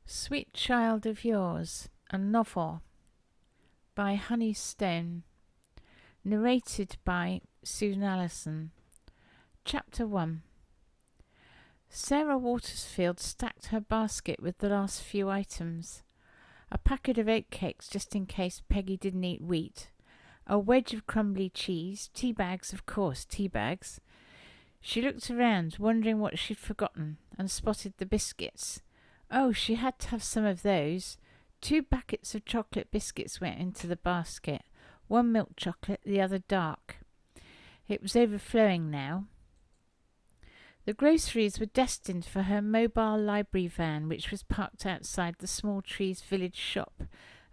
Sweet Child of Yours, a novel by Honey Stone, narrated by Susan Alison. Chapter 1. Sarah Watersfield stacked her basket with the last few items. A packet of oatcakes just in case Peggy didn't eat wheat, a wedge of crumbly cheese, tea bags, of course, tea bags. She looked around, wondering what she'd forgotten, and spotted the biscuits. Oh, she had to have some of those. 2 packets of chocolate biscuits went into the basket, one milk chocolate, the other dark. It was overflowing now. The groceries were destined for her mobile library van, which was parked outside the Small Trees village shop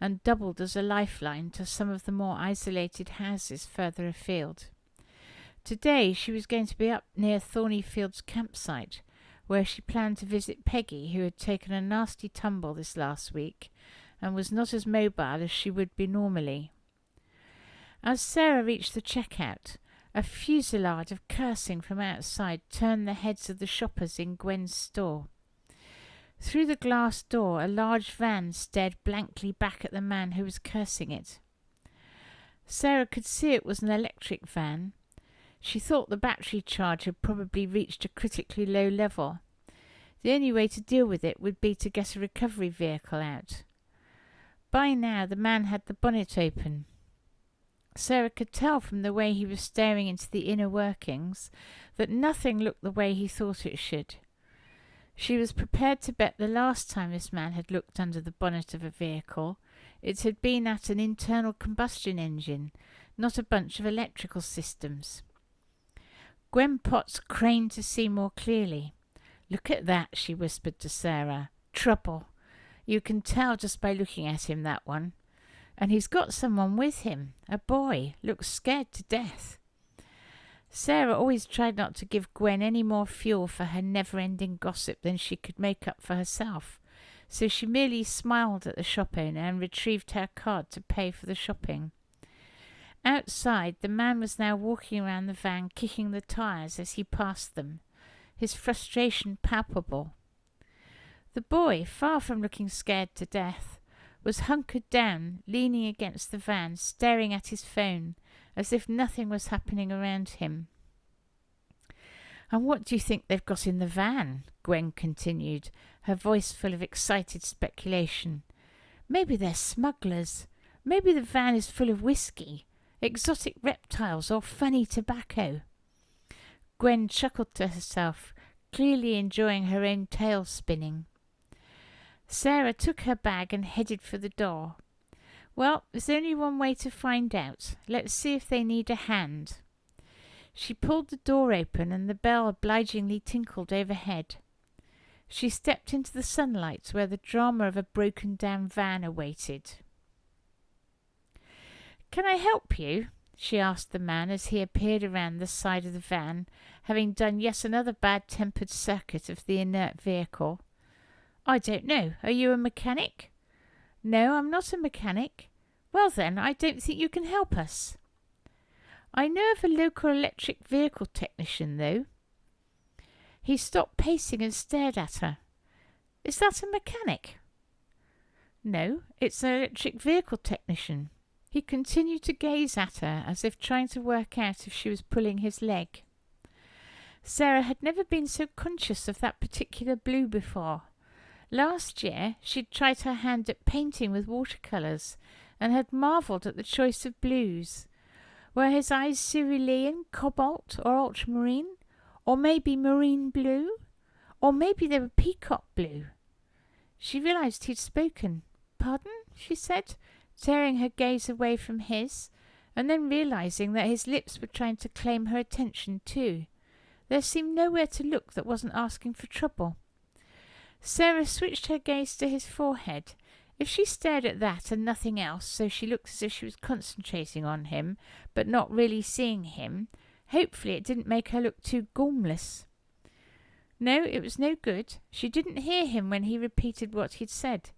and doubled as a lifeline to some of the more isolated houses further afield. Today she was going to be up near Thornyfield's campsite, where she planned to visit Peggy, who had taken a nasty tumble this last week and was not as mobile as she would be normally. As Sarah reached the checkout, a fusillade of cursing from outside turned the heads of the shoppers in Gwen's store. Through the glass door, a large van stared blankly back at the man who was cursing it. Sarah could see it was an electric van. She thought the battery charge had probably reached a critically low level. The only way to deal with it would be to get a recovery vehicle out. By now the man had the bonnet open. Sarah could tell from the way he was staring into the inner workings that nothing looked the way he thought it should. She was prepared to bet the last time this man had looked under the bonnet of a vehicle, it had been at an internal combustion engine, not a bunch of electrical systems. Gwen Potts craned to see more clearly. "Look at that," she whispered to Sarah. "Trouble. You can tell just by looking at him, that one. And he's got someone with him, a boy, looks scared to death." Sarah always tried not to give Gwen any more fuel for her never-ending gossip than she could make up for herself, so she merely smiled at the shop owner and retrieved her card to pay for the shopping. Outside, the man was now walking around the van, kicking the tyres as he passed them, his frustration palpable. The boy, far from looking scared to death, was hunkered down, leaning against the van, staring at his phone, as if nothing was happening around him. "And what do you think they've got in the van?" Gwen continued, her voice full of excited speculation. "Maybe they're smugglers. Maybe the van is full of whiskey, exotic reptiles, or funny tobacco." Gwen chuckled to herself, clearly enjoying her own tale spinning. Sarah took her bag and headed for the door. "Well, there's only one way to find out. Let's see if they need a hand." She pulled the door open and the bell obligingly tinkled overhead. She stepped into the sunlight where the drama of a broken-down van awaited. "Can I help you?" she asked the man as he appeared around the side of the van, having done yet another bad-tempered circuit of the inert vehicle. "I don't know. Are you a mechanic?" "No, I'm not a mechanic." "Well then, I don't think you can help us." "I know of a local electric vehicle technician, though." He stopped pacing and stared at her. "Is that a mechanic?" "No, it's an electric vehicle technician." He continued to gaze at her as if trying to work out if she was pulling his leg. Sarah had never been so conscious of that particular blue before. Last year she'd tried her hand at painting with watercolours and had marvelled at the choice of blues. Were his eyes cerulean, cobalt, or ultramarine? Or maybe marine blue? Or maybe they were peacock blue? She realised he'd spoken. "Pardon?" she said, tearing her gaze away from his, and then realising that his lips were trying to claim her attention too. There seemed nowhere to look that wasn't asking for trouble. Sarah switched her gaze to his forehead. If she stared at that and nothing else, so she looked as if she was concentrating on him, but not really seeing him, hopefully it didn't make her look too gormless. No, it was no good. She didn't hear him when he repeated what he'd said.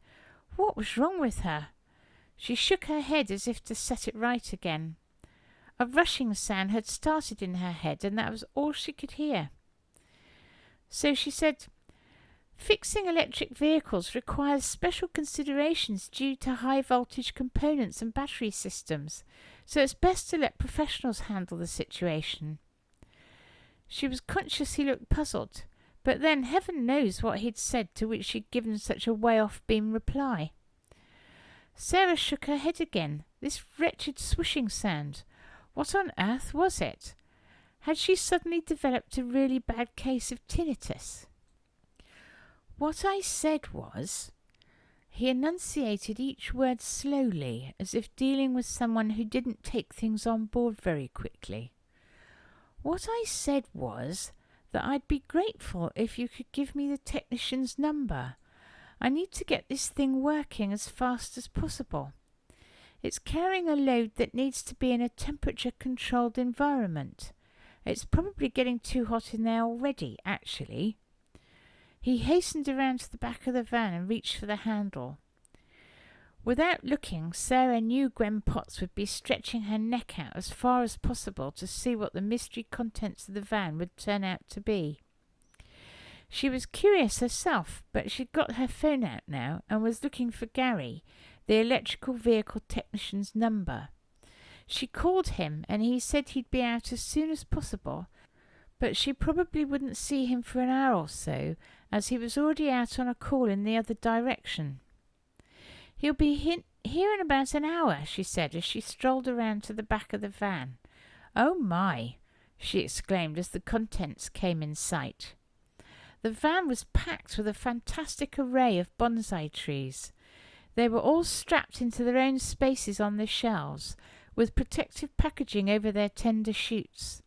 What was wrong with her? She shook her head as if to set it right again. A rushing sound had started in her head, and that was all she could hear. So she said, Fixing electric vehicles requires special considerations due to high voltage components and battery systems, so it's best to let professionals handle the situation. She was conscious he looked puzzled, but then heaven knows what he'd said to which she'd given such a way-off beam reply. Sarah shook her head again. This wretched swishing sound. What on earth was it? Had she suddenly developed a really bad case of tinnitus? What I said was... He enunciated each word slowly, as if dealing with someone who didn't take things on board very quickly. What I said was that I'd be grateful if you could give me the technician's number. I need to get this thing working as fast as possible. It's carrying a load that needs to be in a temperature-controlled environment. It's probably getting too hot in there already, actually. He hastened around to the back of the van and reached for the handle. Without looking, Sarah knew Gwen Potts would be stretching her neck out as far as possible to see what the mystery contents of the van would turn out to be. She was curious herself, but she'd got her phone out now and was looking for Gary, the electrical vehicle technician's number. She called him and he said he'd be out as soon as possible, but she probably wouldn't see him for an hour or so, as he was already out on a call in the other direction. He'll be here in about an hour, she said as she strolled around to the back of the van. Oh my, she exclaimed as the contents came in sight. The van was packed with a fantastic array of bonsai trees. They were all strapped into their own spaces on the shelves, with protective packaging over their tender shoots.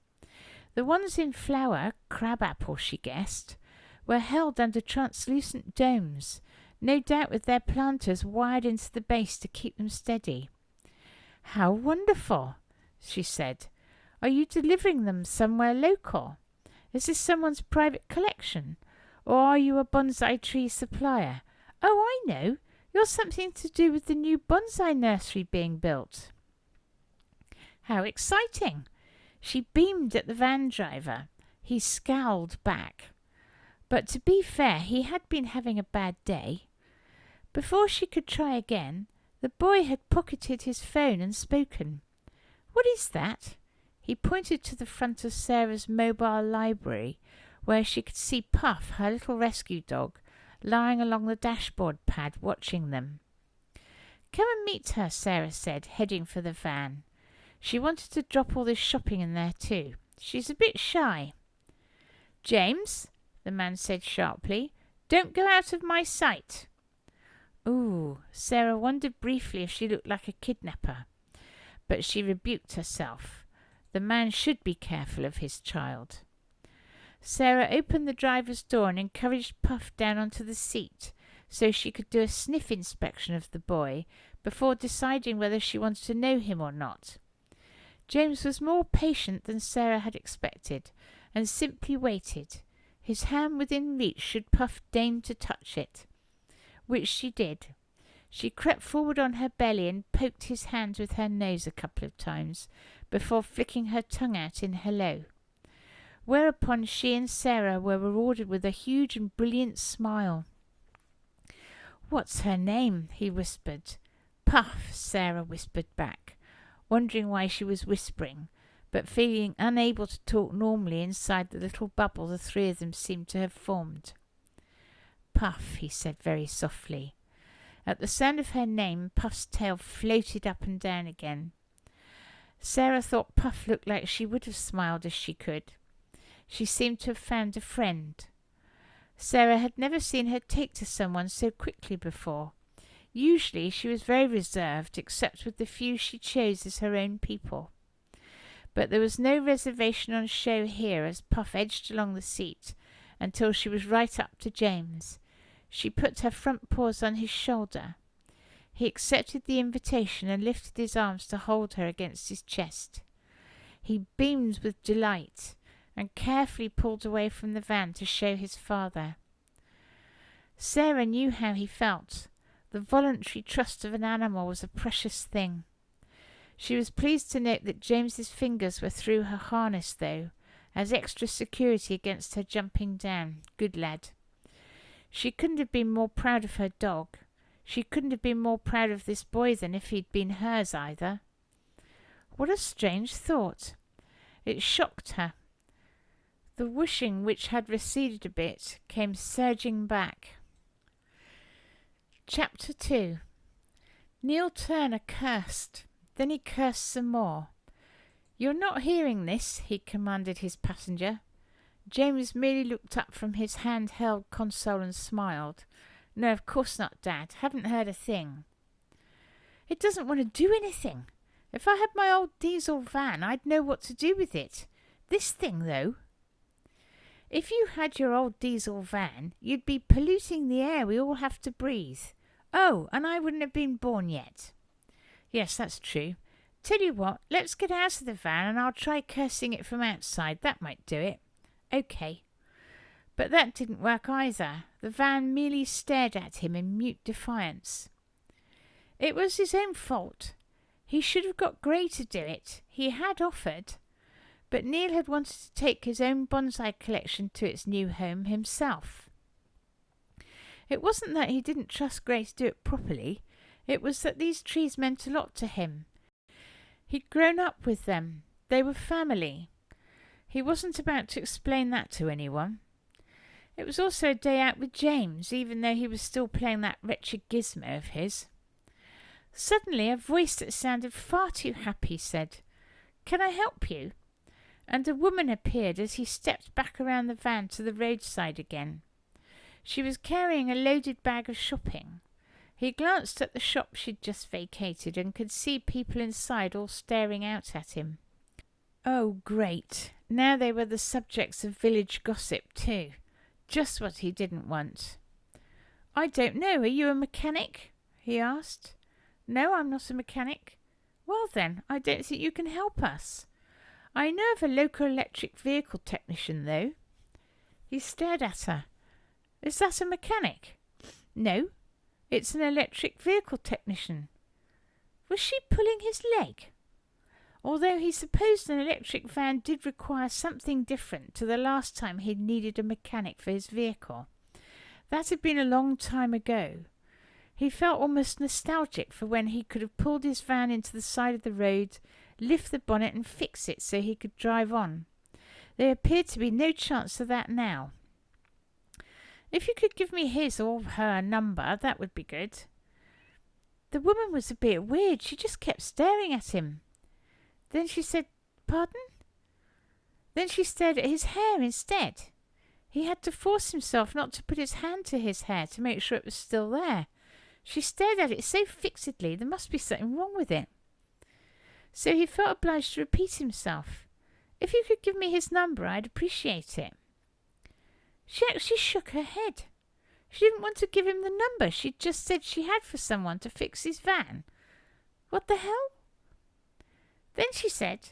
The ones in flower, crabapple she guessed, were held under translucent domes, no doubt with their planters wired into the base to keep them steady. How wonderful, she said. Are you delivering them somewhere local? Is this someone's private collection? Or are you a bonsai tree supplier? Oh, I know. You're something to do with the new bonsai nursery being built. How exciting! She beamed at the van driver. He scowled back. But to be fair, he had been having a bad day. Before she could try again, the boy had pocketed his phone and spoken. What is that? He pointed to the front of Sarah's mobile library, where she could see Puff, her little rescue dog, lying along the dashboard pad watching them. Come and meet her, Sarah said, heading for the van. She wanted to drop all this shopping in there too. She's a bit shy. James, the man said sharply, don't go out of my sight. Ooh, Sarah wondered briefly if she looked like a kidnapper, but she rebuked herself. The man should be careful of his child. Sarah opened the driver's door and encouraged Puff down onto the seat so she could do a sniff inspection of the boy before deciding whether she wanted to know him or not. James was more patient than Sarah had expected and simply waited, his hand within reach should Puff deign to touch it, which she did. She crept forward on her belly and poked his hand with her nose a couple of times before flicking her tongue out in hello. Whereupon she and Sarah were rewarded with a huge and brilliant smile. What's her name? He whispered. Puff, Sarah whispered back, wondering why she was whispering, but feeling unable to talk normally inside the little bubble the three of them seemed to have formed. Puff, he said very softly. At the sound of her name, Puff's tail floated up and down again. Sarah thought Puff looked like she would have smiled if she could. She seemed to have found a friend. Sarah had never seen her take to someone so quickly before. Usually she was very reserved, except with the few she chose as her own people. But there was no reservation on show here as Puff edged along the seat until she was right up to James. She put her front paws on his shoulder. He accepted the invitation and lifted his arms to hold her against his chest. He beamed with delight and carefully pulled away from the van to show his father. Sarah knew how he felt. The voluntary trust of an animal was a precious thing. She was pleased to note that James's fingers were through her harness, though, as extra security against her jumping down. Good lad. She couldn't have been more proud of her dog. She couldn't have been more proud of this boy than if he'd been hers either. What a strange thought! It shocked her. The wishing, which had receded a bit, came surging back. Chapter 2. Neil Turner cursed. Then he cursed some more. "You're not hearing this," he commanded his passenger. James merely looked up from his hand-held console and smiled. "No, of course not, Dad. Haven't heard a thing." "It doesn't want to do anything. If I had my old diesel van, I'd know what to do with it. This thing, though." "If you had your old diesel van, you'd be polluting the air we all have to breathe. Oh, and I wouldn't have been born yet." "Yes, that's true. Tell you what, let's get out of the van and I'll try cursing it from outside. That might do it." "Okay." But that didn't work either. The van merely stared at him in mute defiance. It was his own fault. He should have got Gray to do it. He had offered. But Neil had wanted to take his own bonsai collection to its new home himself. It wasn't that he didn't trust Gray to do it properly. It was that these trees meant a lot to him. He'd grown up with them. They were family. He wasn't about to explain that to anyone. It was also a day out with James, even though he was still playing that wretched gizmo of his. Suddenly a voice that sounded far too happy said, "Can I help you?" And a woman appeared as he stepped back around the van to the roadside again. She was carrying a loaded bag of shopping. He glanced at the shop she'd just vacated and could see people inside all staring out at him. Oh, great. Now they were the subjects of village gossip too. Just what he didn't want. "I don't know. Are you a mechanic?" he asked. "No, I'm not a mechanic." "Well then, I don't think you can help us." "I know of a local electric vehicle technician, though." He stared at her. "Is that a mechanic?" "No, it's an electric vehicle technician." Was she pulling his leg? Although he supposed an electric van did require something different to the last time he'd needed a mechanic for his vehicle. That had been a long time ago. He felt almost nostalgic for when he could have pulled his van into the side of the road, lift the bonnet and fix it so he could drive on. There appeared to be no chance of that now. "If you could give me his or her number, that would be good." The woman was a bit weird. She just kept staring at him. Then she said, "Pardon?" Then she stared at his hair instead. He had to force himself not to put his hand to his hair to make sure it was still there. She stared at it so fixedly there must be something wrong with it. So he felt obliged to repeat himself. "If you could give me his number, I'd appreciate it." She actually shook her head. She didn't want to give him the number she'd just said she had for someone to fix his van. What the hell? Then she said,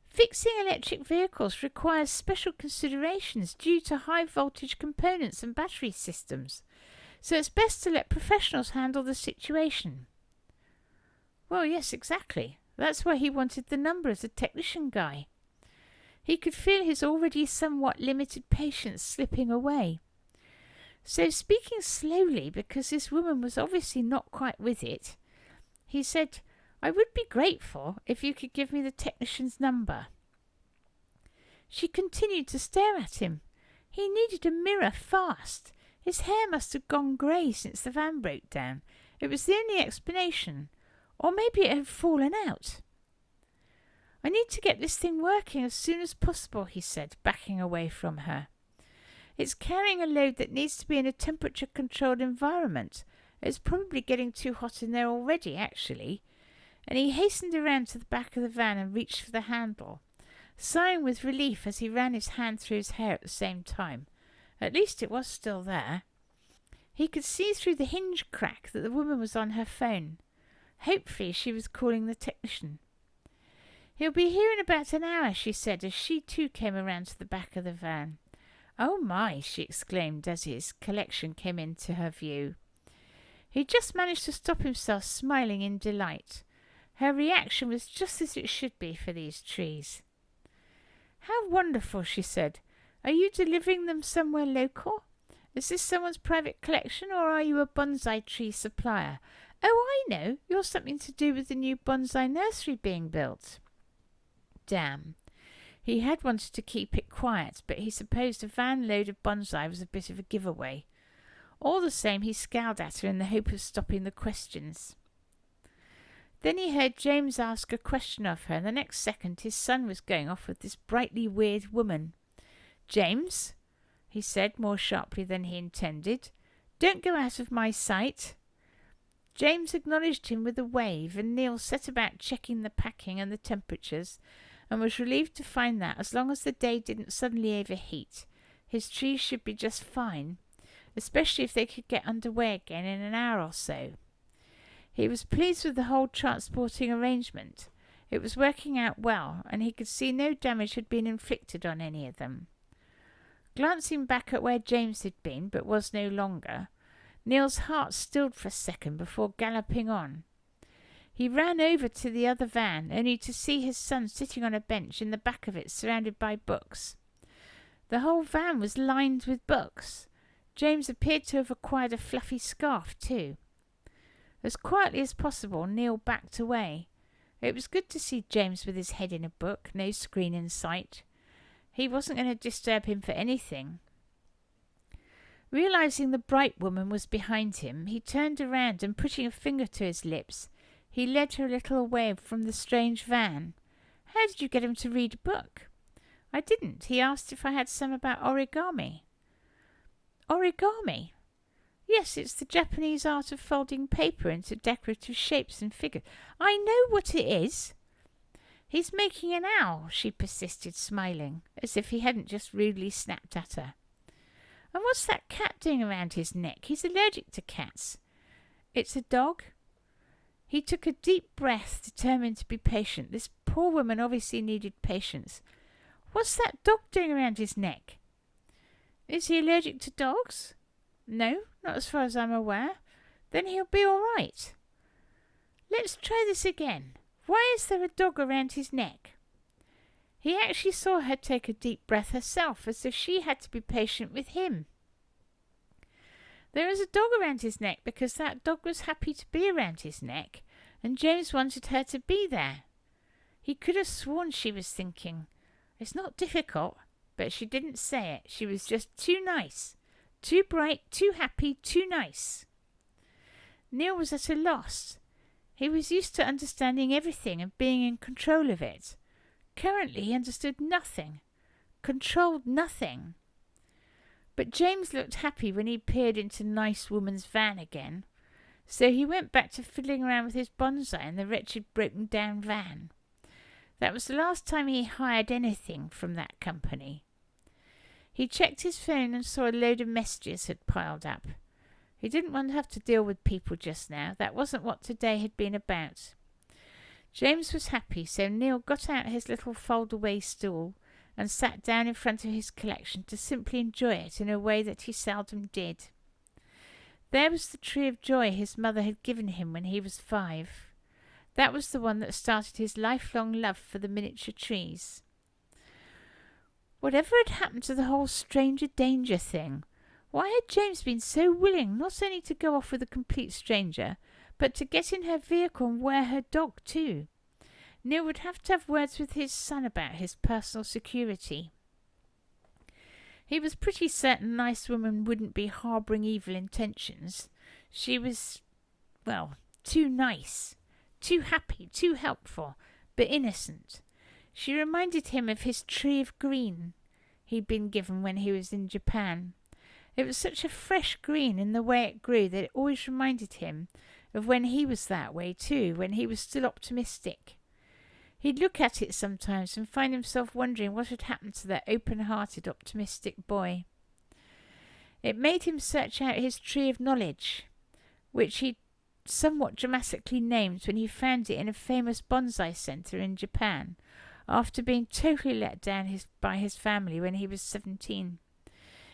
"Fixing electric vehicles requires special considerations due to high-voltage components and battery systems, so it's best to let professionals handle the situation." Well, yes, exactly. That's why he wanted the number of the technician guy. He could feel his already somewhat limited patience slipping away. So, speaking slowly, because this woman was obviously not quite with it, he said, "I would be grateful if you could give me the technician's number." She continued to stare at him. He needed a mirror fast. His hair must have gone grey since the van broke down. It was the only explanation. Or maybe it had fallen out. "I need to get this thing working as soon as possible," he said, backing away from her. "It's carrying a load that needs to be in a temperature-controlled environment. It's probably getting too hot in there already, actually." And he hastened around to the back of the van and reached for the handle, sighing with relief as he ran his hand through his hair at the same time. At least it was still there. He could see through the hinge crack that the woman was on her phone. Hopefully she was calling the technician. "He'll be here in about an hour," she said, as she too came around to the back of the van. "Oh my," she exclaimed as his collection came into her view. He just managed to stop himself smiling in delight. Her reaction was just as it should be for these trees. "How wonderful," she said. "Are you delivering them somewhere local?" Is this someone's private collection, or are you a bonsai tree supplier? Oh, I know. You're something to do with the new bonsai nursery being built. Damn. He had wanted to keep it quiet, but he supposed a van load of bonsai was a bit of a giveaway. All the same, he scowled at her in the hope of stopping the questions. Then he heard James ask a question of her, and the next second his son was going off with this brightly weird woman. "James," he said more sharply than he intended, "don't go out of my sight." James acknowledged him with a wave, and Neil set about checking the packing and the temperatures, and was relieved to find that, as long as the day didn't suddenly overheat, his trees should be just fine, especially if they could get underway again in an hour or so. He was pleased with the whole transporting arrangement. It was working out well, and he could see no damage had been inflicted on any of them. Glancing back at where James had been, but was no longer, Neil's heart stilled for a second before galloping on. He ran over to the other van, only to see his son sitting on a bench in the back of it, surrounded by books. The whole van was lined with books. James appeared to have acquired a fluffy scarf, too. As quietly as possible, Neil backed away. It was good to see James with his head in a book, no screen in sight. He wasn't going to disturb him for anything. Realizing the bright woman was behind him, he turned around and, putting a finger to his lips, he led her a little away from the strange van. "How did you get him to read a book?" "I didn't. He asked if I had some about origami." "Origami?" "Yes, it's the Japanese art of folding paper into decorative shapes and figures." "I know what it is." "He's making an owl," she persisted, smiling, as if he hadn't just rudely snapped at her. "And what's that cat doing around his neck? He's allergic to cats." "It's a dog." He took a deep breath, determined to be patient. This poor woman obviously needed patience. "What's that dog doing around his neck?" "Is he allergic to dogs?" "No, not as far as I'm aware." "Then he'll be all right." "Let's try this again. Why is there a dog around his neck?" He actually saw her take a deep breath herself, as if she had to be patient with him. "There is a dog around his neck because that dog was happy to be around his neck, and James wanted her to be there." He could have sworn she was thinking, "It's not difficult," but she didn't say it. She was just too nice. Too bright, too happy, too nice. Neil was at a loss. He was used to understanding everything and being in control of it. Currently he understood nothing, controlled nothing. But James looked happy when he peered into Nice Woman's van again, so he went back to fiddling around with his bonsai in the wretched broken-down van. That was the last time he hired anything from that company. He checked his phone and saw a load of messages had piled up. He didn't want to have to deal with people just now. That wasn't what today had been about. James was happy, so Neil got out his little fold-away stool and sat down in front of his collection to simply enjoy it in a way that he seldom did. There was the tree of joy his mother had given him when he was 5. That was the one that started his lifelong love for the miniature trees. Whatever had happened to the whole stranger danger thing? Why had James been so willing not only to go off with a complete stranger, but to get in her vehicle and wear her dog too? Neil would have to have words with his son about his personal security. He was pretty certain Nice Woman wouldn't be harbouring evil intentions. She was, well, too nice, too happy, too helpful, but innocent. She reminded him of his tree of green he'd been given when he was in Japan. It was such a fresh green in the way it grew that it always reminded him of when he was that way too, when he was still optimistic. He'd look at it sometimes and find himself wondering what had happened to that open-hearted, optimistic boy. It made him search out his tree of knowledge, which he'd somewhat dramatically named when he found it in a famous bonsai centre in Japan, after being totally let down by his family when he was 17.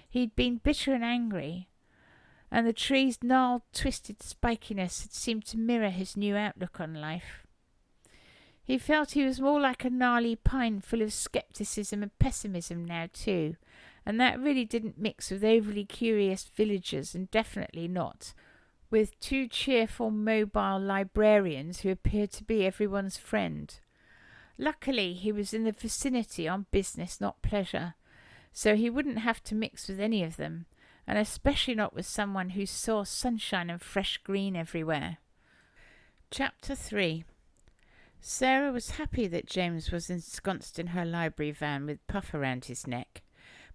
He'd been bitter and angry, and the tree's gnarled, twisted spikiness had seemed to mirror his new outlook on life. He felt he was more like a gnarly pine full of scepticism and pessimism now too, and that really didn't mix with overly curious villagers, and definitely not with two cheerful mobile librarians who appeared to be everyone's friend. Luckily, he was in the vicinity on business, not pleasure, so he wouldn't have to mix with any of them, and especially not with someone who saw sunshine and fresh green everywhere. Chapter 3. Sarah was happy that James was ensconced in her library van with Puff around his neck,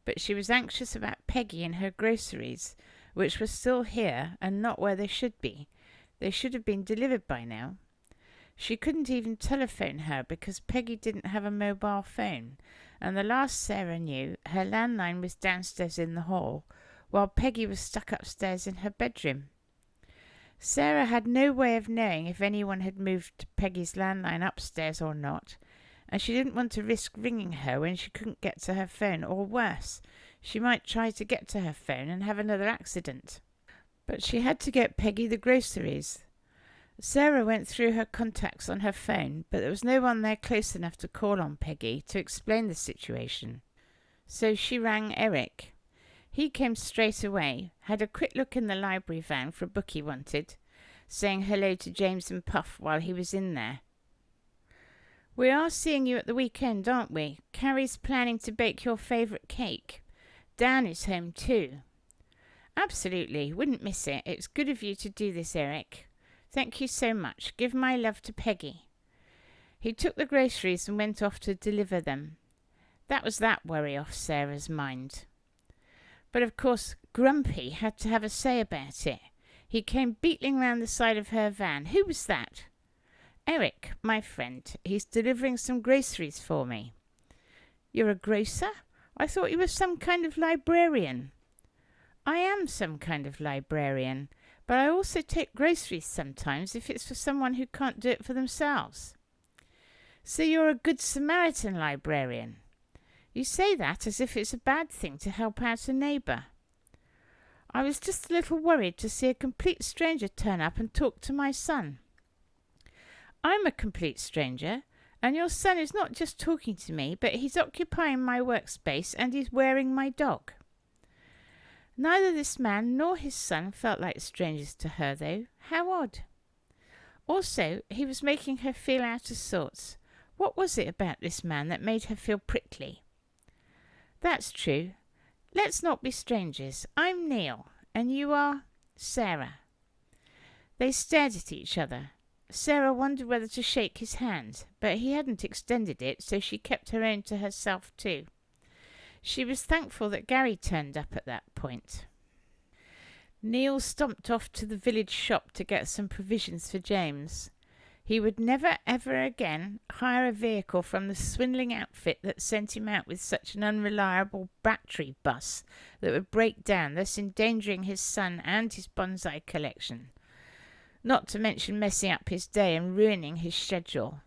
but she was anxious about Peggy and her groceries, which were still here and not where they should be. They should have been delivered by now. She couldn't even telephone her because Peggy didn't have a mobile phone, and the last Sarah knew, her landline was downstairs in the hall, while Peggy was stuck upstairs in her bedroom. Sarah had no way of knowing if anyone had moved Peggy's landline upstairs or not, and she didn't want to risk ringing her when she couldn't get to her phone, or worse, she might try to get to her phone and have another accident. But she had to get Peggy the groceries. Sarah went through her contacts on her phone, but there was no one there close enough to call on Peggy to explain the situation. So she rang Eric. He came straight away, had a quick look in the library van for a book he wanted, saying hello to James and Puff while he was in there. "We are seeing you at the weekend, aren't we? Carrie's planning to bake your favourite cake. Dan is home too." "Absolutely, wouldn't miss it. It's good of you to do this, Eric. Thank you so much. Give my love to Peggy." He took the groceries and went off to deliver them. That was that worry off Sarah's mind. But of course, Grumpy had to have a say about it. He came beetling round the side of her van. "Who was that?" "Eric, my friend. He's delivering some groceries for me." "You're a grocer? I thought you were some kind of librarian." "I am some kind of librarian, but I also take groceries sometimes if it's for someone who can't do it for themselves." "So you're a Good Samaritan librarian?" "You say that as if it's a bad thing to help out a neighbour." "I was just a little worried to see a complete stranger turn up and talk to my son." "I'm a complete stranger, and your son is not just talking to me, but he's occupying my workspace and he's wearing my dog." Neither this man nor his son felt like strangers to her, though. How odd. Also, he was making her feel out of sorts. What was it about this man that made her feel prickly? "That's true. Let's not be strangers. I'm Neil, and you are Sarah." They stared at each other. Sarah wondered whether to shake his hand, but he hadn't extended it, so she kept her own to herself too. She was thankful that Gary turned up at that point. Neil stomped off to the village shop to get some provisions for James. He would never ever again hire a vehicle from the swindling outfit that sent him out with such an unreliable battery bus that would break down, thus endangering his son and his bonsai collection, not to mention messing up his day and ruining his schedule.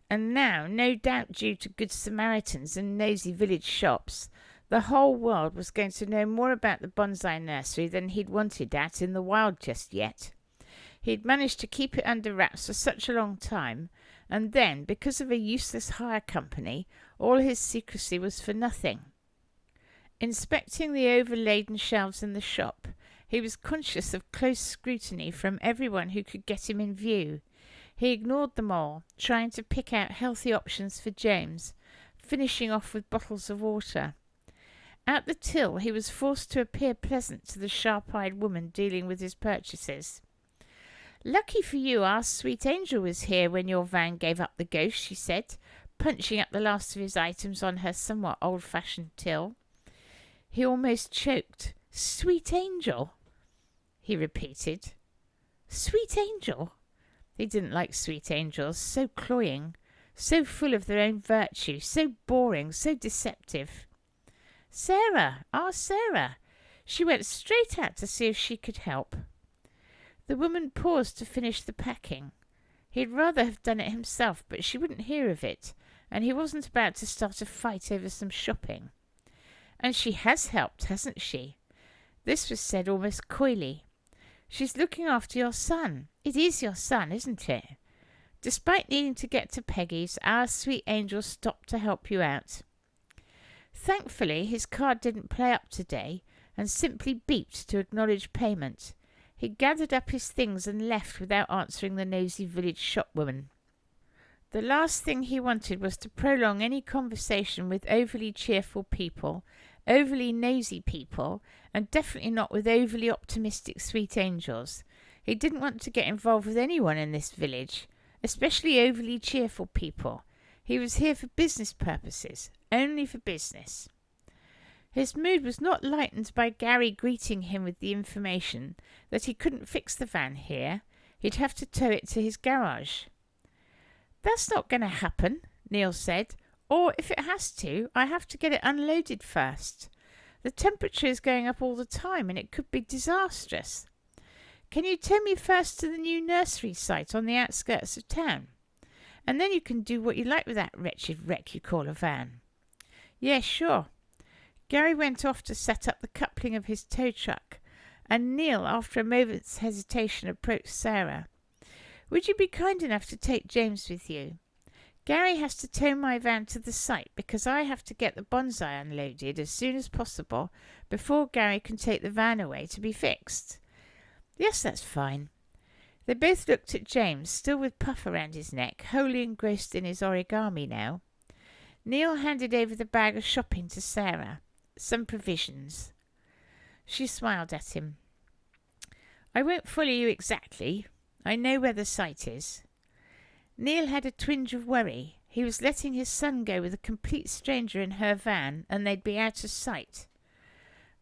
And now, no doubt due to Good Samaritans and nosy village shops, the whole world was going to know more about the bonsai nursery than he'd wanted at in the wild just yet. He'd managed to keep it under wraps for such a long time, and then, because of a useless hire company, all his secrecy was for nothing. Inspecting the overladen shelves in the shop, he was conscious of close scrutiny from everyone who could get him in view. He ignored them all, trying to pick out healthy options for James, finishing off with bottles of water. At the till, he was forced to appear pleasant to the sharp-eyed woman dealing with his purchases. "Lucky for you, our sweet angel was here when your van gave up the ghost," she said, punching up the last of his items on her somewhat old-fashioned till. He almost choked. "Sweet angel?" he repeated. "Sweet angel?" He didn't like sweet angels, so cloying, so full of their own virtue, so boring, so deceptive. "Sarah, our Sarah. She went straight out to see if she could help." The woman paused to finish the packing. He'd rather have done it himself, but she wouldn't hear of it, and he wasn't about to start a fight over some shopping. "And she has helped, hasn't she?" This was said almost coyly. "She's looking after your son. It is your son, isn't it? Despite needing to get to Peggy's, our sweet angel stopped to help you out." Thankfully, his card didn't play up today and simply beeped to acknowledge payment. He gathered up his things and left without answering the nosy village shopwoman. The last thing he wanted was to prolong any conversation with overly cheerful people, overly nosy people, and definitely not with overly optimistic sweet angels. He didn't want to get involved with anyone in this village, especially overly cheerful people. He was here for business purposes, only for business. His mood was not lightened by Gary greeting him with the information that he couldn't fix the van here. He'd have to tow it to his garage. "That's not going to happen," Neil said. "Or if it has to, I have to get it unloaded first. The temperature is going up all the time and it could be disastrous. Can you tow me first to the new nursery site on the outskirts of town? And then you can do what you like with that wretched wreck you call a van." "Yeah, sure." Gary went off to set up the coupling of his tow truck, and Neil, after a moment's hesitation, approached Sarah. "Would you be kind enough to take James with you? Gary has to tow my van to the site because I have to get the bonsai unloaded as soon as possible before Gary can take the van away to be fixed." "Yes, that's fine." They both looked at James, still with puff around his neck, wholly engrossed in his origami now. Neil handed over the bag of shopping to Sarah. "Some provisions." She smiled at him. "I won't follow you exactly. I know where the site is." Neil had a twinge of worry. He was letting his son go with a complete stranger in her van, and they'd be out of sight.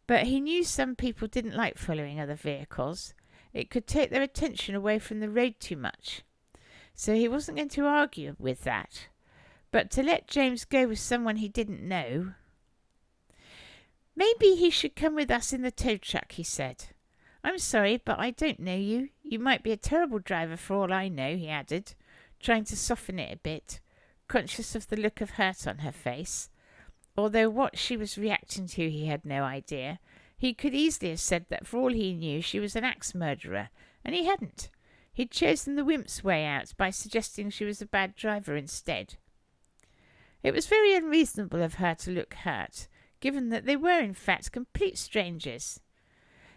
But he knew some people didn't like following other vehicles. It could take their attention away from the road too much. So he wasn't going to argue with that. But to let James go with someone he didn't know... "Maybe he should come with us in the tow truck," he said. "I'm sorry, but I don't know you. You might be a terrible driver for all I know," he added, trying to soften it a bit, conscious of the look of hurt on her face. Although what she was reacting to he had no idea. He could easily have said that for all he knew she was an axe murderer, and he hadn't. He'd chosen the wimp's way out by suggesting she was a bad driver instead. It was very unreasonable of her to look hurt, given that they were in fact complete strangers.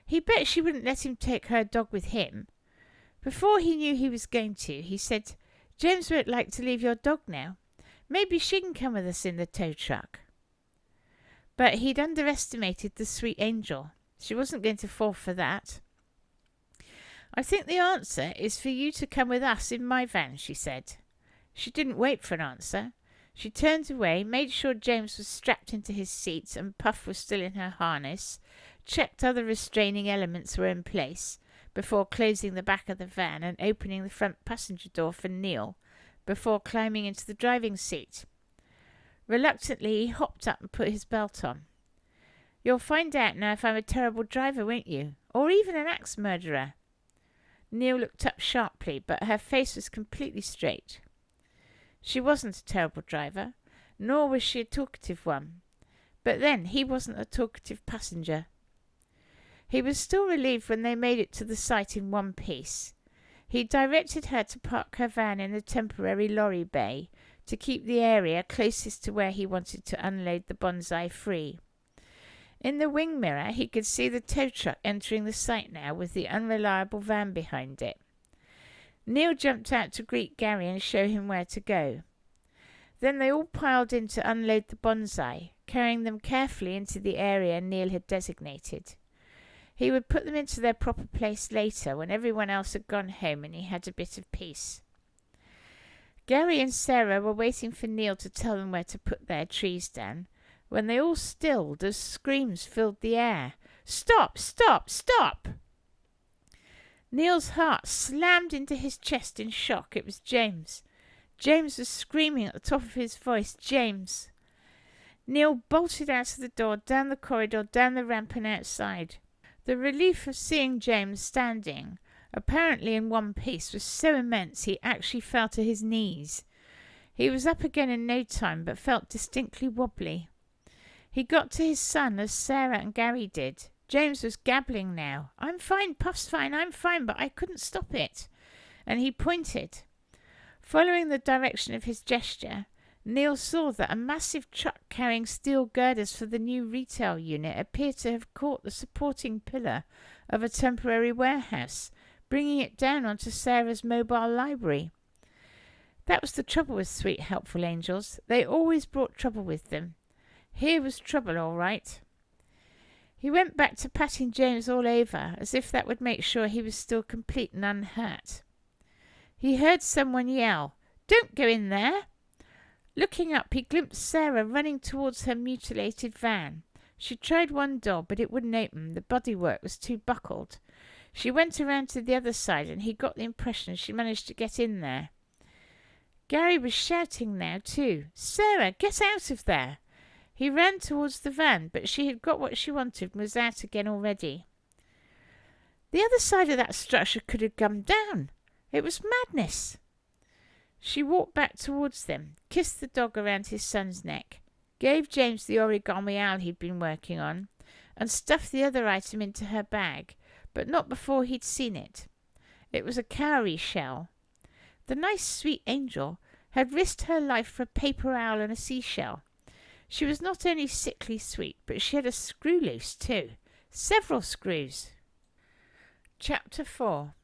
He bet she wouldn't let him take her dog with him. Before he knew he was going to, he said, "James won't like to leave your dog now. Maybe she can come with us in the tow truck." But he'd underestimated the sweet angel. She wasn't going to fall for that. "I think the answer is for you to come with us in my van," she said. She didn't wait for an answer. She turned away, made sure James was strapped into his seat and Puff was still in her harness, checked other restraining elements were in place before closing the back of the van and opening the front passenger door for Neil before climbing into the driving seat. Reluctantly, he hopped up and put his belt on. "You'll find out now if I'm a terrible driver, won't you? Or even an axe murderer?" Neil looked up sharply, but her face was completely straight. She wasn't a terrible driver, nor was she a talkative one. But then he wasn't a talkative passenger. He was still relieved when they made it to the site in one piece. He directed her to park her van in a temporary lorry bay to keep the area closest to where he wanted to unload the bonsai free. In the wing mirror he could see the tow truck entering the site now with the unreliable van behind it. Neil jumped out to greet Gary and show him where to go. Then they all piled in to unload the bonsai, carrying them carefully into the area Neil had designated. He would put them into their proper place later when everyone else had gone home and he had a bit of peace. Gary and Sarah were waiting for Neil to tell them where to put their trees down, when they all stilled as screams filled the air. "Stop! Stop! Stop!" Neil's heart slammed into his chest in shock. It was James. James was screaming at the top of his voice. James! Neil bolted out of the door, down the corridor, down the ramp and outside. The relief of seeing James standing, apparently in one piece, was so immense he actually fell to his knees. He was up again in no time, but felt distinctly wobbly. He got to his son as Sarah and Gary did. James was gabbling now. "I'm fine, Puff's fine, I'm fine, but I couldn't stop it." And he pointed. Following the direction of his gesture, Neil saw that a massive truck carrying steel girders for the new retail unit appeared to have caught the supporting pillar of a temporary warehouse, bringing it down onto Sarah's mobile library. That was the trouble with sweet, helpful angels. They always brought trouble with them. Here was trouble, all right. He went back to patting James all over, as if that would make sure he was still complete and unhurt. He heard someone yell, "Don't go in there!" Looking up, he glimpsed Sarah running towards her mutilated van. She tried one door, but it wouldn't open. The bodywork was too buckled. She went around to the other side, and he got the impression she managed to get in there. Gary was shouting now, too. "Sarah, get out of there!" He ran towards the van, but she had got what she wanted and was out again already. The other side of that structure could have come down. It was madness. She walked back towards them, kissed the dog around his son's neck, gave James the origami owl he'd been working on, and stuffed the other item into her bag, but not before he'd seen it. It was a cowrie shell. The nice, sweet angel had risked her life for a paper owl and a seashell. She was not only sickly sweet, but she had a screw loose too. Several screws. Chapter 4.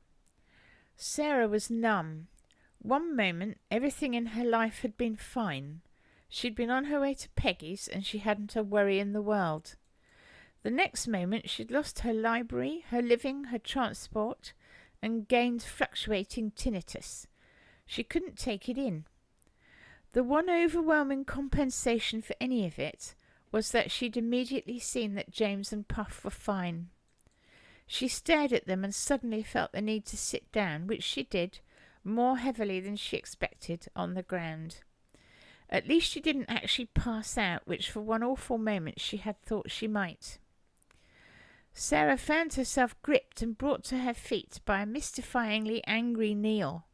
Sarah was numb. One moment, everything in her life had been fine. She'd been on her way to Peggy's, and she hadn't a worry in the world. The next moment, she'd lost her library, her living, her transport, and gained fluctuating tinnitus. She couldn't take it in. The one overwhelming compensation for any of it was that she'd immediately seen that James and Puff were fine. She stared at them and suddenly felt the need to sit down, which she did, more heavily than she expected, on the ground. At least she didn't actually pass out, which for one awful moment she had thought she might. Sarah found herself gripped and brought to her feet by a mystifyingly angry Neil.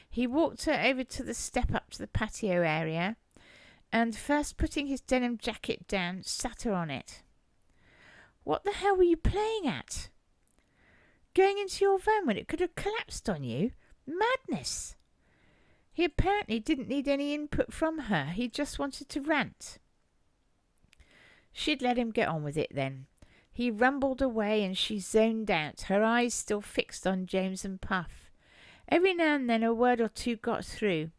He walked her over to the step up to the patio area, and first putting his denim jacket down, sat her on it. "What the hell were you playing at? Going into your van when it could have collapsed on you? Madness!" He apparently didn't need any input from her. He just wanted to rant. She'd let him get on with it then. He rumbled away and she zoned out, her eyes still fixed on James and Puff. Every now and then a word or two got through.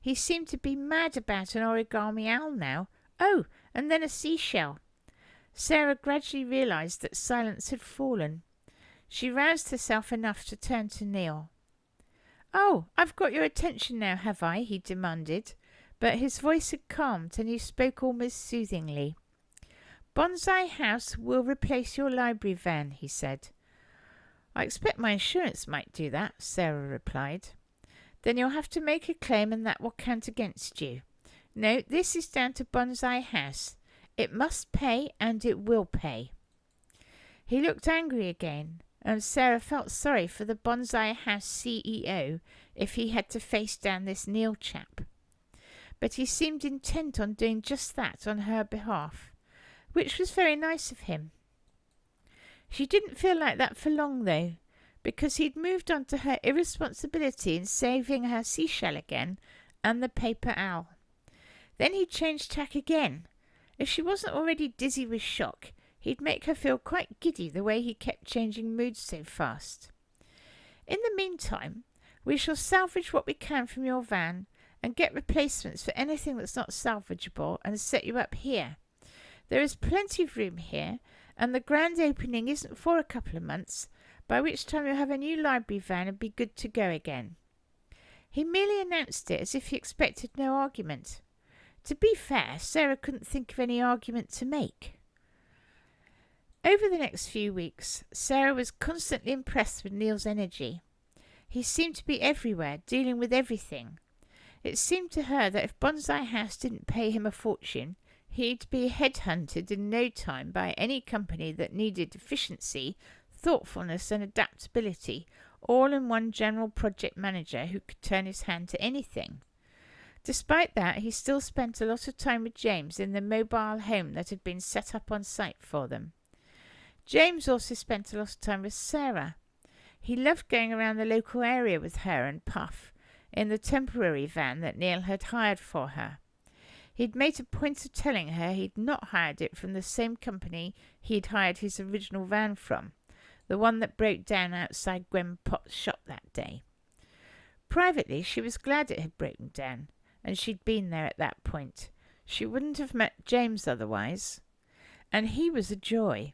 He seemed to be mad about an origami owl now. Oh, and then a seashell. Sarah gradually realized that silence had fallen. She roused herself enough to turn to Neil. "Oh, I've got your attention now, have I?" he demanded, but his voice had calmed and he spoke almost soothingly. "Bonsai House will replace your library van," he said. "I expect my insurance might do that," Sarah replied. "Then you'll have to make a claim and that will count against you. No, this is down to Bonsai House. It must pay and it will pay." He looked angry again, and Sarah felt sorry for the Bonsai House CEO if he had to face down this Neil chap. But he seemed intent on doing just that on her behalf, which was very nice of him. She didn't feel like that for long, though, because he'd moved on to her irresponsibility in saving her seashell again and the paper owl. Then he'd changed tack again. If she wasn't already dizzy with shock, he'd make her feel quite giddy the way he kept changing moods so fast. "In the meantime, we shall salvage what we can from your van and get replacements for anything that's not salvageable and set you up here. There is plenty of room here, and the grand opening isn't for a couple of months, by which time you'll have a new library van and be good to go again." He merely announced it as if he expected no argument. To be fair, Sarah couldn't think of any argument to make. Over the next few weeks, Sarah was constantly impressed with Neil's energy. He seemed to be everywhere, dealing with everything. It seemed to her that if Bonsai House didn't pay him a fortune, he'd be headhunted in no time by any company that needed efficiency, thoughtfulness and adaptability, all in one general project manager who could turn his hand to anything. Despite that, he still spent a lot of time with James in the mobile home that had been set up on site for them. James also spent a lot of time with Sarah. He loved going around the local area with her and Puff in the temporary van that Neil had hired for her. He'd made a point of telling her he'd not hired it from the same company he'd hired his original van from, the one that broke down outside Gwen Potts' shop that day. Privately, she was glad it had broken down, and she'd been there at that point. She wouldn't have met James otherwise. And he was a joy,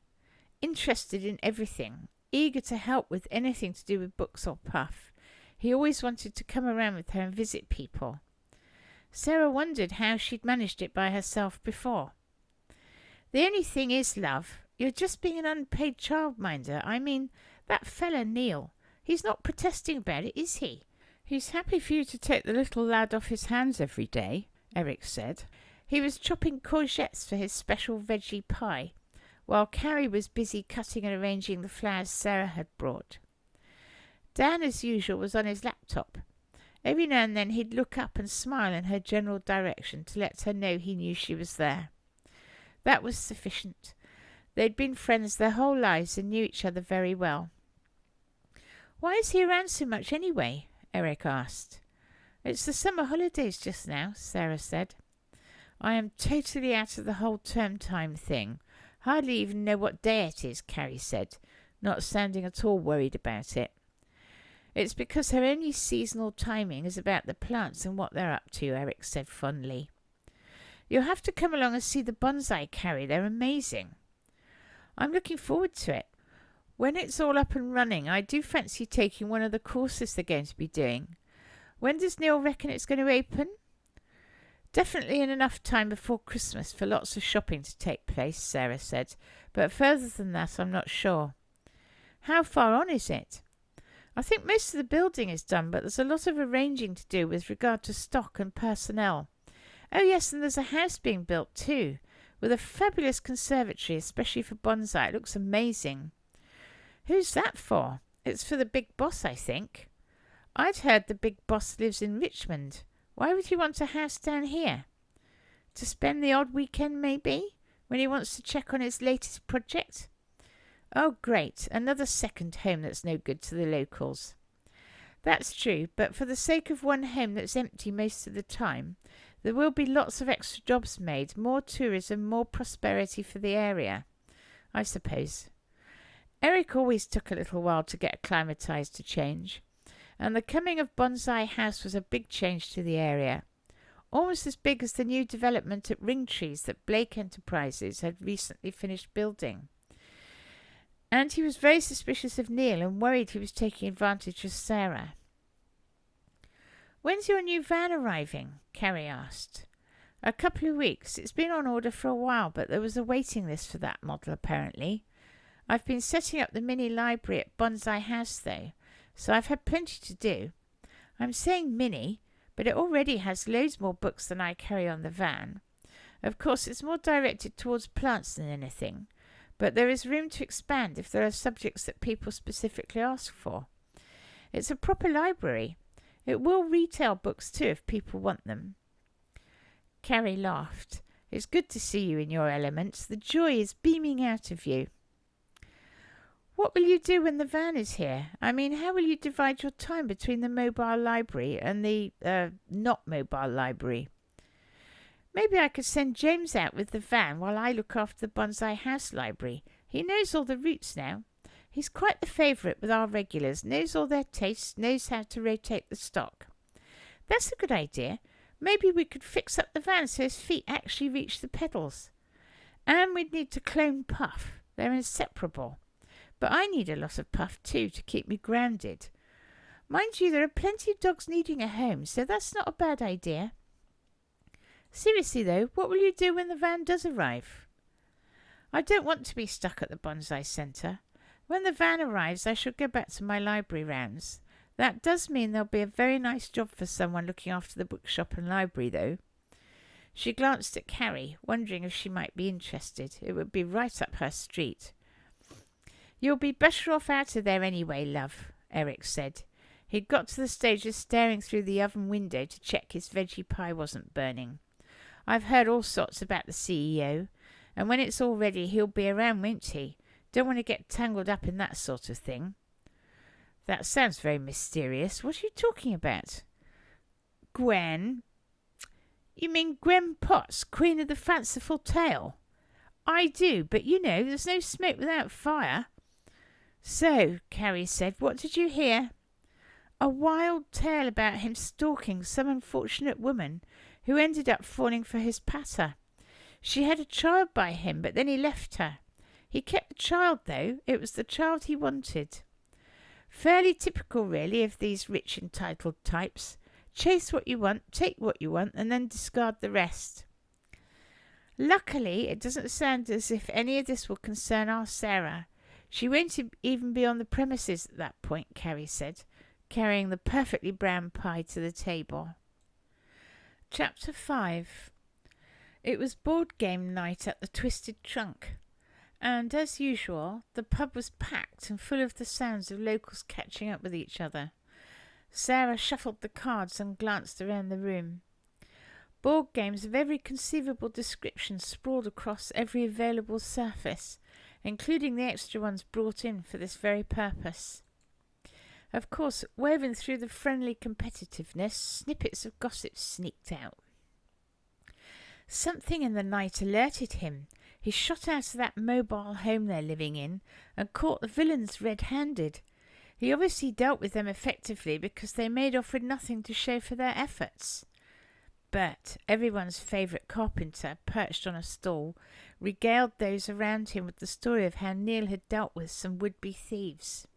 interested in everything, eager to help with anything to do with books or Puff. He always wanted to come around with her and visit people. Sarah wondered how she'd managed it by herself before. The only thing is, love, you're just being an unpaid childminder. I mean, that fella Neil, he's not protesting about it, is he? He's happy for you to take the little lad off his hands every day, Eric said. He was chopping courgettes for his special veggie pie, while Carrie was busy cutting and arranging the flowers Sarah had brought. Dan, as usual, was on his laptop. Every now and then he'd look up and smile in her general direction to let her know he knew she was there. That was sufficient. They'd been friends their whole lives and knew each other very well. "Why is he around so much anyway?" Eric asked. "It's the summer holidays just now," Sarah said. "I am totally out of the whole term time thing. Hardly even know what day it is," Carrie said, not sounding at all worried about it. "It's because her only seasonal timing is about the plants and what they're up to," Eric said fondly. "You'll have to come along and see the bonsai, Carrie. They're amazing." "I'm looking forward to it. When it's all up and running, I do fancy taking one of the courses they're going to be doing. When does Neil reckon it's going to open?" "Definitely in enough time before Christmas for lots of shopping to take place," Sarah said, "but further than that I'm not sure." "How far on is it?" "I think most of the building is done, but there's a lot of arranging to do with regard to stock and personnel. Oh yes, and there's a house being built too, with a fabulous conservatory, especially for bonsai. It looks amazing." "Who's that for?" "It's for the big boss, I think." "I'd heard the big boss lives in Richmond. Why would he want a house down here?" "To spend the odd weekend, maybe, when he wants to check on his latest project." "Oh, great. Another second home that's no good to the locals." "That's true, but for the sake of one home that's empty most of the time, there will be lots of extra jobs made, more tourism, more prosperity for the area, I suppose." Eric always took a little while to get acclimatized to change, and the coming of Bonsai House was a big change to the area, almost as big as the new development at Ringtrees that Blake Enterprises had recently finished building. And he was very suspicious of Neil and worried he was taking advantage of Sarah. "When's your new van arriving?" Carrie asked. "A couple of weeks. It's been on order for a while, but there was a waiting list for that model apparently. I've been setting up the mini library at Bonsai House though, so I've had plenty to do. I'm saying mini, but it already has loads more books than I carry on the van. Of course, it's more directed towards plants than anything, but there is room to expand if there are subjects that people specifically ask for. It's a proper library. It will retail books too if people want them." Carrie laughed. "It's good to see you in your element. The joy is beaming out of you." "What will you do when the van is here? I mean, how will you divide your time between the mobile library and the not mobile library?" "Maybe I could send James out with the van while I look after the Bonsai House library. He knows all the routes now. He's quite the favourite with our regulars, knows all their tastes, knows how to rotate the stock." "That's a good idea. Maybe we could fix up the van so his feet actually reach the pedals. And we'd need to clone Puff. They're inseparable. But I need a lot of Puff too to keep me grounded. Mind you, there are plenty of dogs needing a home, so that's not a bad idea." "Seriously though, what will you do when the van does arrive?" "I don't want to be stuck at the Bonsai Centre. When the van arrives, I shall go back to my library rounds. That does mean there'll be a very nice job for someone looking after the bookshop and library, though." She glanced at Carrie, wondering if she might be interested. It would be right up her street. "You'll be better off out of there anyway, love," Eric said. He'd got to the stage of staring through the oven window to check his veggie pie wasn't burning. "I've heard all sorts about the CEO, and when it's all ready he'll be around, won't he? Don't want to get tangled up in that sort of thing." "That sounds very mysterious. What are you talking about?" "Gwen." You mean Gwen Potts, Queen of the Fanciful Tale? I do, but you know, there's no smoke without fire. So, Carrie said, what did you hear? A wild tale about him stalking some unfortunate woman who ended up falling for his patter. She had a child by him, but then he left her. He kept the child, though. It was the child he wanted. Fairly typical, really, of these rich, entitled types. Chase what you want, take what you want, and then discard the rest. Luckily, it doesn't sound as if any of this will concern our Sarah. She won't even be on the premises at that point, Carrie said, carrying the perfectly brown pie to the table. Chapter 5. It was board game night at the Twisted Trunk, and as usual, the pub was packed and full of the sounds of locals catching up with each other. Sarah shuffled the cards and glanced around the room. Board games of every conceivable description sprawled across every available surface, including the extra ones brought in for this very purpose. Of course, woven through the friendly competitiveness, snippets of gossip sneaked out. Something in the night alerted him. He shot out of that mobile home they're living in and caught the villains red-handed. He obviously dealt with them effectively because they made off with nothing to show for their efforts. But everyone's favourite carpenter, perched on a stall, regaled those around him with the story of how Neil had dealt with some would-be thieves.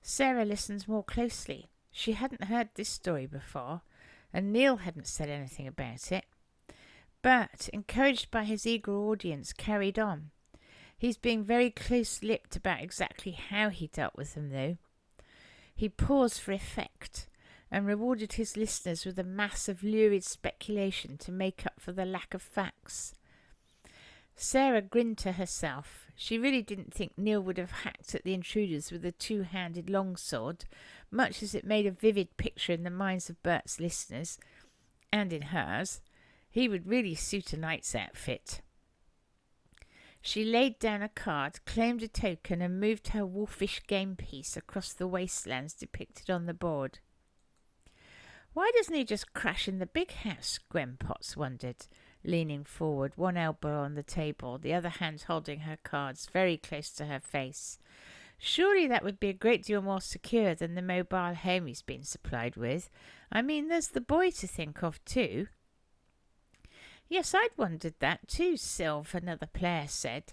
Sarah listened more closely. She hadn't heard this story before, and Neil hadn't said anything about it. But, encouraged by his eager audience, carried on. He's being very close-lipped about exactly how he dealt with them, though. He paused for effect and rewarded his listeners with a mass of lurid speculation to make up for the lack of facts. Sarah grinned to herself. She really didn't think Neil would have hacked at the intruders with a two-handed longsword, much as it made a vivid picture in the minds of Bert's listeners, and in hers. He would really suit a knight's outfit. She laid down a card, claimed a token, and moved her wolfish game piece across the wastelands depicted on the board. Why doesn't he just crash in the big house? Gwen Potts wondered, leaning forward, one elbow on the table, the other hand holding her cards very close to her face. Surely that would be a great deal more secure than the mobile home he's been supplied with. I mean, there's the boy to think of too. Yes, I'd wondered that too, Sylve, another player said.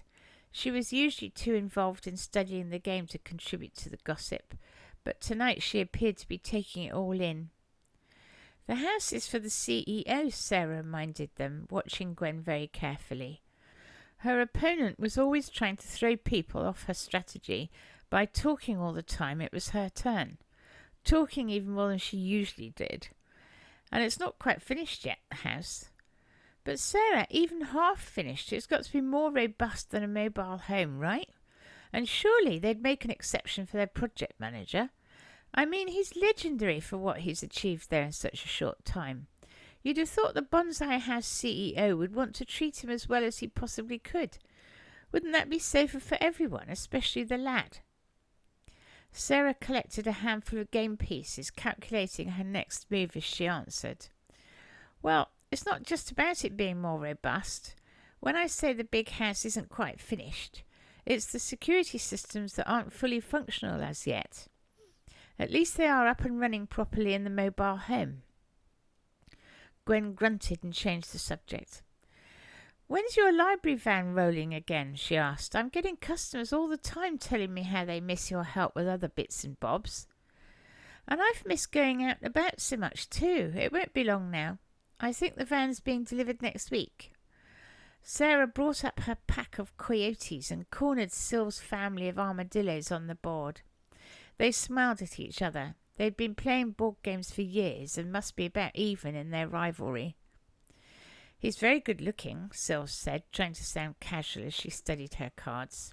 She was usually too involved in studying the game to contribute to the gossip, but tonight she appeared to be taking it all in. The house is for the CEO, Sarah reminded them, watching Gwen very carefully. Her opponent was always trying to throw people off her strategy by talking all the time it was her turn, talking even more than she usually did. And it's not quite finished yet, the house. But Sarah, even half finished, it's got to be more robust than a mobile home, right? And surely they'd make an exception for their project manager. I mean, he's legendary for what he's achieved there in such a short time. You'd have thought the Bonsai House CEO would want to treat him as well as he possibly could. Wouldn't that be safer for everyone, especially the lad? Sarah collected a handful of game pieces, calculating her next move as she answered. Well, it's not just about it being more robust. When I say the big house isn't quite finished, it's the security systems that aren't fully functional as yet. At least they are up and running properly in the mobile home. Gwen grunted and changed the subject. When's your library van rolling again? She asked. I'm getting customers all the time telling me how they miss your help with other bits and bobs. And I've missed going out and about so much too. It won't be long now. I think the van's being delivered next week. Sarah brought up her pack of coyotes and cornered Sylve's family of armadillos on the board. They smiled at each other. They'd been playing board games for years and must be about even in their rivalry. He's very good looking, Sylve said, trying to sound casual as she studied her cards.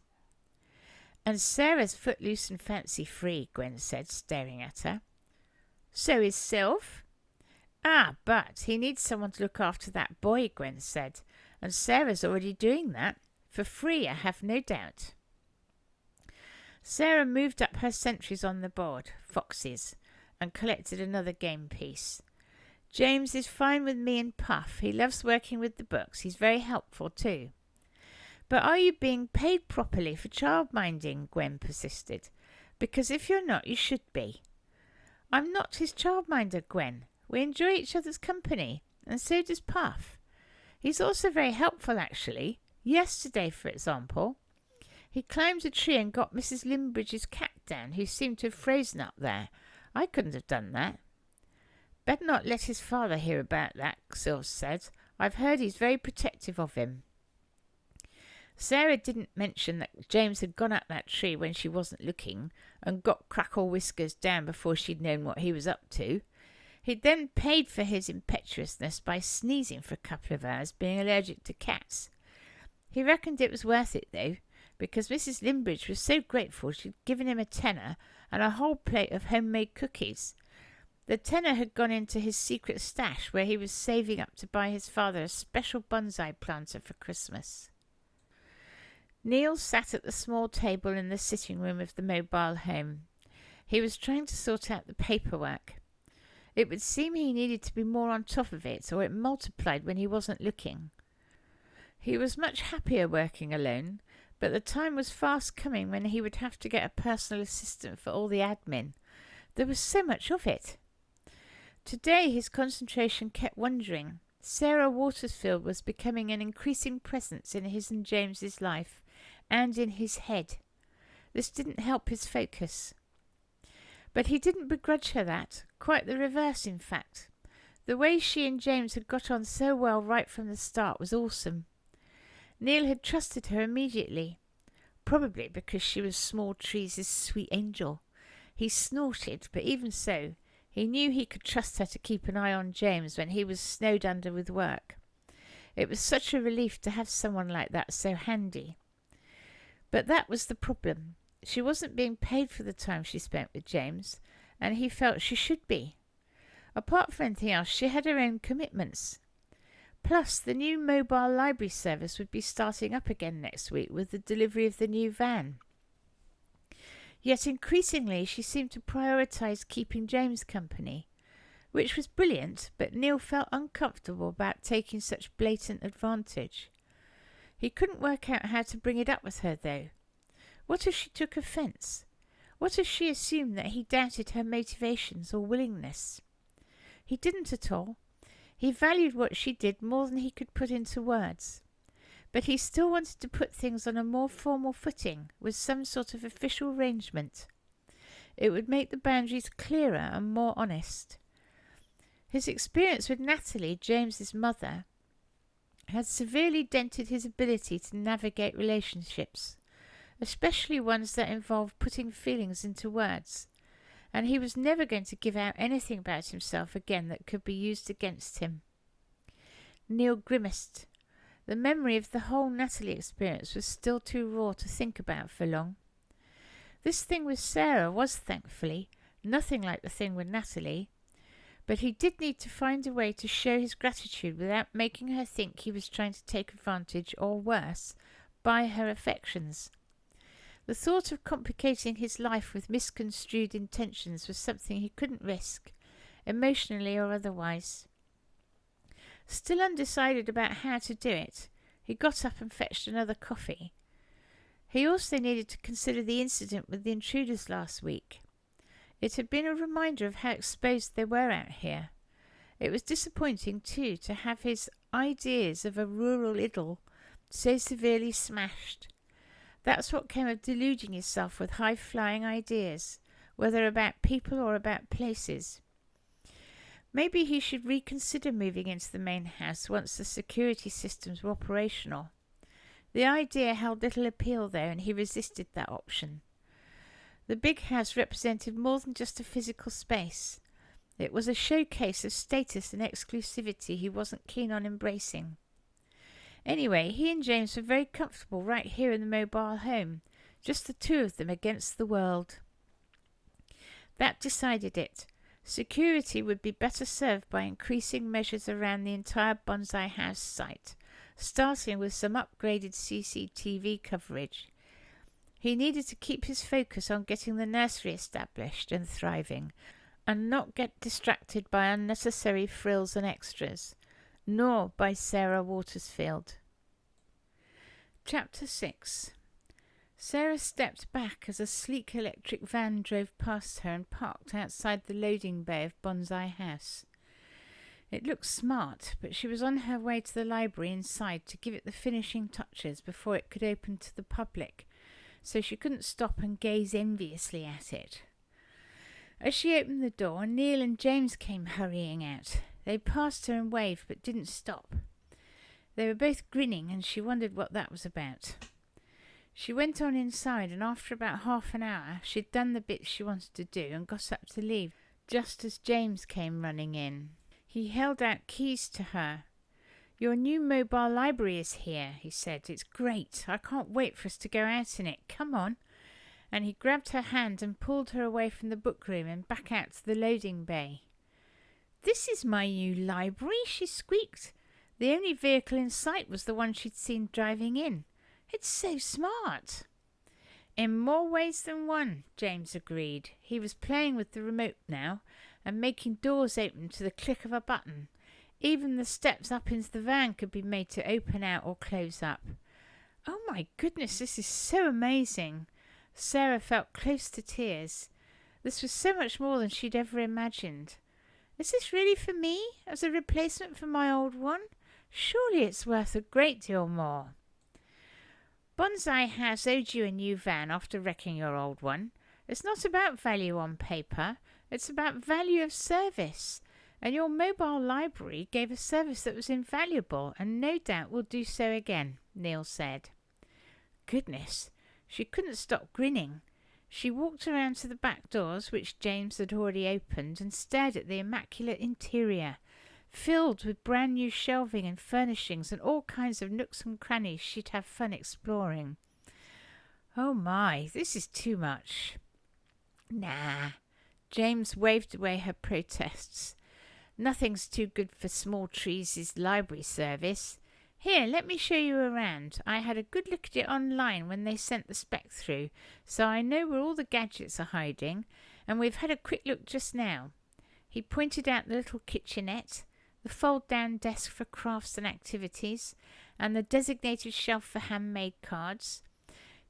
And Sarah's footloose and fancy-free, Gwen said, staring at her. So is Sylve? Ah, but he needs someone to look after that boy, Gwen said, and Sarah's already doing that. For free, I have no doubt. Sarah moved up her sentries on the board, foxes, and collected another game piece. James is fine with me and Puff. He loves working with the books. He's very helpful too. But are you being paid properly for childminding? Gwen persisted. Because if you're not, you should be. I'm not his childminder, Gwen. We enjoy each other's company, and so does Puff. He's also very helpful, actually. Yesterday, for example, he climbed a tree and got Mrs. Limbridge's cat down, who seemed to have frozen up there. I couldn't have done that. Better not let his father hear about that, Sills said. I've heard he's very protective of him. Sarah didn't mention that James had gone up that tree when she wasn't looking and got Crackle Whiskers down before she'd known what he was up to. He'd then paid for his impetuousness by sneezing for a couple of hours, being allergic to cats. He reckoned it was worth it, though, because Mrs. Limbridge was so grateful she'd given him a tenner and a whole plate of homemade cookies. The tenner had gone into his secret stash where he was saving up to buy his father a special bonsai planter for Christmas. Neil sat at the small table in the sitting room of the mobile home. He was trying to sort out the paperwork. It would seem he needed to be more on top of it, or it multiplied when he wasn't looking. He was much happier working alone, but the time was fast coming when he would have to get a personal assistant for all the admin. There was so much of it. Today his concentration kept wandering. Sarah Watersfield was becoming an increasing presence in his and James's life, and in his head. This didn't help his focus. But he didn't begrudge her that. Quite the reverse, in fact. The way she and James had got on so well right from the start was awesome. Neil had trusted her immediately, probably because she was Small Trees' sweet angel. He snorted, but even so, he knew he could trust her to keep an eye on James when he was snowed under with work. It was such a relief to have someone like that so handy. But that was the problem. She wasn't being paid for the time she spent with James, and he felt she should be. Apart from anything else, she had her own commitments. Plus, the new mobile library service would be starting up again next week with the delivery of the new van. Yet increasingly she seemed to prioritise keeping James company, which was brilliant, but Neil felt uncomfortable about taking such blatant advantage. He couldn't work out how to bring it up with her, though. What if she took offence? What if she assumed that he doubted her motivations or willingness? He didn't at all. He valued what she did more than he could put into words. But he still wanted to put things on a more formal footing, with some sort of official arrangement. It would make the boundaries clearer and more honest. His experience with Natalie, James's mother, had severely dented his ability to navigate relationships, especially ones that involved putting feelings into words, and he was never going to give out anything about himself again that could be used against him. Neil grimaced. The memory of the whole Natalie experience was still too raw to think about for long. This thing with Sarah was, thankfully, nothing like the thing with Natalie, but he did need to find a way to show his gratitude without making her think he was trying to take advantage, or worse, buy her affections. The thought of complicating his life with misconstrued intentions was something he couldn't risk, emotionally or otherwise. Still undecided about how to do it, he got up and fetched another coffee. He also needed to consider the incident with the intruders last week. It had been a reminder of how exposed they were out here. It was disappointing, too, to have his ideas of a rural idyll so severely smashed. That's what came of deluding yourself with high-flying ideas, whether about people or about places. Maybe he should reconsider moving into the main house once the security systems were operational. The idea held little appeal, though, and he resisted that option. The big house represented more than just a physical space. It was a showcase of status and exclusivity he wasn't keen on embracing. Anyway, he and James were very comfortable right here in the mobile home, just the two of them against the world. That decided it. Security would be better served by increasing measures around the entire Bonsai House site, starting with some upgraded CCTV coverage. He needed to keep his focus on getting the nursery established and thriving, and not get distracted by unnecessary frills and extras, nor by Sarah Watersfield. Chapter 6. Sarah stepped back as a sleek electric van drove past her and parked outside the loading bay of Bonsai House. It looked smart, but she was on her way to the library inside to give it the finishing touches before it could open to the public, so she couldn't stop and gaze enviously at it. As she opened the door, Neil and James came hurrying out. They passed her and waved, but didn't stop. They were both grinning, and she wondered what that was about. She went on inside, and after about half an hour, she'd done the bits she wanted to do and got up to leave, just as James came running in. He held out keys to her. "Your new mobile library is here," he said. "It's great. I can't wait for us to go out in it. Come on." And he grabbed her hand and pulled her away from the book room and back out to the loading bay. "This is my new library," she squeaked. The only vehicle in sight was the one she'd seen driving in. "It's so smart." "In more ways than one," James agreed. He was playing with the remote now and making doors open to the click of a button. Even the steps up into the van could be made to open out or close up. "Oh my goodness, this is so amazing." Sarah felt close to tears. This was so much more than she'd ever imagined. "Is this really for me, as a replacement for my old one? Surely it's worth a great deal more." "Bonsai House owed you a new van after wrecking your old one. It's not about value on paper, it's about value of service. And your mobile library gave a service that was invaluable and no doubt will do so again," Neil said. Goodness, she couldn't stop grinning. She walked around to the back doors, which James had already opened, and stared at the immaculate interior, filled with brand new shelving and furnishings and all kinds of nooks and crannies she'd have fun exploring. "Oh my, this is too much." "Nah." James waved away her protests. "Nothing's too good for Small Trees' library service. Here, let me show you around. I had a good look at it online when they sent the spec through, so I know where all the gadgets are hiding, and we've had a quick look just now." He pointed out the little kitchenette, the fold-down desk for crafts and activities, and the designated shelf for handmade cards.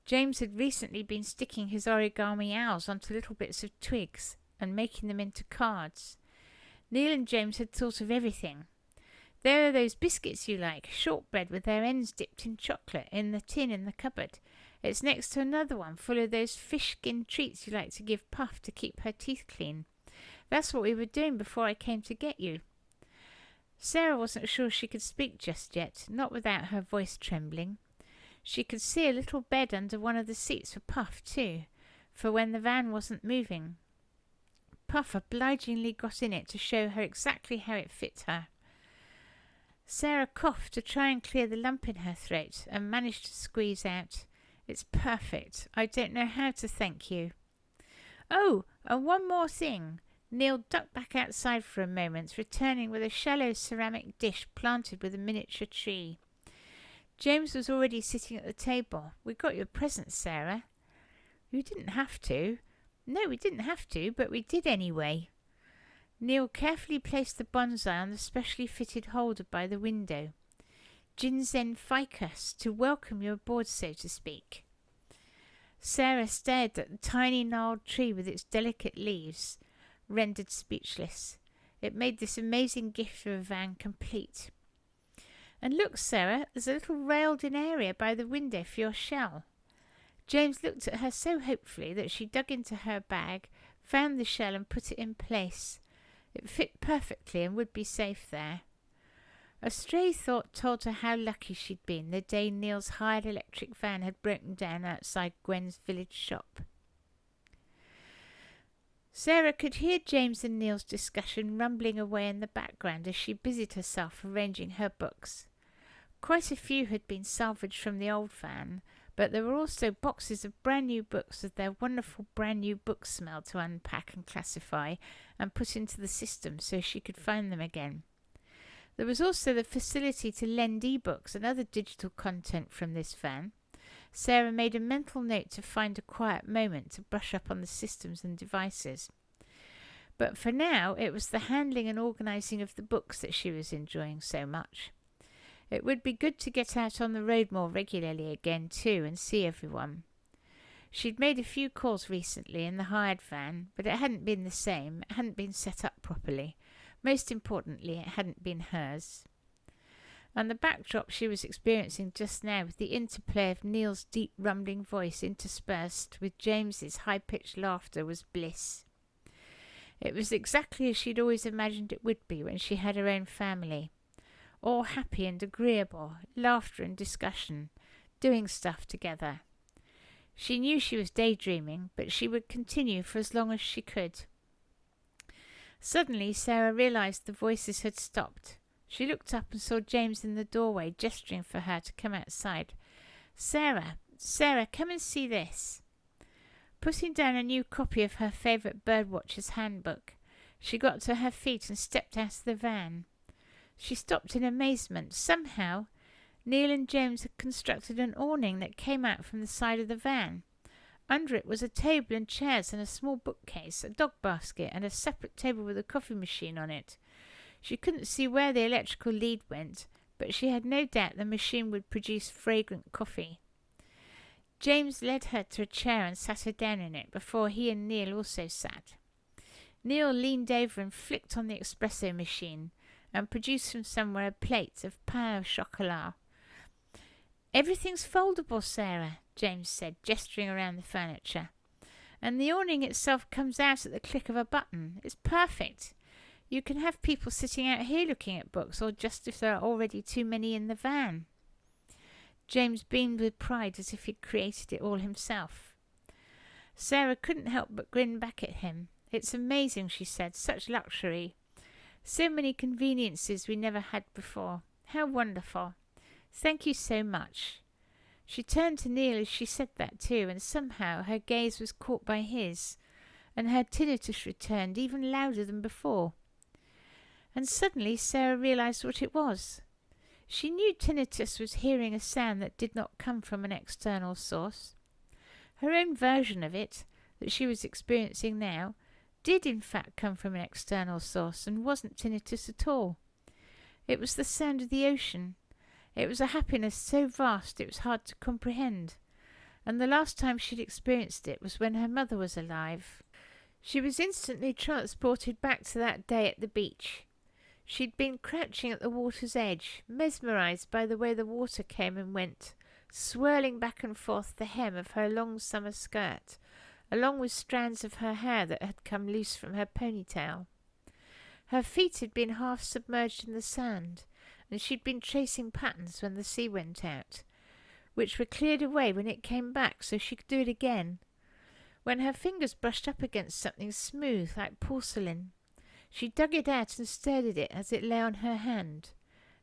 James had recently been sticking his origami owls onto little bits of twigs and making them into cards. Neil and James had thought of everything. "There are those biscuits you like, shortbread with their ends dipped in chocolate, in the tin in the cupboard. It's next to another one full of those fish skin treats you like to give Puff to keep her teeth clean. That's what we were doing before I came to get you." Sarah wasn't sure she could speak just yet, not without her voice trembling. She could see a little bed under one of the seats for Puff, too, for when the van wasn't moving. Puff obligingly got in it to show her exactly how it fit her. Sarah coughed to try and clear the lump in her throat and managed to squeeze out, "It's perfect. I don't know how to thank you." "Oh, and one more thing." Neil ducked back outside for a moment, returning with a shallow ceramic dish planted with a miniature tree. James was already sitting at the table. "We got you a present, Sarah." "You didn't have to." "No, we didn't have to, but we did anyway." Neil carefully placed the bonsai on the specially fitted holder by the window. "Ginseng ficus, to welcome you aboard, so to speak." Sarah stared at the tiny gnarled tree with its delicate leaves, rendered speechless. It made this amazing gift of a van complete. "And look, Sarah, there's a little railed-in area by the window for your shell." James looked at her so hopefully that she dug into her bag, found the shell and put it in place. It fit perfectly and would be safe there. A stray thought told her how lucky she'd been the day Neil's hired electric van had broken down outside Gwen's village shop. Sarah could hear James and Neil's discussion rumbling away in the background as she busied herself arranging her books. Quite a few had been salvaged from the old van, but there were also boxes of brand new books with their wonderful brand new book smell to unpack and classify and put into the system so she could find them again. There was also the facility to lend e-books and other digital content from this van. Sarah made a mental note to find a quiet moment to brush up on the systems and devices. But for now, it was the handling and organising of the books that she was enjoying so much. It would be good to get out on the road more regularly again too and see everyone. She'd made a few calls recently in the hired van, but it hadn't been the same. It hadn't been set up properly. Most importantly, it hadn't been hers. And the backdrop she was experiencing just now, with the interplay of Neil's deep rumbling voice interspersed with James's high-pitched laughter, was bliss. It was exactly as she'd always imagined it would be when she had her own family. All happy and agreeable, laughter and discussion, doing stuff together. She knew she was daydreaming, but she would continue for as long as she could. Suddenly Sarah realised the voices had stopped. She looked up and saw James in the doorway, gesturing for her to come outside. Sarah, come and see this." Putting down a new copy of her favourite birdwatcher's handbook, she got to her feet and stepped out of the van. She stopped in amazement. Somehow Neil and James had constructed an awning that came out from the side of the van. Under it was a table and chairs and a small bookcase, a dog basket, and a separate table with a coffee machine on it. She couldn't see where the electrical lead went, but she had no doubt the machine would produce fragrant coffee. James led her to a chair and sat her down in it before he and Neil also sat. Neil leaned over and flicked on the espresso machine and produced from somewhere a plate of pain au chocolat. "Everything's foldable, Sarah," James said, gesturing around the furniture. "And the awning itself comes out at the click of a button. It's perfect. You can have people sitting out here looking at books, or just if there are already too many in the van." James beamed with pride as if he'd created it all himself. Sarah couldn't help but grin back at him. "It's amazing," she said. "Such luxury. So many conveniences we never had before. How wonderful. Thank you so much." She turned to Neil as she said that too, and somehow her gaze was caught by his, and her tinnitus returned even louder than before. And suddenly Sarah realised what it was. She knew tinnitus was hearing a sound that did not come from an external source. Her own version of it, that she was experiencing now, did in fact come from an external source and wasn't tinnitus at all. It was the sound of the ocean. It was a happiness so vast it was hard to comprehend, and the last time she'd experienced it was when her mother was alive. She was instantly transported back to that day at the beach. She'd been crouching at the water's edge, mesmerised by the way the water came and went, swirling back and forth the hem of her long summer skirt, along with strands of her hair that had come loose from her ponytail. Her feet had been half submerged in the sand, and she'd been tracing patterns when the sea went out, which were cleared away when it came back so she could do it again. When her fingers brushed up against something smooth like porcelain, she dug it out and stared at it as it lay on her hand.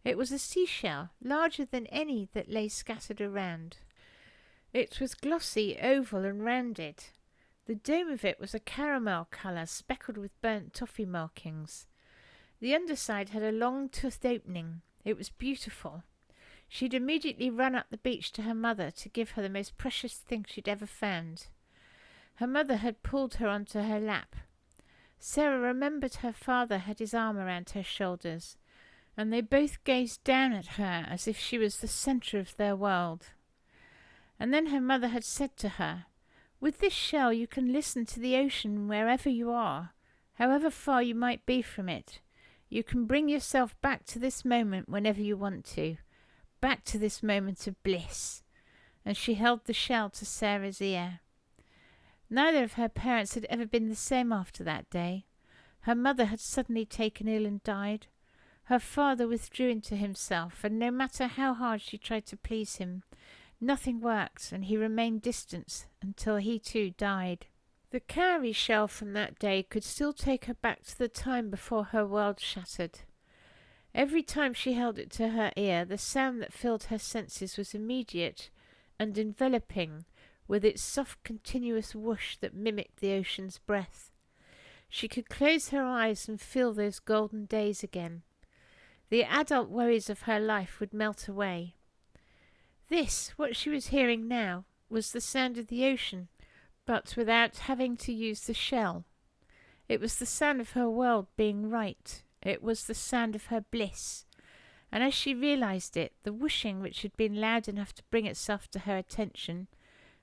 It was a seashell, larger than any that lay scattered around. It was glossy, oval and rounded. The dome of it was a caramel colour speckled with burnt toffee markings. The underside had a long toothed opening. It was beautiful. She'd immediately run up the beach to her mother to give her the most precious thing she'd ever found. Her mother had pulled her onto her lap. Sarah remembered her father had his arm around her shoulders, and they both gazed down at her as if she was the centre of their world. And then her mother had said to her, "With this shell you can listen to the ocean wherever you are, however far you might be from it. You can bring yourself back to this moment whenever you want to, back to this moment of bliss." And she held the shell to Sarah's ear. Neither of her parents had ever been the same after that day. Her mother had suddenly taken ill and died. Her father withdrew into himself, and no matter how hard she tried to please him, nothing worked, and he remained distant until he too died. The cowrie shell from that day could still take her back to the time before her world shattered. Every time she held it to her ear, the sound that filled her senses was immediate and enveloping, with its soft continuous whoosh that mimicked the ocean's breath. She could close her eyes and feel those golden days again. The adult worries of her life would melt away. This, what she was hearing now, was the sound of the ocean, but without having to use the shell. It was the sound of her world being right. It was the sound of her bliss. And as she realised it, the whooshing which had been loud enough to bring itself to her attention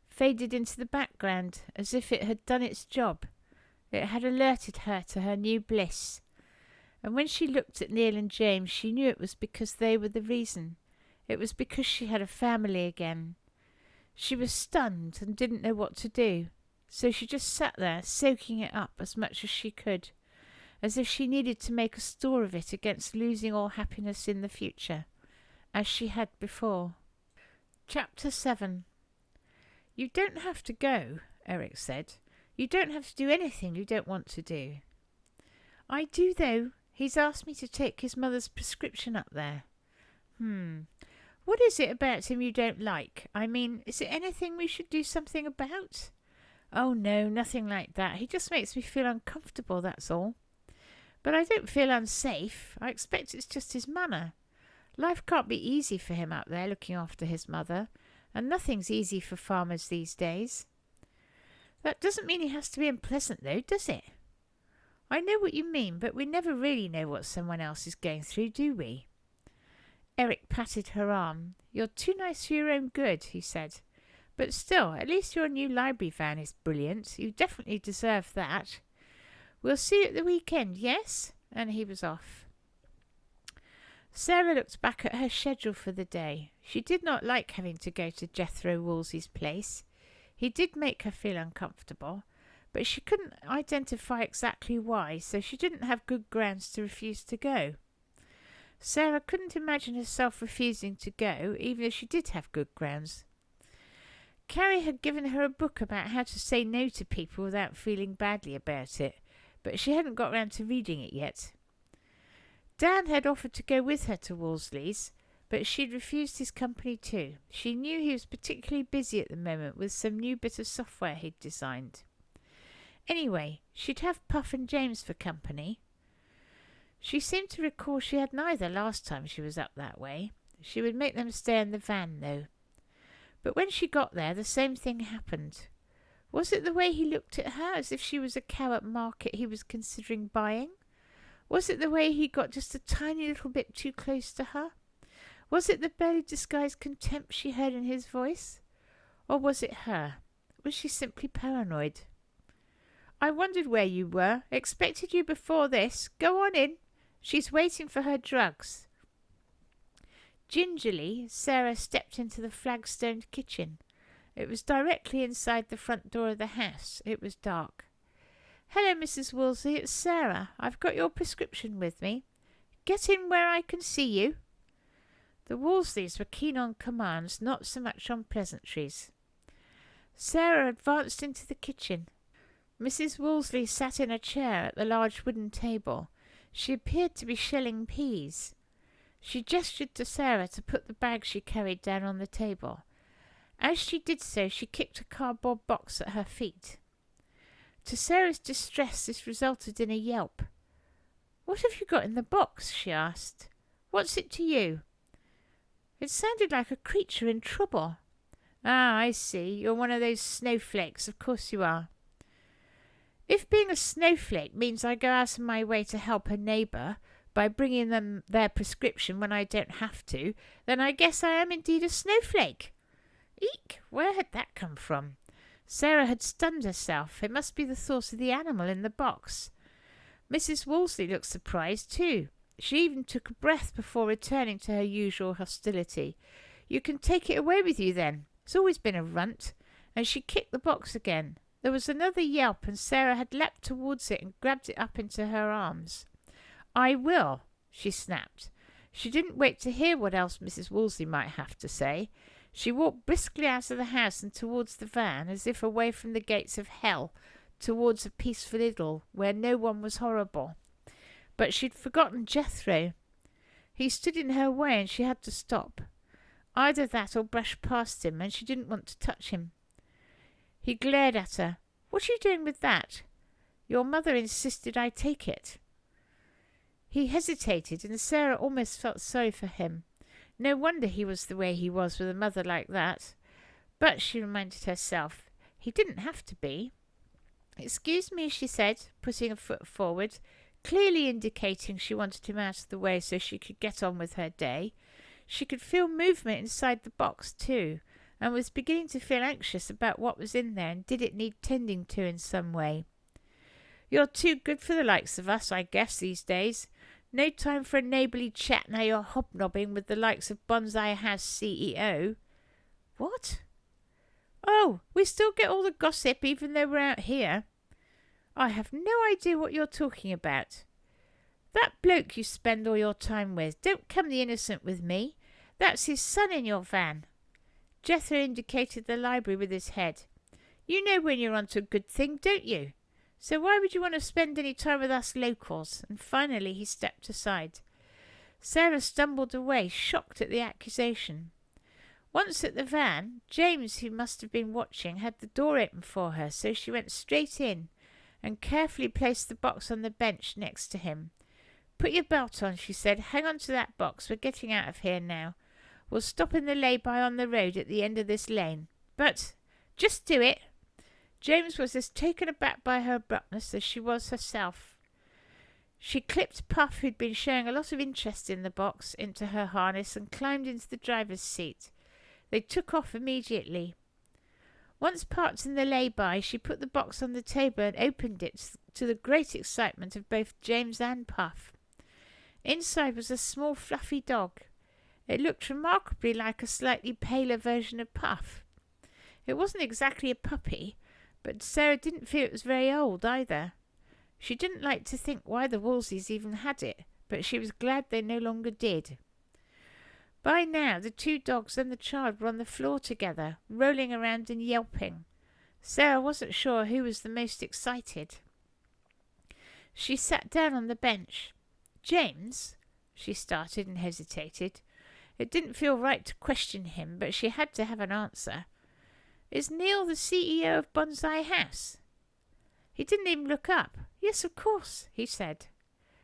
faded into the background as if it had done its job. It had alerted her to her new bliss. And when she looked at Neil and James, she knew it was because they were the reason. It was because she had a family again. She was stunned and didn't know what to do. So she just sat there, soaking it up as much as she could, as if she needed to make a store of it against losing all happiness in the future, as she had before. Chapter 7. You don't have to go, Eric said. You don't have to do anything you don't want to do. I do, though. He's asked me to take his mother's prescription up there. What is it about him you don't like? I mean, is it anything we should do something about? Oh, no, nothing like that. He just makes me feel uncomfortable, that's all. But I don't feel unsafe. I expect it's just his manner. Life can't be easy for him out there looking after his mother, and nothing's easy for farmers these days. That doesn't mean he has to be unpleasant, though, does it? I know what you mean, but we never really know what someone else is going through, do we? Eric patted her arm. You're too nice for your own good, he said. But still, at least your new library van is brilliant. You definitely deserve that. We'll see you at the weekend, yes? And he was off. Sarah looked back at her schedule for the day. She did not like having to go to Jethro Wolsey's place. He did make her feel uncomfortable, but she couldn't identify exactly why, so she didn't have good grounds to refuse to go. Sarah couldn't imagine herself refusing to go, even if she did have good grounds. Carrie had given her a book about how to say no to people without feeling badly about it, but she hadn't got round to reading it yet. Dan had offered to go with her to Wolseley's, but she'd refused his company too. She knew he was particularly busy at the moment with some new bit of software he'd designed. Anyway, she'd have Puff and James for company. She seemed to recall she had neither last time she was up that way. She would make them stay in the van, though. But when she got there, the same thing happened. Was it the way he looked at her, as if she was a cow at market he was considering buying? Was it the way he got just a tiny little bit too close to her? Was it the barely disguised contempt she heard in his voice? Or was it her? Was she simply paranoid? I wondered where you were. Expected you before this. Go on in. She's waiting for her drugs. Gingerly, Sarah stepped into the flagstoned kitchen. It was directly inside the front door of the house. It was dark. Hello, Mrs. Wolsey, it's Sarah. I've got your prescription with me. Get in where I can see you. The Wolseys were keen on commands, not so much on pleasantries. Sarah advanced into the kitchen. Mrs. Wolseley sat in a chair at the large wooden table. She appeared to be shelling peas. She gestured to Sarah to put the bag she carried down on the table. As she did so, she kicked a cardboard box at her feet. To Sarah's distress, this resulted in a yelp. What have you got in the box? She asked. What's it to you? It sounded like a creature in trouble. Ah, I see. You're one of those snowflakes. Of course you are. If being a snowflake means I go out of my way to help a neighbour by bringing them their prescription when I don't have to, then I guess I am indeed a snowflake. Eek! Where had that come from? Sarah had stunned herself. It must be the thought of the animal in the box. Mrs. Wolseley looked surprised too. She even took a breath before returning to her usual hostility. You can take it away with you then. It's always been a runt. And she kicked the box again. There was another yelp, and Sarah had leapt towards it and grabbed it up into her arms. I will, she snapped. She didn't wait to hear what else Mrs. Wolseley might have to say. She walked briskly out of the house and towards the van, as if away from the gates of hell, towards a peaceful idyll where no one was horrible. But she'd forgotten Jethro. He stood in her way and she had to stop. Either that or brush past him, and she didn't want to touch him. He glared at her. What are you doing with that? Your mother insisted I take it. He hesitated, and Sarah almost felt sorry for him. No wonder he was the way he was with a mother like that. But, she reminded herself, he didn't have to be. "Excuse me," she said, putting a foot forward, clearly indicating she wanted him out of the way so she could get on with her day. She could feel movement inside the box too, and was beginning to feel anxious about what was in there and did it need tending to in some way. "You're too good for the likes of us, I guess, these days. No time for a neighbourly chat now you're hobnobbing with the likes of Bonsai House CEO. "What?" "Oh, we still get all the gossip even though we're out here." "I have no idea what you're talking about." "That bloke you spend all your time with. Don't come the innocent with me. That's his son in your van." Jethro indicated the library with his head. "You know when you're onto a good thing, don't you? So why would you want to spend any time with us locals?" And finally he stepped aside. Sarah stumbled away, shocked at the accusation. Once at the van, James, who must have been watching, had the door open for her, so she went straight in and carefully placed the box on the bench next to him. "Put your belt on," she said. "Hang on to that box. We're getting out of here now. We'll stop in the lay-by on the road at the end of this lane. But just do it." James was as taken aback by her abruptness as she was herself. She clipped Puff, who'd been showing a lot of interest in the box, into her harness and climbed into the driver's seat. They took off immediately. Once parked in the lay-by, she put the box on the table and opened it to the great excitement of both James and Puff. Inside was a small fluffy dog. It looked remarkably like a slightly paler version of Puff. It wasn't exactly a puppy, but Sarah didn't feel it was very old either. She didn't like to think why the Wolseys even had it, but she was glad they no longer did. By now the two dogs and the child were on the floor together, rolling around and yelping. Sarah wasn't sure who was the most excited. She sat down on the bench. "James," she started and hesitated. It didn't feel right to question him, but she had to have an answer. "Is Neil the CEO of Bonsai House?" He didn't even look up. "Yes, of course," he said,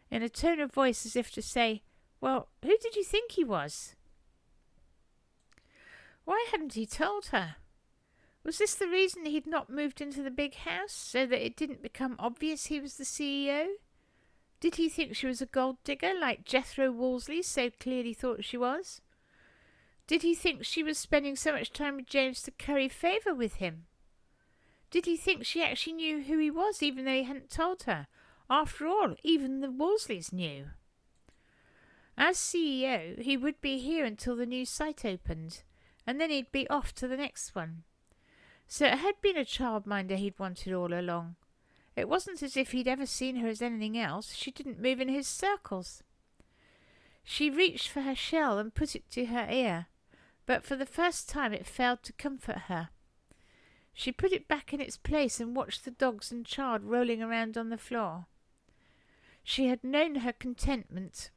in a tone of voice as if to say, "Well, who did you think he was?" Why hadn't he told her? Was this the reason he'd not moved into the big house, so that it didn't become obvious he was the CEO? Did he think she was a gold digger, like Jethro Wolseley so clearly thought she was? Did he think she was spending so much time with James to curry favour with him? Did he think she actually knew who he was, even though he hadn't told her? After all, even the Wolseleys knew. As CEO, he would be here until the new site opened, and then he'd be off to the next one. So it had been a childminder he'd wanted all along. It wasn't as if he'd ever seen her as anything else. She didn't move in his circles. She reached for her shell and put it to her ear, but for the first time it failed to comfort her. She put it back in its place and watched the dogs and child rolling around on the floor. She had known her contentment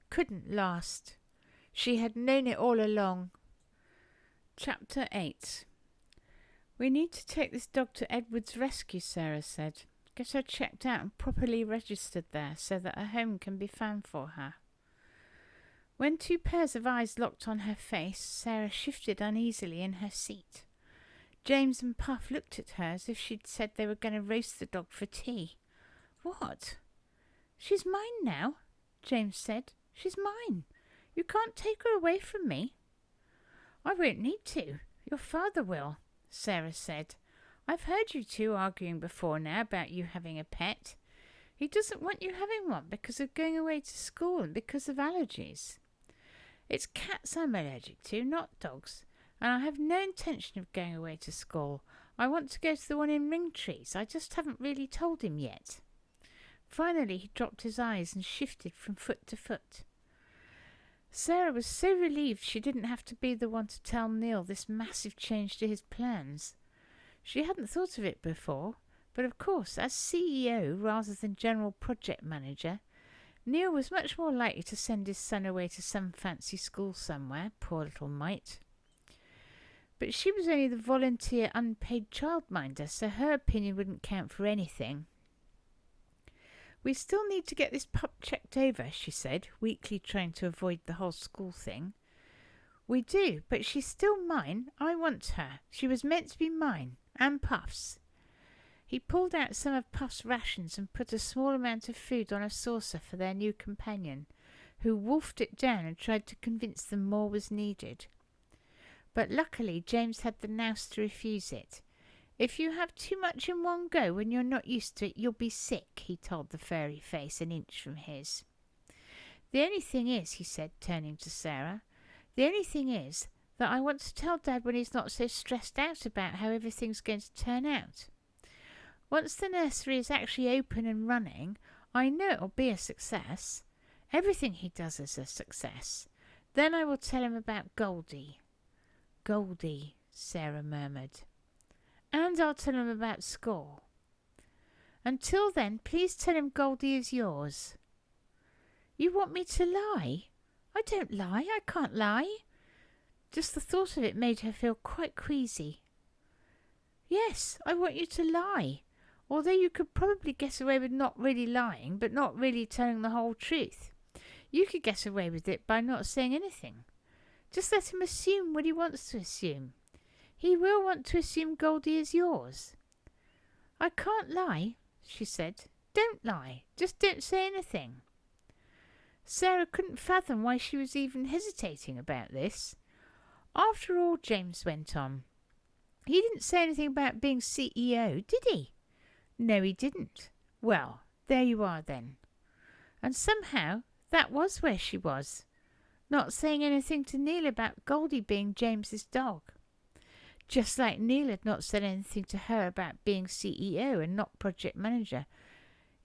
couldn't last. She had known it all along. Chapter 8. "We need to take this dog to Edward's rescue," Sarah said. "Get her checked out and properly registered there so that a home can be found for her." When two pairs of eyes locked on her face, Sarah shifted uneasily in her seat. James and Puff looked at her as if she'd said they were going to roast the dog for tea. "What?" "She's mine now," James said. "She's mine. You can't take her away from me." "I won't need to. Your father will," Sarah said. "I've heard you two arguing before now about you having a pet. He doesn't want you having one because of going away to school and because of allergies. It's cats I'm allergic to, not dogs, and I have no intention of going away to school. I want to go to the one in Ringtrees. I just haven't really told him yet." Finally he dropped his eyes and shifted from foot to foot. Sarah was so relieved she didn't have to be the one to tell Neil this massive change to his plans. She hadn't thought of it before, but of course, as CEO rather than general project manager, Neil was much more likely to send his son away to some fancy school somewhere, poor little mite. But she was only the volunteer unpaid childminder, so her opinion wouldn't count for anything. "We still need to get this pup checked over," she said, weakly trying to avoid the whole school thing. "We do, but she's still mine. I want her. She was meant to be mine, and Puff's." He pulled out some of Puff's rations and put a small amount of food on a saucer for their new companion, who wolfed it down and tried to convince them more was needed. But luckily James had the nous to refuse it. "If you have too much in one go when you're not used to it, you'll be sick," he told the furry face an inch from his. "The only thing is," he said, turning to Sarah, "the only thing is that I want to tell Dad when he's not so stressed out about how everything's going to turn out. Once the nursery is actually open and running, I know it'll be a success. Everything he does is a success. Then I will tell him about Goldie." "Goldie," Sarah murmured. "And I'll tell him about school. Until then, please tell him Goldie is yours." "You want me to lie?" "I don't lie. I can't lie." Just the thought of it made her feel quite queasy. "Yes, I want you to lie. Although you could probably get away with not really lying, but not really telling the whole truth. You could get away with it by not saying anything. Just let him assume what he wants to assume. He will want to assume Goldie is yours." "I can't lie," she said. "Don't lie. Just don't say anything." Sarah couldn't fathom why she was even hesitating about this. "After all," James went on, "he didn't say anything about being CEO, did he?" "No, he didn't." "Well, there you are then." And somehow that was where she was, not saying anything to Neil about Goldie being James's dog. Just like Neil had not said anything to her about being CEO and not project manager.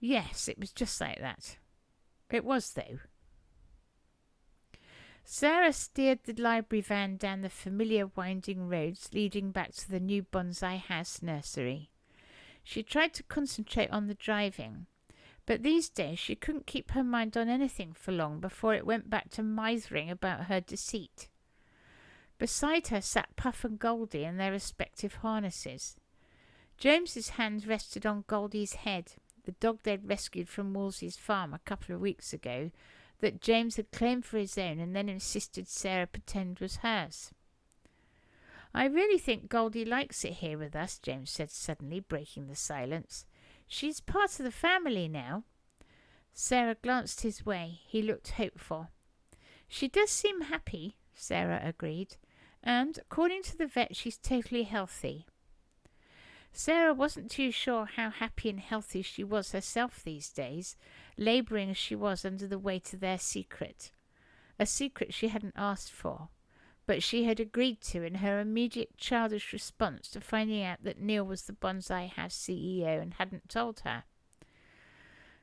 Yes, it was just like that. It was, though. Sarah steered the library van down the familiar winding roads leading back to the new Bonsai House nursery. She tried to concentrate on the driving, but these days she couldn't keep her mind on anything for long before it went back to mithering about her deceit. Beside her sat Puff and Goldie in their respective harnesses. James's hand rested on Goldie's head, the dog they'd rescued from Wolsey's farm a couple of weeks ago, that James had claimed for his own and then insisted Sarah pretend was hers. "I really think Goldie likes it here with us," James said suddenly, breaking the silence. "She's part of the family now." Sarah glanced his way. He looked hopeful. "She does seem happy," Sarah agreed, "and, according to the vet, she's totally healthy." Sarah wasn't too sure how happy and healthy she was herself these days, labouring as she was under the weight of their secret. A secret she hadn't asked for, but she had agreed to in her immediate childish response to finding out that Neil was the Bonsai House CEO and hadn't told her.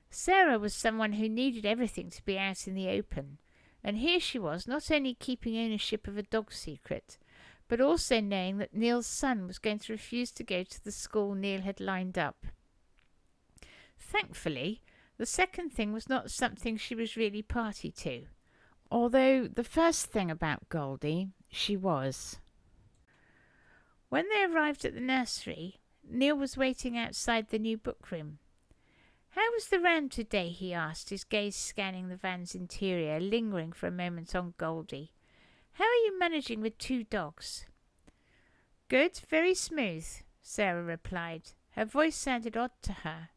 Sarah was someone who needed everything to be out in the open, and here she was not only keeping ownership of a dog secret, but also knowing that Neil's son was going to refuse to go to the school Neil had lined up. Thankfully, the second thing was not something she was really party to, although the first thing about Goldie she was. When they arrived at the nursery, Neil was waiting outside the new book room. "How was the round today?" he asked, his gaze scanning the van's interior, lingering for a moment on Goldie. "How are you managing with 2 dogs?" "Good, very smooth," Sarah replied. Her voice sounded odd to her.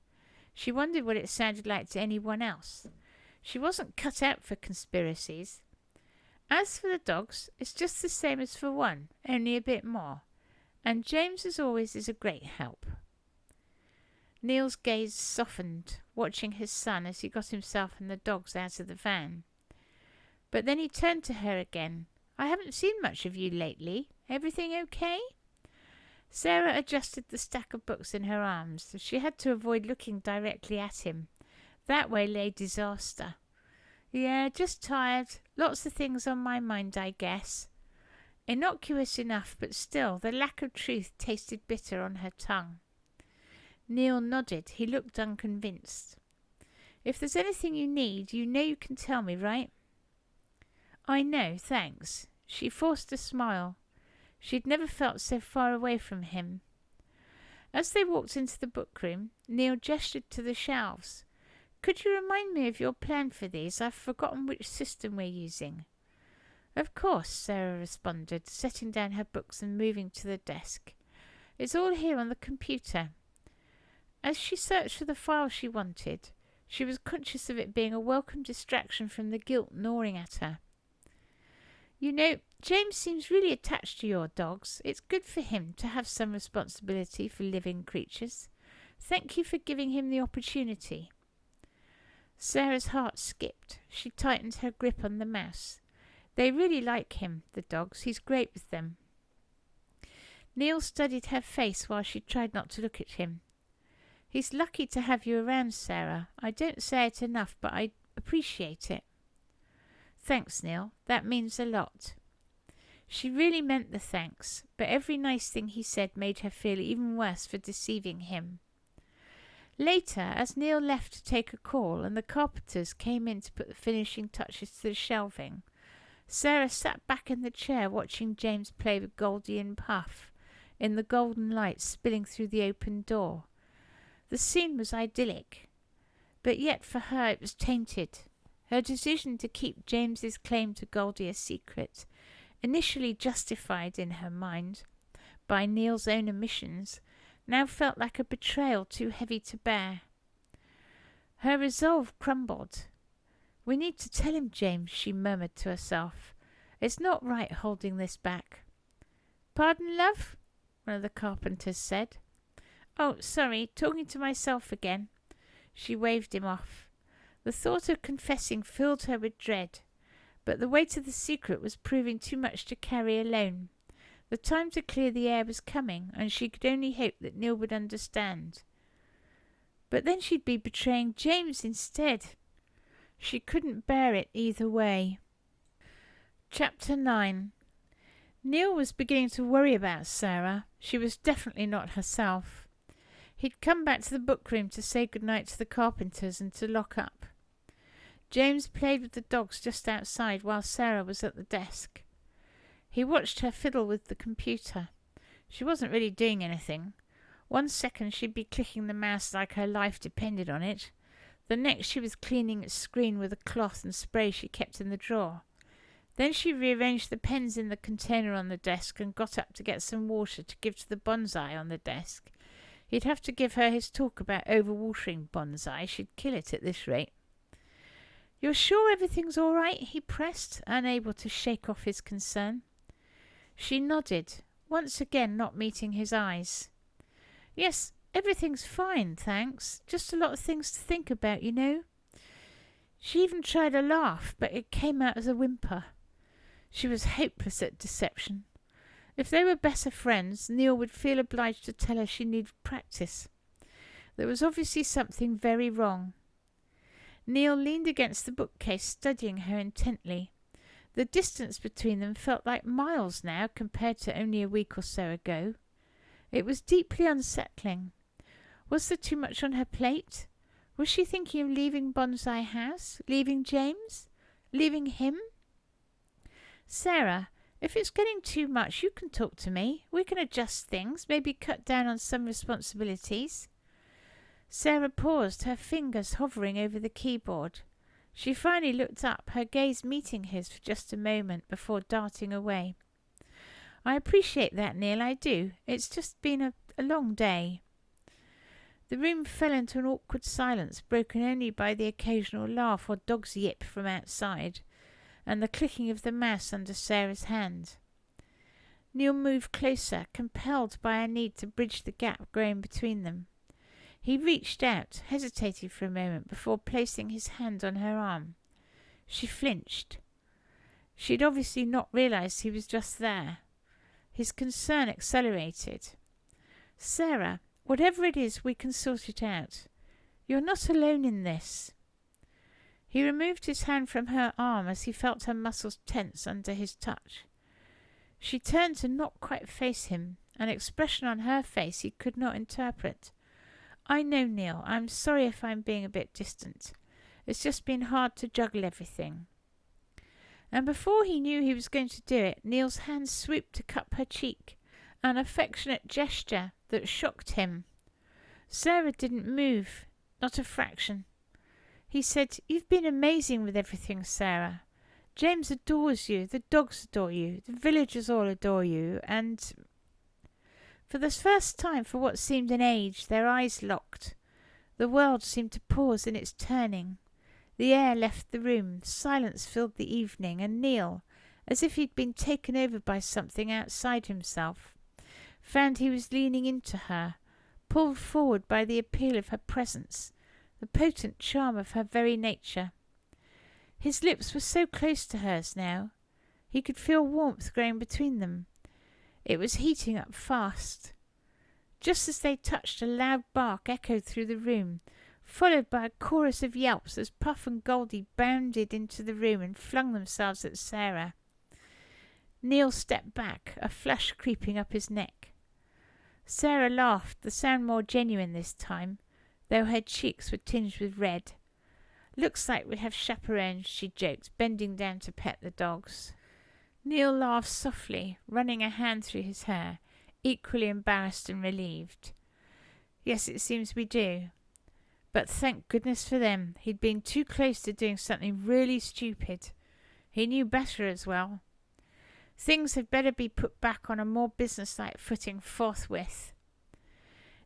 She wondered what it sounded like to anyone else. She wasn't cut out for conspiracies. "As for the dogs, it's just the same as for one, only a bit more. And James, as always, is a great help." Neil's gaze softened, watching his son as he got himself and the dogs out of the van. But then he turned to her again. "I haven't seen much of you lately. Everything okay?" Sarah adjusted the stack of books in her arms. She had to avoid looking directly at him. That way lay disaster. "Yeah, just tired. Lots of things on my mind, I guess." Innocuous enough, but still the lack of truth tasted bitter on her tongue. Neil nodded. He looked unconvinced. "If there's anything you need, you know you can tell me, right?" "I know, thanks." She forced a smile. She'd never felt so far away from him. As they walked into the book room, Neil gestured to the shelves. "Could you remind me of your plan for these? I've forgotten which system we're using." "Of course," Sarah responded, setting down her books and moving to the desk. "It's all here on the computer." As she searched for the file she wanted, she was conscious of it being a welcome distraction from the guilt gnawing at her. You know, James seems really attached to your dogs. It's good for him to have some responsibility for living creatures. Thank you for giving him the opportunity. Sarah's heart skipped. She tightened her grip on the mouse. They really like him, the dogs. He's great with them. Neil studied her face while she tried not to look at him. He's lucky to have you around, Sarah. I don't say it enough, but I appreciate it. Thanks, Neil. That means a lot. She really meant the thanks, but every nice thing he said made her feel even worse for deceiving him. Later, as Neil left to take a call and the carpenters came in to put the finishing touches to the shelving, Sarah sat back in the chair watching James play with Goldie and Puff in the golden light spilling through the open door. The scene was idyllic, but yet for her it was tainted. Her decision to keep James's claim to Goldie a secret, initially justified in her mind by Neil's own omissions, now felt like a betrayal too heavy to bear. Her resolve crumbled. We need to tell him, James, she murmured to herself. It's not right holding this back. Pardon, love? One of the carpenters said. Oh, sorry, talking to myself again. She waved him off. The thought of confessing filled her with dread, but the weight of the secret was proving too much to carry alone. The time to clear the air was coming, and she could only hope that Neil would understand. But then she'd be betraying James instead. She couldn't bear it either way. Chapter 9. Neil was beginning to worry about Sarah. She was definitely not herself. He'd come back to the book room to say good-night to the carpenters and to lock up. James played with the dogs just outside while Sarah was at the desk. He watched her fiddle with the computer. She wasn't really doing anything. One second she'd be clicking the mouse like her life depended on it. The next she was cleaning its screen with a cloth and spray she kept in the drawer. Then she rearranged the pens in the container on the desk and got up to get some water to give to the bonsai on the desk. He'd have to give her his talk about overwatering bonsai. She'd kill it at this rate. You're sure everything's all right? He pressed, unable to shake off his concern. She nodded, once again not meeting his eyes. Yes, everything's fine, thanks. Just a lot of things to think about, you know. She even tried a laugh, but it came out as a whimper. She was hopeless at deception. If they were better friends, Neil would feel obliged to tell her she needed practice. There was obviously something very wrong. Neil leaned against the bookcase, studying her intently. The distance between them felt like miles now compared to only a week or so ago. It was deeply unsettling. Was there too much on her plate? Was she thinking of leaving Bonsai House? Leaving James? Leaving him? Sarah, if it's getting too much, you can talk to me. We can adjust things, maybe cut down on some responsibilities. Sarah paused, her fingers hovering over the keyboard. She finally looked up, her gaze meeting his for just a moment before darting away. I appreciate that, Neil, I do. It's just been a long day. The room fell into an awkward silence, broken only by the occasional laugh or dog's yip from outside, and the clicking of the mouse under Sarah's hand. Neil moved closer, compelled by a need to bridge the gap growing between them. He reached out, hesitated for a moment before placing his hand on her arm. She flinched. She'd obviously not realised he was just there. His concern accelerated. Sarah, whatever it is, we can sort it out. You're not alone in this. He removed his hand from her arm as he felt her muscles tense under his touch. She turned to not quite face him, an expression on her face he could not interpret. I know, Neil. I'm sorry if I'm being a bit distant. It's just been hard to juggle everything. And before he knew he was going to do it, Neil's hand swooped to cup her cheek, an affectionate gesture that shocked him. Sarah didn't move, not a fraction. He said, You've been amazing with everything, Sarah. James adores you, the dogs adore you, the villagers all adore you, and... For the first time for what seemed an age, their eyes locked. The world seemed to pause in its turning. The air left the room, silence filled the evening, and Neil, as if he'd been taken over by something outside himself, found he was leaning into her, pulled forward by the appeal of her presence, the potent charm of her very nature. His lips were so close to hers now. He could feel warmth growing between them. It was heating up fast. Just as they touched, a loud bark echoed through the room, followed by a chorus of yelps as Puff and Goldie bounded into the room and flung themselves at Sarah. Neil stepped back, a flush creeping up his neck. Sarah laughed, the sound more genuine this time, though her cheeks were tinged with red. "Looks like we have chaperones," she joked, bending down to pet the dogs. Neil laughed softly, running a hand through his hair, equally embarrassed and relieved. "Yes, it seems we do. But thank goodness for them. He'd been too close to doing something really stupid. He knew better as well. Things had better be put back on a more businesslike footing forthwith."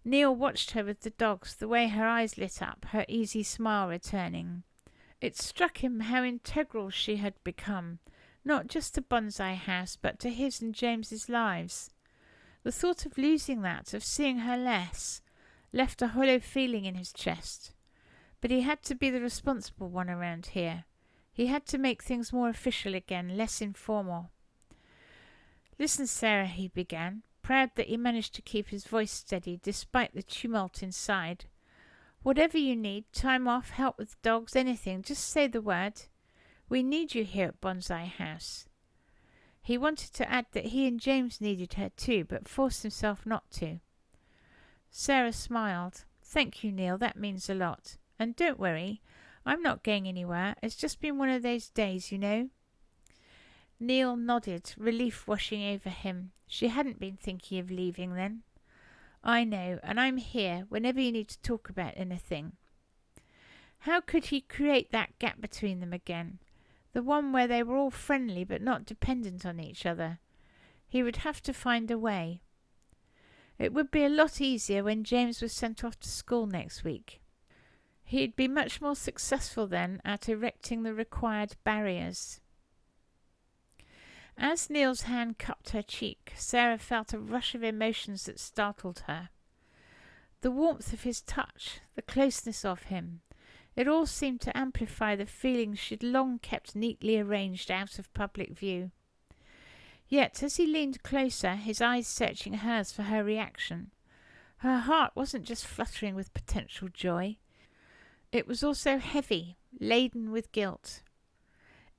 Neil watched her with the dogs, the way her eyes lit up, her easy smile returning. It struck him how integral she had become, not just to Bonsai House, but to his and James's lives. The thought of losing that, of seeing her less, left a hollow feeling in his chest. But he had to be the responsible one around here. He had to make things more official again, less informal. "Listen, Sarah," he began, proud that he managed to keep his voice steady despite the tumult inside. "Whatever you need, time off, help with the dogs, anything, just say the word. We need you here at Bonsai House." He wanted to add that he and James needed her too, but forced himself not to. Sarah smiled. "Thank you, Neil, that means a lot. And don't worry, I'm not going anywhere. It's just been one of those days, you know." Neil nodded, relief washing over him. She hadn't been thinking of leaving then. "I know, and I'm here whenever you need to talk about anything." How could he create that gap between them again? The one where they were all friendly but not dependent on each other. He would have to find a way. It would be a lot easier when James was sent off to school next week. He'd be much more successful then at erecting the required barriers. As Neil's hand cupped her cheek, Sarah felt a rush of emotions that startled her. The warmth of his touch, the closeness of him, it all seemed to amplify the feelings she'd long kept neatly arranged out of public view. Yet, as he leaned closer, his eyes searching hers for her reaction, her heart wasn't just fluttering with potential joy. It was also heavy, laden with guilt.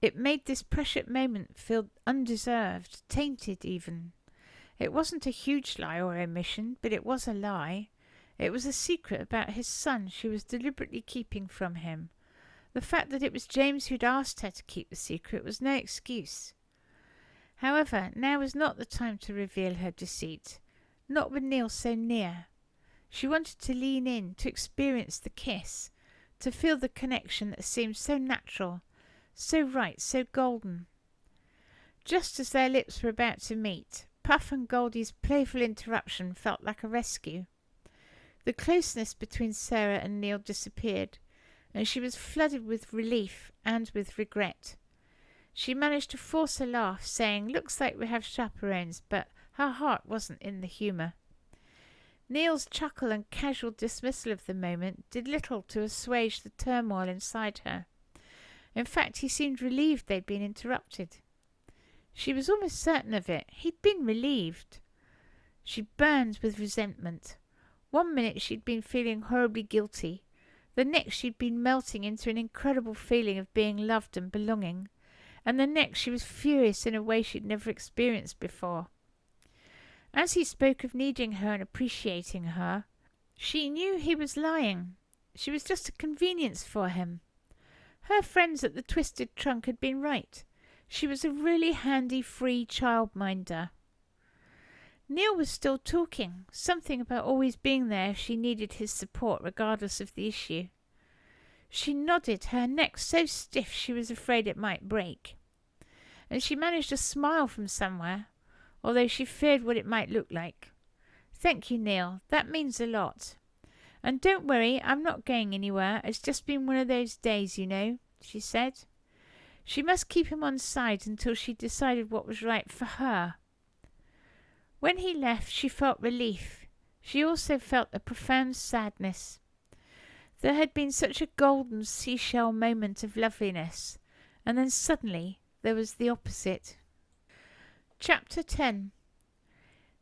It made this precious moment feel undeserved, tainted even. It wasn't a huge lie or omission, but it was a lie. It was a secret about his son she was deliberately keeping from him. The fact that it was James who'd asked her to keep the secret was no excuse. However, now was not the time to reveal her deceit, not with Neil so near. She wanted to lean in, to experience the kiss, to feel the connection that seemed so natural, so right, so golden. Just as their lips were about to meet, Puff and Goldie's playful interruption felt like a rescue. The closeness between Sarah and Neil disappeared, and she was flooded with relief and with regret. She managed to force a laugh, saying, "Looks like we have chaperones," but her heart wasn't in the humour. Neil's chuckle and casual dismissal of the moment did little to assuage the turmoil inside her. In fact, he seemed relieved they'd been interrupted. She was almost certain of it. He'd been relieved. She burned with resentment. One minute she'd been feeling horribly guilty. The next she'd been melting into an incredible feeling of being loved and belonging. And the next she was furious in a way she'd never experienced before. As he spoke of needing her and appreciating her, she knew he was lying. She was just a convenience for him. Her friends at the Twisted Trunk had been right. She was a really handy free childminder. Neil was still talking, something about always being there if she needed his support regardless of the issue. She nodded, her neck so stiff she was afraid it might break. And she managed a smile from somewhere, although she feared what it might look like. Thank you, Neil. That means a lot. And don't worry, I'm not going anywhere. It's just been one of those days, you know, she said. She must keep him on side until she decided what was right for her. When he left, she felt relief. She also felt a profound sadness. There had been such a golden seashell moment of loveliness, and then suddenly there was the opposite. Chapter 10.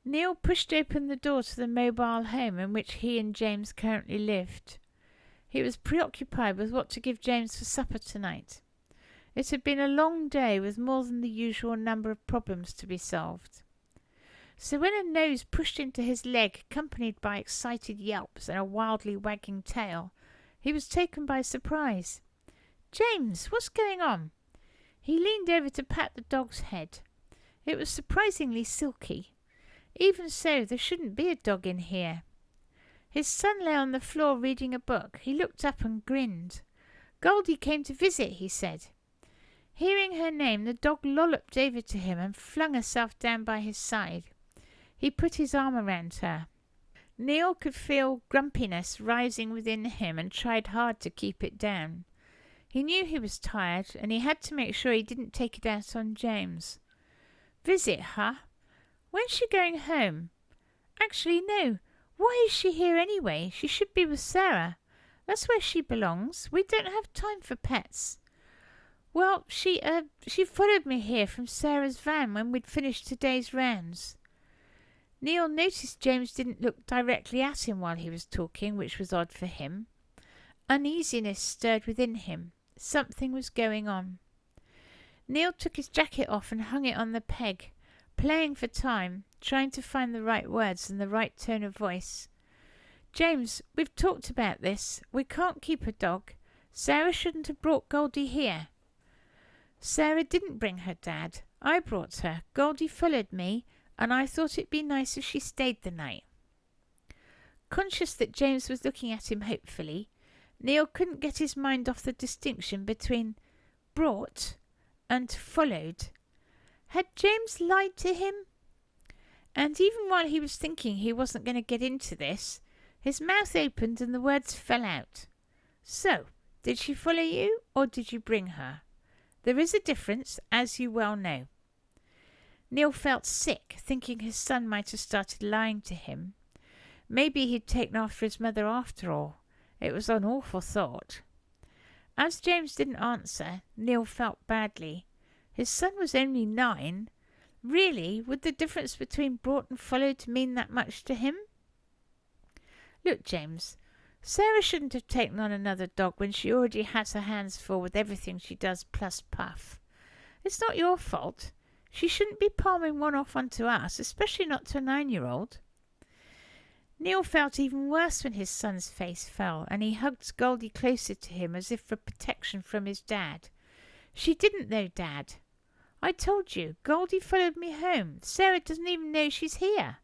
Neil pushed open the door to the mobile home in which he and James currently lived. He was preoccupied with what to give James for supper tonight. It had been a long day with more than the usual number of problems to be solved. So when a nose pushed into his leg, accompanied by excited yelps and a wildly wagging tail, he was taken by surprise. "James, what's going on?" He leaned over to pat the dog's head. It was surprisingly silky. Even so, there shouldn't be a dog in here. His son lay on the floor reading a book. He looked up and grinned. "Goldie came to visit," he said. Hearing her name, the dog lolloped over to him and flung herself down by his side. He put his arm around her. Neil could feel grumpiness rising within him and tried hard to keep it down. He knew he was tired, and he had to make sure he didn't take it out on James. "Visit, huh? When's she going home?" "Actually, no. Why is she here anyway? She should be with Sarah. That's where she belongs. We don't have time for pets." "Well, she followed me here from Sarah's van when we'd finished today's rounds." Neil noticed James didn't look directly at him while he was talking, which was odd for him. Uneasiness stirred within him. Something was going on. Neil took his jacket off and hung it on the peg, playing for time, trying to find the right words and the right tone of voice. "James, we've talked about this. We can't keep a dog. Sarah shouldn't have brought Goldie here." "Sarah didn't bring her dad. I brought her. Goldie followed me, and I thought it'd be nice if she stayed the night." Conscious that James was looking at him hopefully, Neil couldn't get his mind off the distinction between brought and followed. Had James lied to him? And even while he was thinking he wasn't going to get into this, his mouth opened and the words fell out. "So, did she follow you, or did you bring her? There is a difference, as you well know." Neil felt sick, thinking his son might have started lying to him. Maybe he'd taken after his mother after all. It was an awful thought. As James didn't answer, Neil felt badly. His son was only 9. Really, would the difference between brought and followed mean that much to him? "Look, James, Sarah shouldn't have taken on another dog when she already has her hands full with everything she does plus Puff. It's not your fault. She shouldn't be palming one off onto us, especially not to a 9-year-old. Neil felt even worse when his son's face fell, and he hugged Goldie closer to him as if for protection from his dad. "She didn't though, Dad. I told you, Goldie followed me home. Sarah doesn't even know she's here.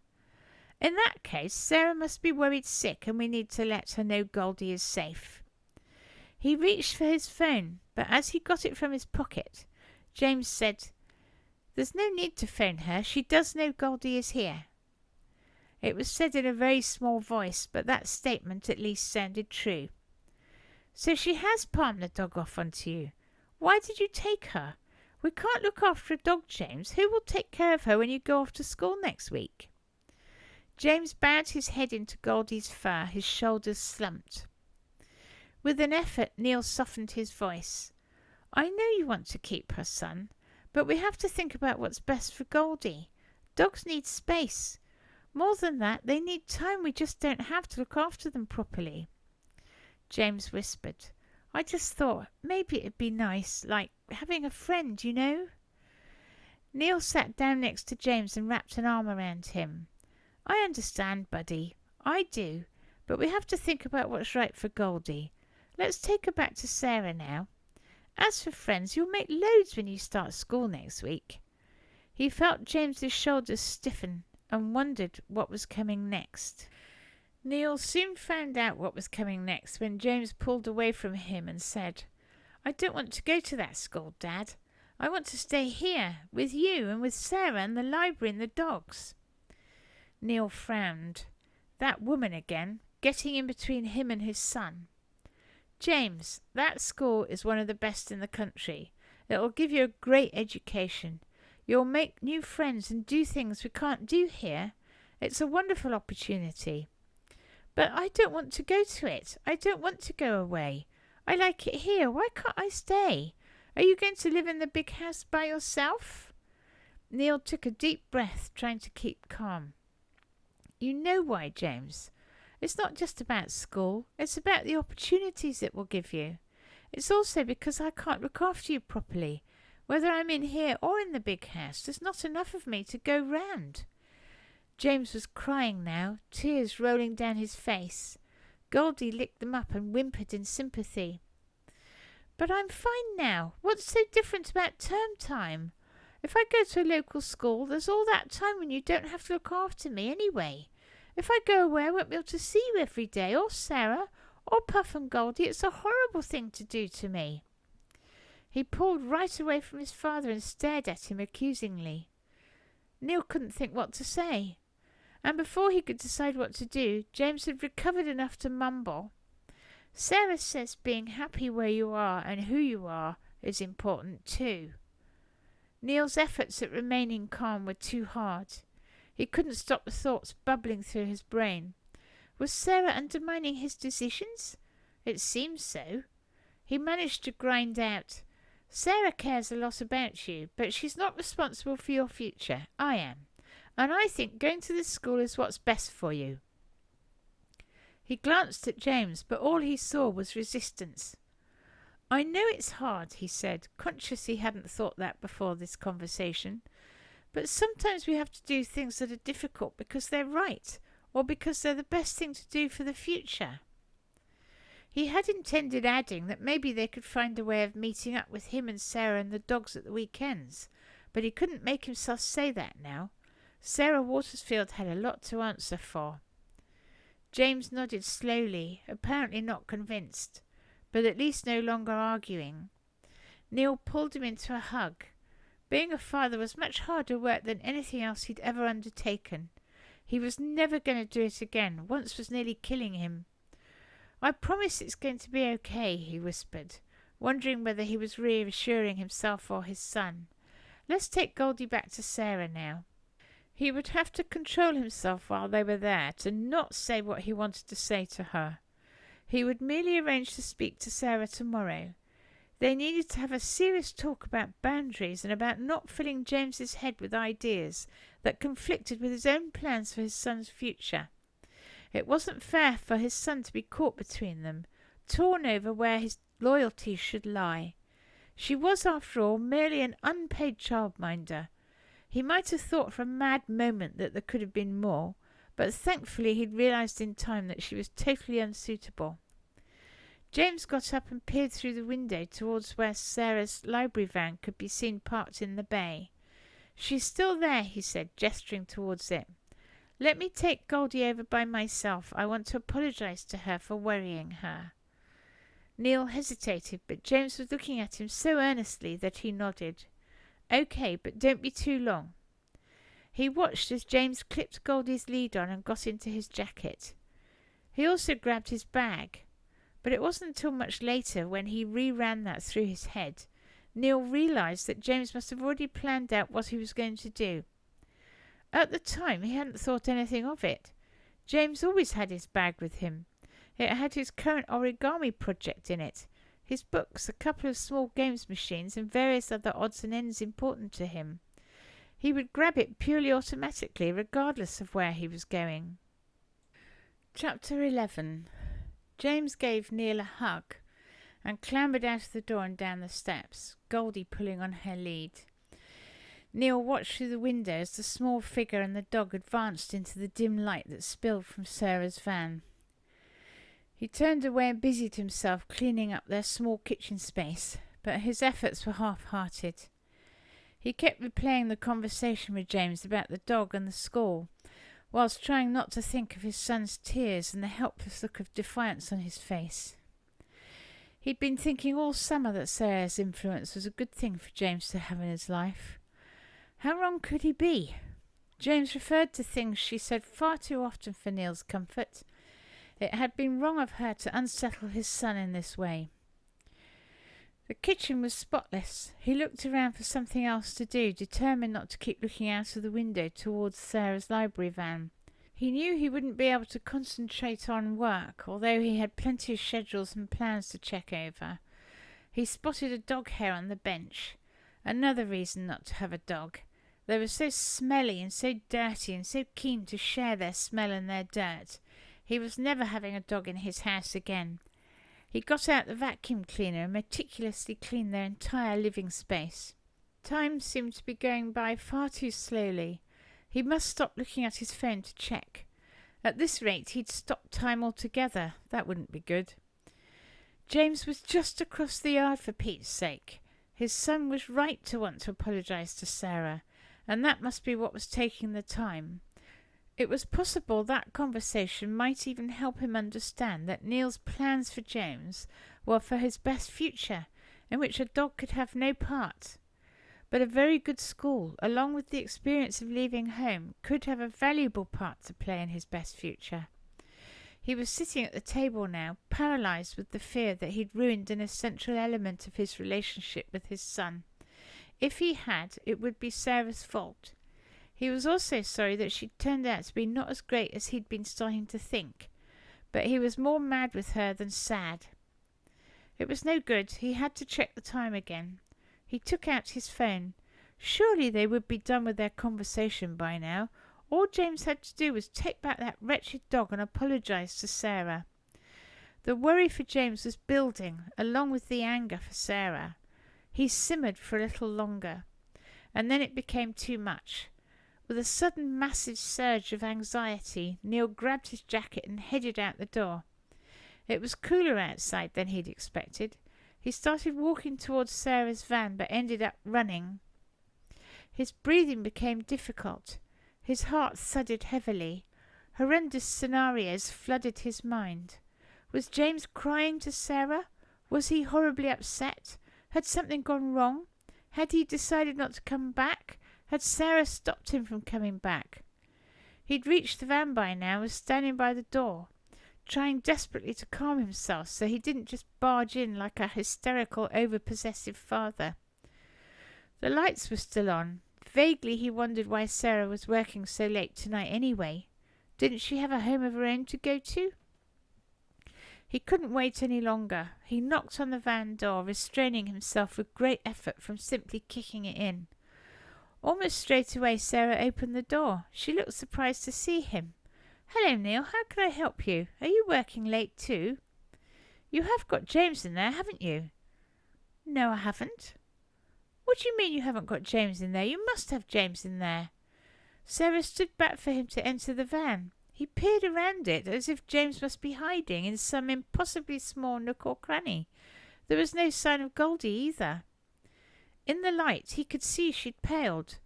In that case, Sarah must be worried sick, and we need to let her know Goldie is safe." He reached for his phone, but as he got it from his pocket, James said, "There's no need to phone her. She does know Goldie is here." It was said in a very small voice, but that statement at least sounded true. "So she has palmed the dog off onto you. Why did you take her? We can't look after a dog, James. Who will take care of her when you go off to school next week?" James bowed his head into Goldie's fur, his shoulders slumped. With an effort, Neil softened his voice. "I know you want to keep her, son, but we have to think about what's best for Goldie. Dogs need space. More than that, they need time we just don't have to look after them properly." James whispered, "I just thought maybe it'd be nice, like having a friend, you know." Neil sat down next to James and wrapped an arm around him. "I understand, buddy. I do. But we have to think about what's right for Goldie. Let's take her back to Sarah now. As for friends, you'll make loads when you start school next week." He felt James's shoulders stiffen and wondered what was coming next. Neil soon found out what was coming next when James pulled away from him and said, "I don't want to go to that school, Dad. I want to stay here with you and with Sarah and the library and the dogs." Neil frowned. That woman again, getting in between him and his son. James, that school is one of the best in the country. It'll give you a great education. You'll make new friends and do things we can't do here. It's a wonderful opportunity. But I don't want to go to it. I don't want to go away. I like it here. Why can't I stay? Are you going to live in the big house by yourself? Neil took a deep breath, trying to keep calm. You know why, James. It's not just about school. It's about the opportunities it will give you. It's also because I can't look after you properly. Whether I'm in here or in the big house, there's not enough of me to go round. James was crying now, tears rolling down his face. Goldie licked them up and whimpered in sympathy. But I'm fine now. What's so different about term time? If I go to a local school, there's all that time when you don't have to look after me anyway. If I go away, I won't be able to see you every day, or Sarah, or Puff and Goldie. It's a horrible thing to do to me. He pulled right away from his father and stared at him accusingly. Neil couldn't think what to say, and before he could decide what to do, James had recovered enough to mumble, Sarah says being happy where you are and who you are is important too. Neil's efforts at remaining calm were too hard. He couldn't stop the thoughts bubbling through his brain. Was Sarah undermining his decisions? It seemed so. He managed to grind out, Sarah cares a lot about you, but she's not responsible for your future. I am. And I think going to this school is what's best for you. He glanced at James, but all he saw was resistance. I know it's hard, he said, conscious he hadn't thought that before this conversation. But sometimes we have to do things that are difficult because they're right, or because they're the best thing to do for the future. He had intended adding that maybe they could find a way of meeting up with him and Sarah and the dogs at the weekends, but he couldn't make himself say that now. Sarah Watersfield had a lot to answer for. James nodded slowly, apparently not convinced, but at least no longer arguing. Neil pulled him into a hug. Being a father was much harder work than anything else he'd ever undertaken. He was never going to do it again. Once was nearly killing him. I promise it's going to be okay, he whispered, wondering whether he was reassuring himself or his son. Let's take Goldie back to Sarah now. He would have to control himself while they were there to not say what he wanted to say to her. He would merely arrange to speak to Sarah tomorrow. They needed to have a serious talk about boundaries and about not filling James's head with ideas that conflicted with his own plans for his son's future. It wasn't fair for his son to be caught between them, torn over where his loyalties should lie. She was, after all, merely an unpaid childminder. He might have thought for a mad moment that there could have been more, but thankfully he'd realised in time that she was totally unsuitable. James got up and peered through the window towards where Sarah's library van could be seen parked in the bay. She's still there, he said, gesturing towards it. Let me take Goldie over by myself. I want to apologise to her for worrying her. Neil hesitated, but James was looking at him so earnestly that he nodded. OK, but don't be too long. He watched as James clipped Goldie's lead on and got into his jacket. He also grabbed his bag. But it wasn't until much later, when he reran that through his head, Neil realised that James must have already planned out what he was going to do. At the time, he hadn't thought anything of it. James always had his bag with him. It had his current origami project in it, his books, a couple of small games machines, and various other odds and ends important to him. He would grab it purely automatically, regardless of where he was going. Chapter 11. James gave Neil a hug and clambered out of the door and down the steps, Goldie pulling on her lead. Neil watched through the window as the small figure and the dog advanced into the dim light that spilled from Sarah's van. He turned away and busied himself cleaning up their small kitchen space, but his efforts were half-hearted. He kept replaying the conversation with James about the dog and the school, whilst trying not to think of his son's tears and the helpless look of defiance on his face. He'd been thinking all summer that Sarah's influence was a good thing for James to have in his life. How wrong could he be? James referred to things she said far too often for Neil's comfort. It had been wrong of her to unsettle his son in this way. The kitchen was spotless. He looked around for something else to do, determined not to keep looking out of the window towards Sarah's library van. He knew he wouldn't be able to concentrate on work, although he had plenty of schedules and plans to check over. He spotted a dog hair on the bench. Another reason not to have a dog. They were so smelly and so dirty and so keen to share their smell and their dirt. He was never having a dog in his house again. He got out the vacuum cleaner and meticulously cleaned their entire living space. Time seemed to be going by far too slowly. He must stop looking at his phone to check. At this rate, he'd stop time altogether. That wouldn't be good. James was just across the yard, for Pete's sake. His son was right to want to apologise to Sarah, and that must be what was taking the time. It was possible that conversation might even help him understand that Neil's plans for James were for his best future, in which a dog could have no part. But a very good school, along with the experience of leaving home, could have a valuable part to play in his best future. He was sitting at the table now, paralysed with the fear that he'd ruined an essential element of his relationship with his son. If he had, it would be Sarah's fault. He was also sorry that she'd turned out to be not as great as he'd been starting to think, but he was more mad with her than sad. It was no good. He had to check the time again. He took out his phone. Surely they would be done with their conversation by now. All James had to do was take back that wretched dog and apologise to Sarah. The worry for James was building, along with the anger for Sarah. He simmered for a little longer, and then it became too much. With a sudden massive surge of anxiety, Neil grabbed his jacket and headed out the door. It was cooler outside than he'd expected. He started walking towards Sarah's van, but ended up running. His breathing became difficult. His heart thudded heavily. Horrendous scenarios flooded his mind. Was James crying to Sarah? Was he horribly upset? Had something gone wrong? Had he decided not to come back? Had Sarah stopped him from coming back? He'd reached the van by now and was standing by the door, trying desperately to calm himself so he didn't just barge in like a hysterical, over-possessive father. The lights were still on. Vaguely he wondered why Sarah was working so late tonight anyway. Didn't she have a home of her own to go to? He couldn't wait any longer. He knocked on the van door, restraining himself with great effort from simply kicking it in. Almost straight away Sarah opened the door. She looked surprised to see him. "Hello, Neil. How can I help you? Are you working late too?" "You have got James in there, haven't you?" "No, I haven't." "What do you mean you haven't got James in there? You must have James in there." Sarah stood back for him to enter the van. He peered around it as if James must be hiding in some impossibly small nook or cranny. There was no sign of Goldie either. In the light he could see she'd paled.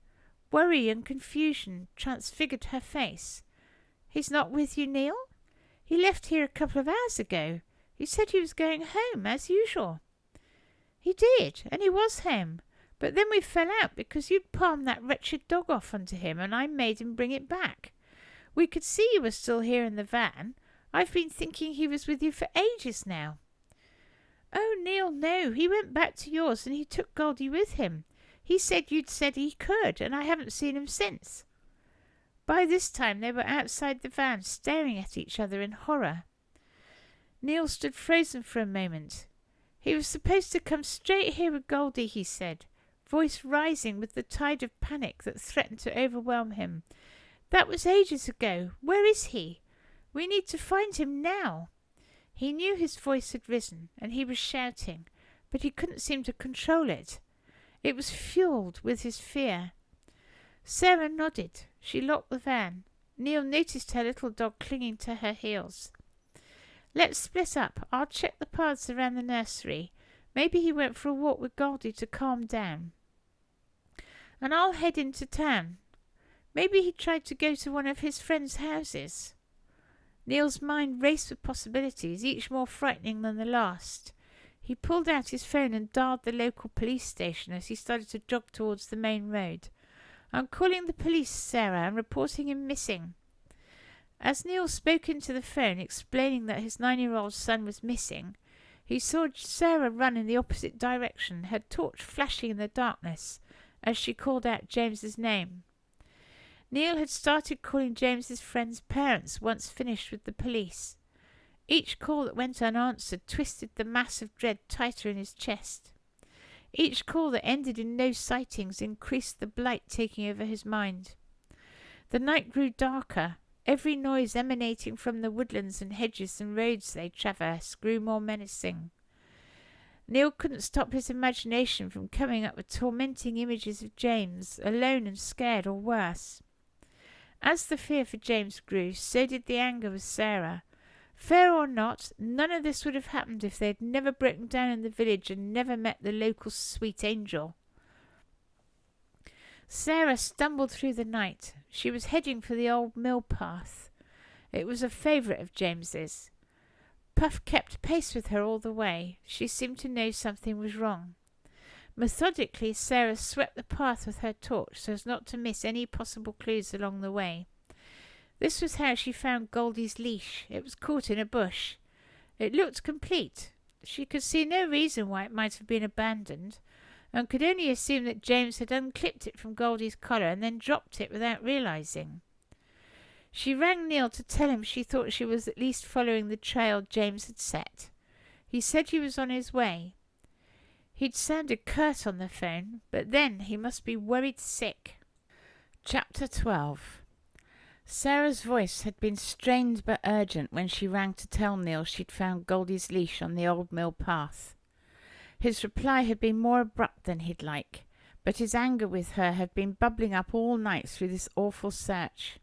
Worry and confusion transfigured her face. "He's not with you, Neil? He left here a couple of hours ago. He said he was going home, as usual." "He did, and he was home. But then we fell out because you'd palmed that wretched dog off onto him, and I made him bring it back. We could see you were still here in the van. I've been thinking he was with you for ages now." "Oh, Neil, no. He went back to yours, and he took Goldie with him. He said you'd said he could, and I haven't seen him since." By this time they were outside the van, staring at each other in horror. Neil stood frozen for a moment. He was supposed to come straight here with Goldie, he said, voice rising with the tide of panic that threatened to overwhelm him. "That was ages ago. Where is he? We need to find him now." He knew his voice had risen, and he was shouting, but he couldn't seem to control it. It was fuelled with his fear. Sarah nodded. She locked the van. Neil noticed her little dog clinging to her heels. "Let's split up. I'll check the paths around the nursery. Maybe he went for a walk with Goldie to calm down. And I'll head into town. Maybe he tried to go to one of his friends' houses." Neil's mind raced with possibilities, each more frightening than the last. He pulled out his phone and dialed the local police station as he started to jog towards the main road. I'm calling the police, Sarah, and reporting him missing." As Neil spoke into the phone, explaining that his 9-year-old son was missing, he saw Sarah run in the opposite direction, her torch flashing in the darkness as she called out James's name. Neil had started calling James's friends' parents once finished with the police. Each call that went unanswered twisted the mass of dread tighter in his chest. Each call that ended in no sightings increased the blight taking over his mind. The night grew darker. Every noise emanating from the woodlands and hedges and roads they traversed grew more menacing. Neil couldn't stop his imagination from coming up with tormenting images of James, alone and scared, or worse. As the fear for James grew, so did the anger with Sarah. Fair or not, none of this would have happened if they had never broken down in the village and never met the local sweet angel. Sarah stumbled through the night. She was heading for the old mill path. It was a favourite of James's. Puff kept pace with her all the way. She seemed to know something was wrong. Methodically, Sarah swept the path with her torch so as not to miss any possible clues along the way. This was how she found Goldie's leash. It was caught in a bush. It looked complete. She could see no reason why it might have been abandoned, and could only assume that James had unclipped it from Goldie's collar and then dropped it without realising. She rang Neil to tell him she thought she was at least following the trail James had set. He said he was on his way. He'd sounded curt on the phone, but then he must be worried sick. Chapter 12. Sarah's voice had been strained but urgent when she rang to tell Neil she'd found Goldie's leash on the old mill path. His reply had been more abrupt than he'd like, but his anger with her had been bubbling up all night through this awful search.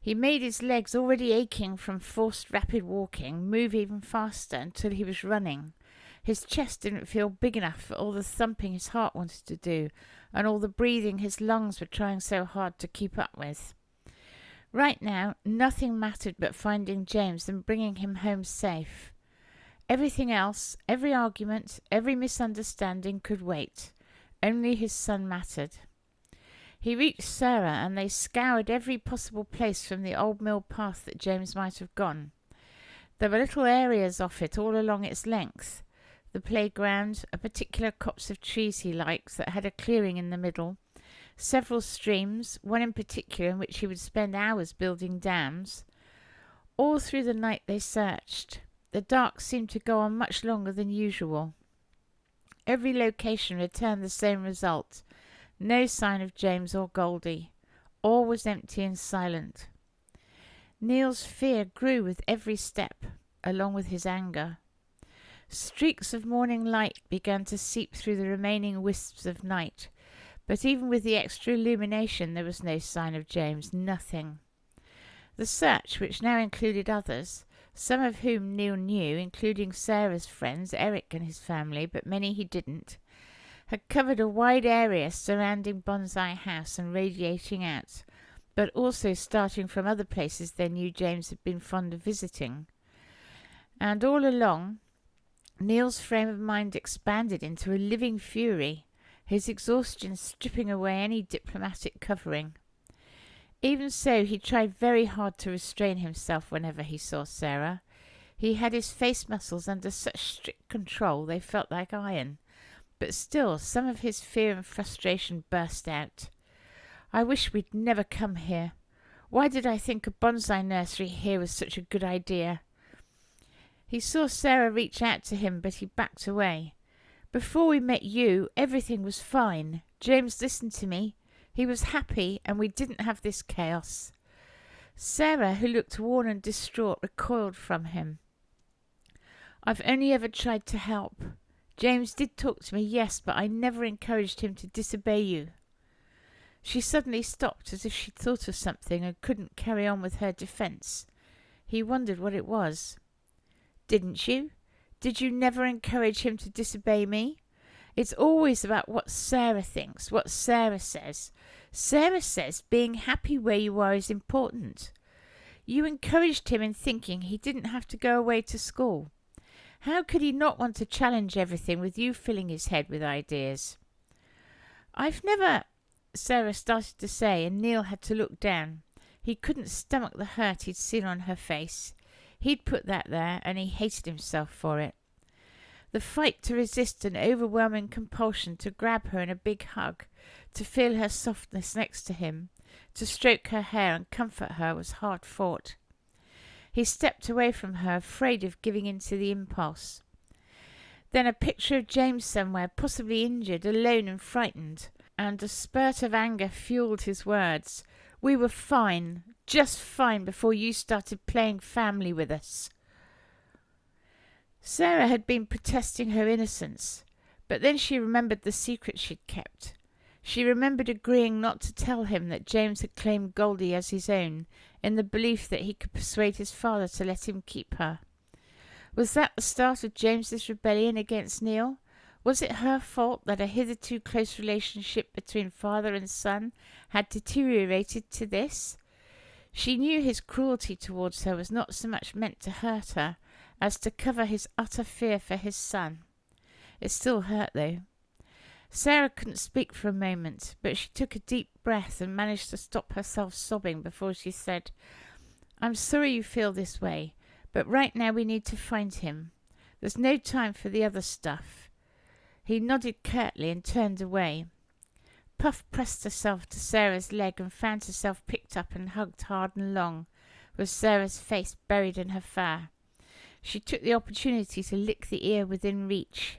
He made his legs, already aching from forced rapid walking, move even faster until he was running. His chest didn't feel big enough for all the thumping his heart wanted to do, and all the breathing his lungs were trying so hard to keep up with. Right now, nothing mattered but finding James and bringing him home safe. Everything else, every argument, every misunderstanding could wait. Only his son mattered. He reached Sarah, and they scoured every possible place from the old mill path that James might have gone. There were little areas off it all along its length. The playground, a particular copse of trees he liked that had a clearing in the middle, several streams, one in particular in which he would spend hours building dams. All through the night they searched. The dark seemed to go on much longer than usual. Every location returned the same result. No sign of James or Goldie. All was empty and silent. Neil's fear grew with every step, along with his anger. Streaks of morning light began to seep through the remaining wisps of night, but even with the extra illumination there was no sign of James, nothing. The search, which now included others, some of whom Neil knew, including Sarah's friends, Eric and his family, but many he didn't, had covered a wide area surrounding Bonsai House and radiating out, but also starting from other places they knew James had been fond of visiting. And all along, Neil's frame of mind expanded into a living fury, his exhaustion stripping away any diplomatic covering. Even so, he tried very hard to restrain himself whenever he saw Sarah. He had his face muscles under such strict control they felt like iron, but still some of his fear and frustration burst out. "I wish we'd never come here. Why did I think a bonsai nursery here was such a good idea?" He saw Sarah reach out to him, but he backed away. "Before we met you, everything was fine. James listened to me. He was happy, and we didn't have this chaos." Sarah, who looked worn and distraught, recoiled from him. "I've only ever tried to help. James did talk to me, yes, but I never encouraged him to disobey you." She suddenly stopped as if she'd thought of something and couldn't carry on with her defence. He wondered what it was. "Didn't you? Did you never encourage him to disobey me? It's always about what Sarah thinks, what Sarah says. Sarah says being happy where you are is important. You encouraged him in thinking he didn't have to go away to school. How could he not want to challenge everything with you filling his head with ideas?" I've never Sarah started to say, and Neil had to look down. He couldn't stomach the hurt he'd seen on her face. He'd put that there, and he hated himself for it. The fight to resist an overwhelming compulsion to grab her in a big hug, to feel her softness next to him, to stroke her hair and comfort her was hard fought. He stepped away from her, afraid of giving in to the impulse. Then a picture of James somewhere, possibly injured, alone and frightened, and a spurt of anger fueled his words. "We were fine, just fine, before you started playing family with us." Sarah had been protesting her innocence, but then she remembered the secret she'd kept. She remembered agreeing not to tell him that James had claimed Goldie as his own, in the belief that he could persuade his father to let him keep her. Was that the start of James's rebellion against Neil? Was it her fault that a hitherto close relationship between father and son had deteriorated to this? She knew his cruelty towards her was not so much meant to hurt her as to cover his utter fear for his son. It still hurt, though. Sarah couldn't speak for a moment, but she took a deep breath and managed to stop herself sobbing before she said, "I'm sorry you feel this way, but right now we need to find him. There's no time for the other stuff." He nodded curtly and turned away. Puff pressed herself to Sarah's leg and found herself picked up and hugged hard and long, with Sarah's face buried in her fur. She took the opportunity to lick the ear within reach.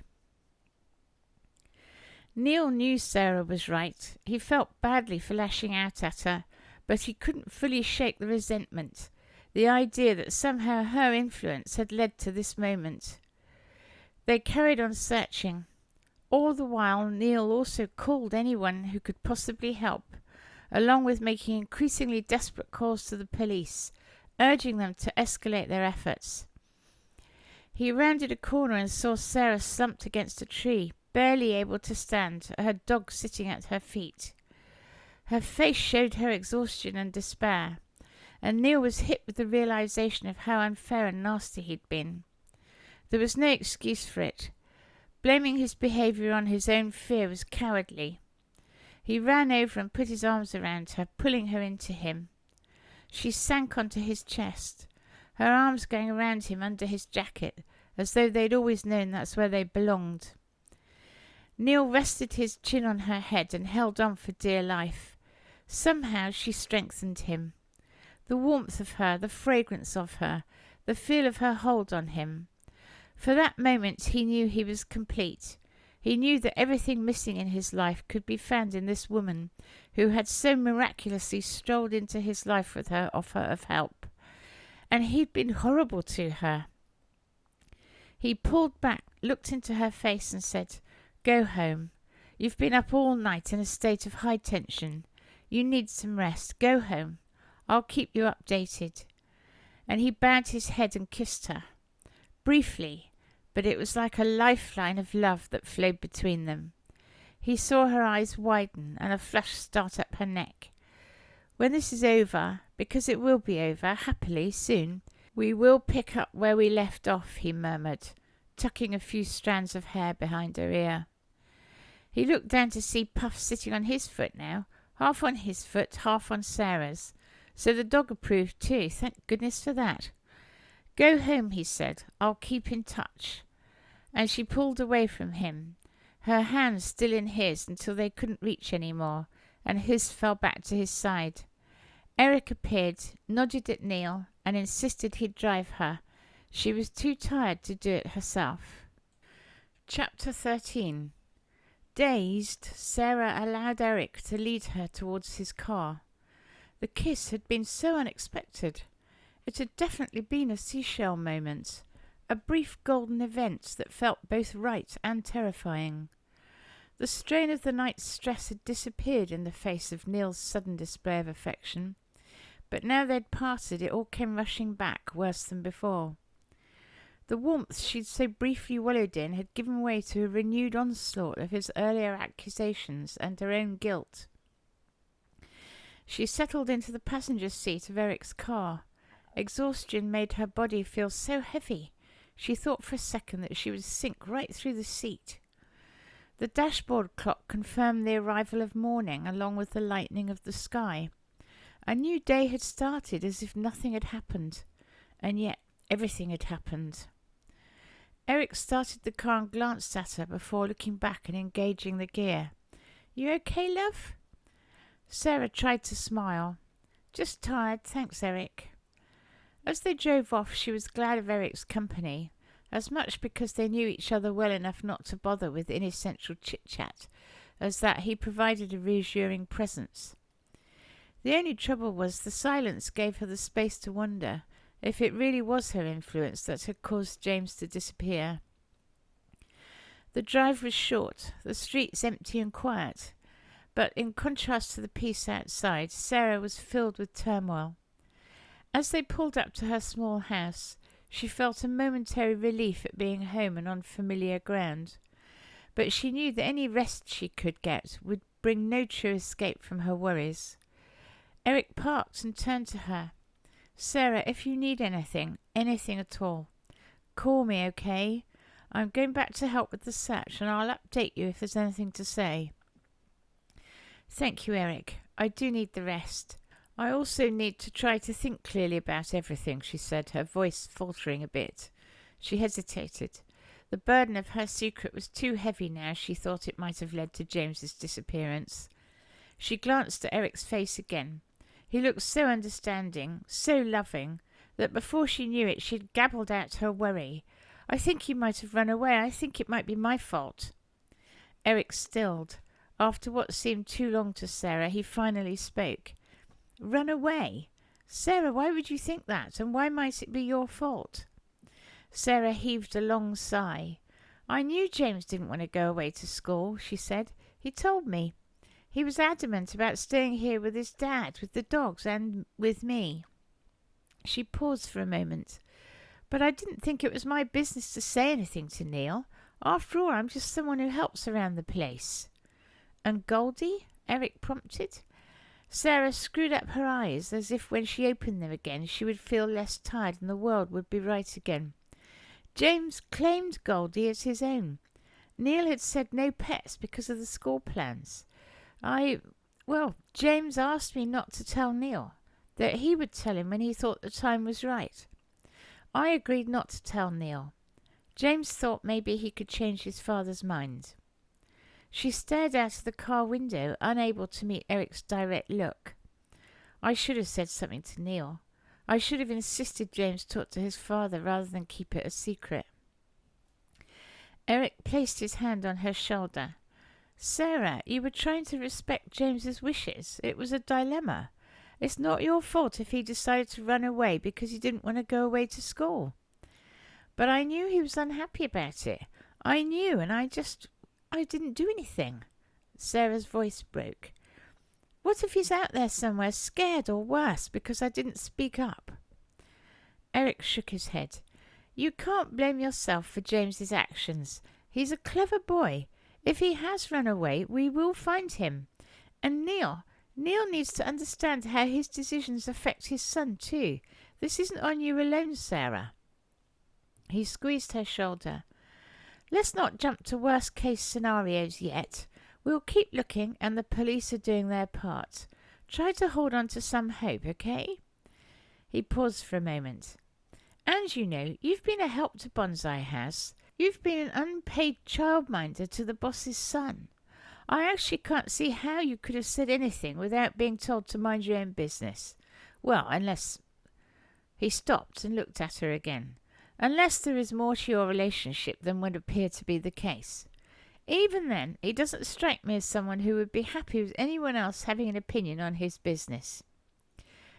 Neil knew Sarah was right. He felt badly for lashing out at her, but he couldn't fully shake the resentment, the idea that somehow her influence had led to this moment. They carried on searching. All the while Neil also called anyone who could possibly help, along with making increasingly desperate calls to the police, urging them to escalate their efforts. He rounded a corner and saw Sarah slumped against a tree, barely able to stand, her dog sitting at her feet. Her face showed her exhaustion and despair, and Neil was hit with the realization of how unfair and nasty he'd been. There was no excuse for it. Blaming his behaviour on his own fear was cowardly. He ran over and put his arms around her, pulling her into him. She sank onto his chest, her arms going around him under his jacket, as though they'd always known that's where they belonged. Neil rested his chin on her head and held on for dear life. Somehow she strengthened him. The warmth of her, the fragrance of her, the feel of her hold on him. For that moment he knew he was complete. He knew that everything missing in his life could be found in this woman who had so miraculously strolled into his life with her offer of help. And he'd been horrible to her. He pulled back, looked into her face and said, "Go home. You've been up all night in a state of high tension. You need some rest. Go home. I'll keep you updated." And he bowed his head and kissed her. Briefly, but it was like a lifeline of love that flowed between them. He saw her eyes widen and a flush start up her neck. "When this is over, because it will be over, happily, soon, we will pick up where we left off," he murmured, tucking a few strands of hair behind her ear. He looked down to see Puff sitting on his foot now, half on his foot, half on Sarah's. So the dog approved too, thank goodness for that. "Go home," he said. "I'll keep in touch." And she pulled away from him, her hands still in his until they couldn't reach any more, and his fell back to his side. Eric appeared, nodded at Neil, and insisted he'd drive her. She was too tired to do it herself. Chapter 13. Dazed, Sarah allowed Eric to lead her towards his car. The kiss had been so unexpected. It had definitely been a seashell moment, a brief golden event that felt both right and terrifying. The strain of the night's stress had disappeared in the face of Neil's sudden display of affection, but now they'd parted it all came rushing back, worse than before. The warmth she'd so briefly wallowed in had given way to a renewed onslaught of his earlier accusations and her own guilt. She settled into the passenger seat of Eric's car. Exhaustion made her body feel so heavy, she thought for a second that she would sink right through the seat. The dashboard clock confirmed the arrival of morning along with the lightening of the sky. A new day had started as if nothing had happened, and yet everything had happened. Eric started the car and glanced at her before looking back and engaging the gear. "You okay, love?" Sarah tried to smile. "Just tired, thanks, Eric." As they drove off, she was glad of Eric's company, as much because they knew each other well enough not to bother with inessential chit-chat, as that he provided a reassuring presence. The only trouble was the silence gave her the space to wonder if it really was her influence that had caused James to disappear. The drive was short, the streets empty and quiet, but in contrast to the peace outside, Sarah was filled with turmoil. As they pulled up to her small house, she felt a momentary relief at being home and on familiar ground, but she knew that any rest she could get would bring no true escape from her worries. Eric parked and turned to her. "Sarah, if you need anything at all, call me, okay? I'm going back to help with the search, and I'll update you if there's anything to say." "Thank you, Eric. I do need the rest. I also need to try to think clearly about everything," she said, her voice faltering a bit. She hesitated. The burden of her secret was too heavy now she thought it might have led to James's disappearance. She glanced at Eric's face again. He looked so understanding, so loving, that before she knew it she'd gabbled out her worry. "I think you might have run away. I think it might be my fault." Eric stilled. After what seemed too long to Sarah, he finally spoke. "Run away? Sarah, why would you think that? And why might it be your fault?" Sarah heaved a long sigh. "I knew James didn't want to go away to school," she said. "He told me. He was adamant about staying here with his dad, with the dogs, and with me." She paused for a moment. "But I didn't think it was my business to say anything to Neil. After all, I'm just someone who helps around the place." "And Goldie?" Eric prompted. Sarah screwed up her eyes, as if when she opened them again she would feel less tired and the world would be right again. "James claimed Goldie as his own. Neil had said no pets because of the school plans. James asked me not to tell Neil, that he would tell him when he thought the time was right. I agreed not to tell Neil. James thought maybe he could change his father's mind." She stared out of the car window, unable to meet Eric's direct look. "I should have said something to Neil. I should have insisted James talk to his father rather than keep it a secret." Eric placed his hand on her shoulder. "Sarah, you were trying to respect James's wishes. It was a dilemma. It's not your fault if he decided to run away because he didn't want to go away to school." "But I knew he was unhappy about it. I knew, and I didn't do anything." Sarah's voice broke. "What if he's out there somewhere, scared or worse, because I didn't speak up?" Eric shook his head. "You can't blame yourself for James's actions. He's a clever boy. If he has run away, we will find him. And Neil needs to understand how his decisions affect his son too. This isn't on you alone, Sarah." He squeezed her shoulder. "Let's not jump to worst case scenarios yet. We'll keep looking, and the police are doing their part. Try to hold on to some hope, okay?" He paused for a moment. "And you know, you've been a help to Bonsai House. You've been an unpaid childminder to the boss's son. I actually can't see how you could have said anything without being told to mind your own business. Well, unless—" He stopped and looked at her again. "Unless there is more to your relationship than would appear to be the case. Even then, he doesn't strike me as someone who would be happy with anyone else having an opinion on his business."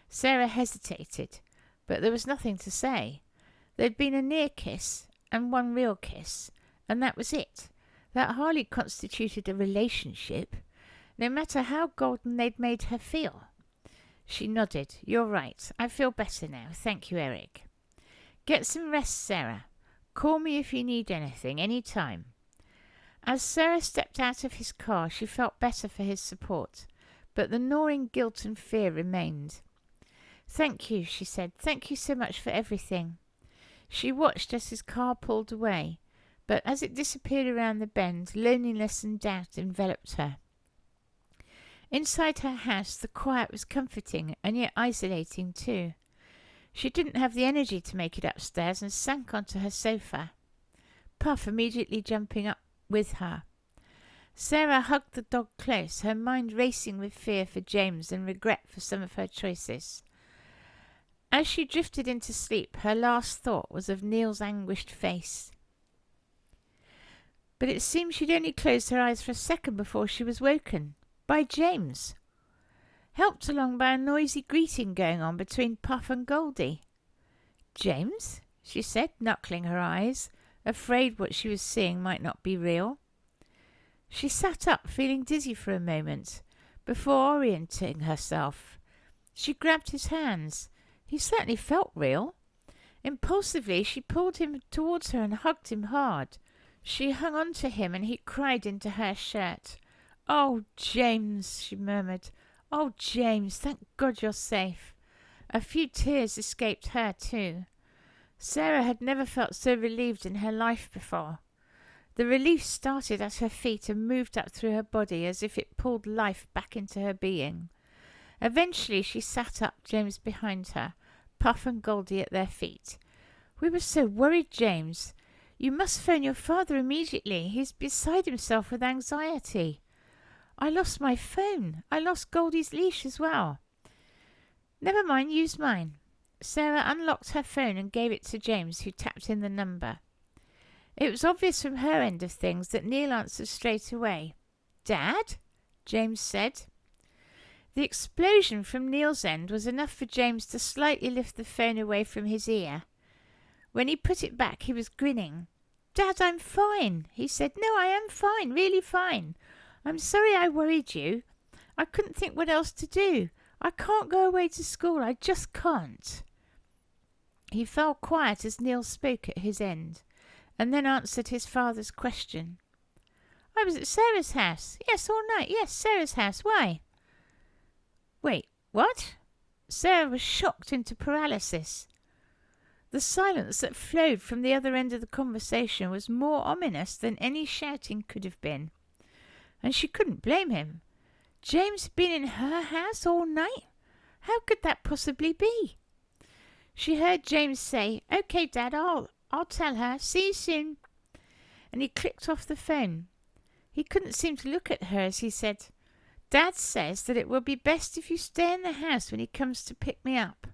Sarah hesitated, but there was nothing to say. There'd been a near kiss and one real kiss, and that was it. That hardly constituted a relationship, no matter how golden they'd made her feel. She nodded. "You're right. I feel better now. Thank you, Eric. Get some rest, Sarah. Call me if you need anything, any time." As Sarah stepped out of his car, she felt better for his support, but the gnawing guilt and fear remained. "Thank you," she said. "Thank you so much for everything." She watched as his car pulled away, but as it disappeared around the bend, loneliness and doubt enveloped her. Inside her house, the quiet was comforting and yet isolating too. She didn't have the energy to make it upstairs and sank onto her sofa, Puff immediately jumping up with her. Sarah hugged the dog close, her mind racing with fear for James and regret for some of her choices. As she drifted into sleep, her last thought was of Neil's anguished face. But it seemed she'd only closed her eyes for a second before she was woken by James, helped along by a noisy greeting going on between Puff and Goldie. "James?" she said, knuckling her eyes, afraid what she was seeing might not be real. She sat up, feeling dizzy for a moment, before orienting herself. She grabbed his hands. He certainly felt real. Impulsively, she pulled him towards her and hugged him hard. She hung on to him, and he cried into her shirt. "Oh, James," she murmured. "Oh, James, thank God you're safe." A few tears escaped her too. Sarah had never felt so relieved in her life before. The relief started at her feet and moved up through her body as if it pulled life back into her being. Eventually she sat up, James behind her, Puff and Goldie at their feet. "We were so worried, James. You must phone your father immediately. He's beside himself with anxiety." "I lost my phone. I lost Goldie's leash as well." "Never mind, use mine." Sarah unlocked her phone and gave it to James, who tapped in the number. It was obvious from her end of things that Neil answered straight away. "Dad?" James said. The explosion from Neil's end was enough for James to slightly lift the phone away from his ear. When he put it back, he was grinning. "Dad, I'm fine," he said. "No, I am fine, really fine. I'm sorry I worried you. I couldn't think what else to do. I can't go away to school. I just can't." He fell quiet as Neil spoke at his end, and then answered his father's question. "I was at Sarah's house. Yes, all night. Yes, Sarah's house. Why?" "Wait, what?" Sarah was shocked into paralysis. The silence that flowed from the other end of the conversation was more ominous than any shouting could have been. And she couldn't blame him. James had been in her house all night? How could that possibly be? She heard James say, "Okay, Dad, I'll tell her. See you soon." And he clicked off the phone. He couldn't seem to look at her as he said, "Dad says that it will be best if you stay in the house when he comes to pick me up.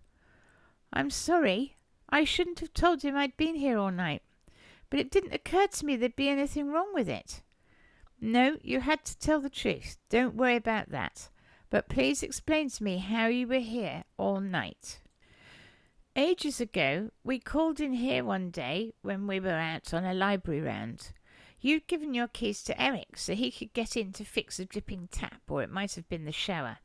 I'm sorry. I shouldn't have told him I'd been here all night. But it didn't occur to me there'd be anything wrong with it." "No, you had to tell the truth. Don't worry about that. But please explain to me how you were here all night." "Ages ago, we called in here one day when we were out on a library round. You'd given your keys to Eric so he could get in to fix a dripping tap, or it might have been the shower.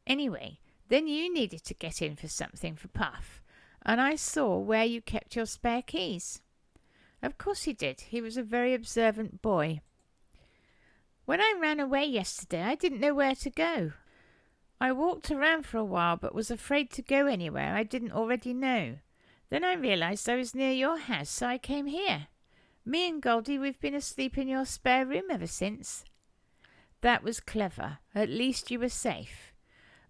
Anyway, then you needed to get in for something for Puff, and I saw where you kept your spare keys." Of course he did. He was a very observant boy. "When I ran away yesterday, I didn't know where to go. I walked around for a while, but was afraid to go anywhere I didn't already know. Then I realized I was near your house, so I came here. Me and Goldie, we've been asleep in your spare room ever since." "That was clever. At least you were safe.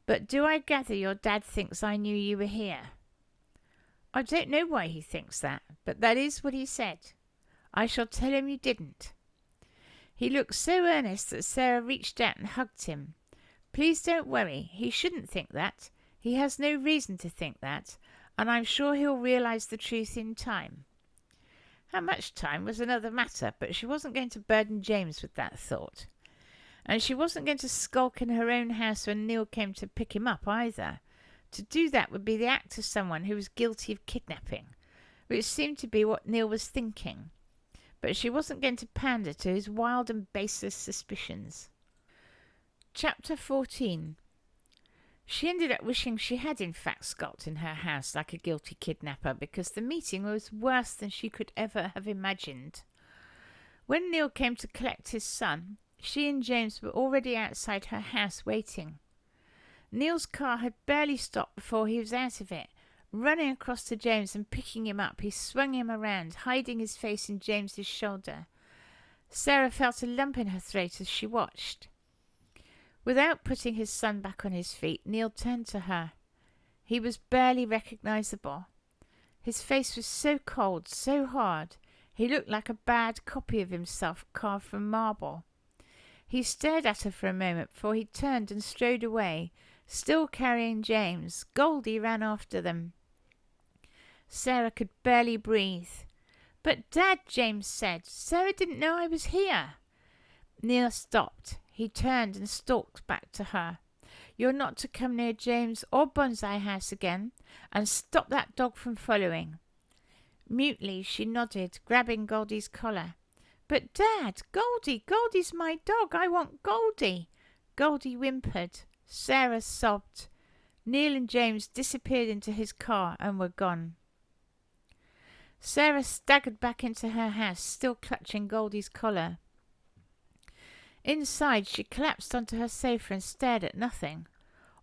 But do I gather your dad thinks I knew you were here?" "I don't know why he thinks that, but that is what he said. I shall tell him you didn't." He looked so earnest that Sarah reached out and hugged him. "Please don't worry. He shouldn't think that. He has no reason to think that, and I'm sure he'll realize the truth in time." How much time was another matter, but she wasn't going to burden James with that thought. And she wasn't going to skulk in her own house when Neil came to pick him up either. To do that would be the act of someone who was guilty of kidnapping, which seemed to be what Neil was thinking. But she wasn't going to pander to his wild and baseless suspicions. Chapter 14. She ended up wishing she had in fact skulked in her house like a guilty kidnapper, because the meeting was worse than she could ever have imagined. When Neil came to collect his son, she and James were already outside her house waiting. Neil's car had barely stopped before he was out of it, Running across to James and picking him up, he swung him around, hiding his face in James's shoulder. Sarah felt a lump in her throat as she watched. Without putting his son back on his feet, Neil turned to her. He was barely recognizable. His face was so cold, so hard, he looked like a bad copy of himself carved from marble. He stared at her for a moment before he turned and strode away, still carrying James. Goldie ran after them. Sarah could barely breathe. "But Dad," James said, "Sarah didn't know I was here." Neil stopped. He turned and stalked back to her. "You're not to come near James or Bonsai House again, and stop that dog from following." Mutely she nodded, grabbing Goldie's collar. "But Dad, Goldie's my dog. I want Goldie." Goldie whimpered. Sarah sobbed. Neil and James disappeared into his car and were gone. Sarah staggered back into her house, still clutching Goldie's collar. Inside, she collapsed onto her sofa and stared at nothing.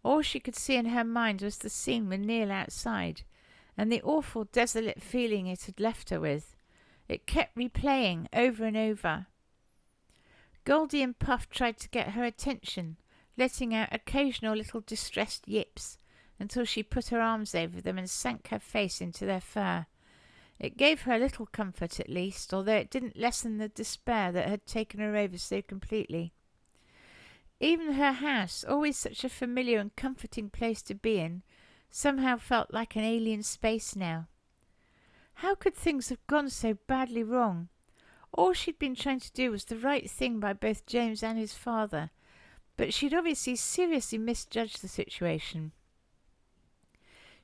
All she could see in her mind was the scene with Neil outside, and the awful, desolate feeling it had left her with. It kept replaying over and over. Goldie and Puff tried to get her attention, letting out occasional little distressed yips, until she put her arms over them and sank her face into their fur. It gave her a little comfort at least, although it didn't lessen the despair that had taken her over so completely. Even her house, always such a familiar and comforting place to be in, somehow felt like an alien space now. How could things have gone so badly wrong? All she'd been trying to do was the right thing by both James and his father, but she'd obviously seriously misjudged the situation.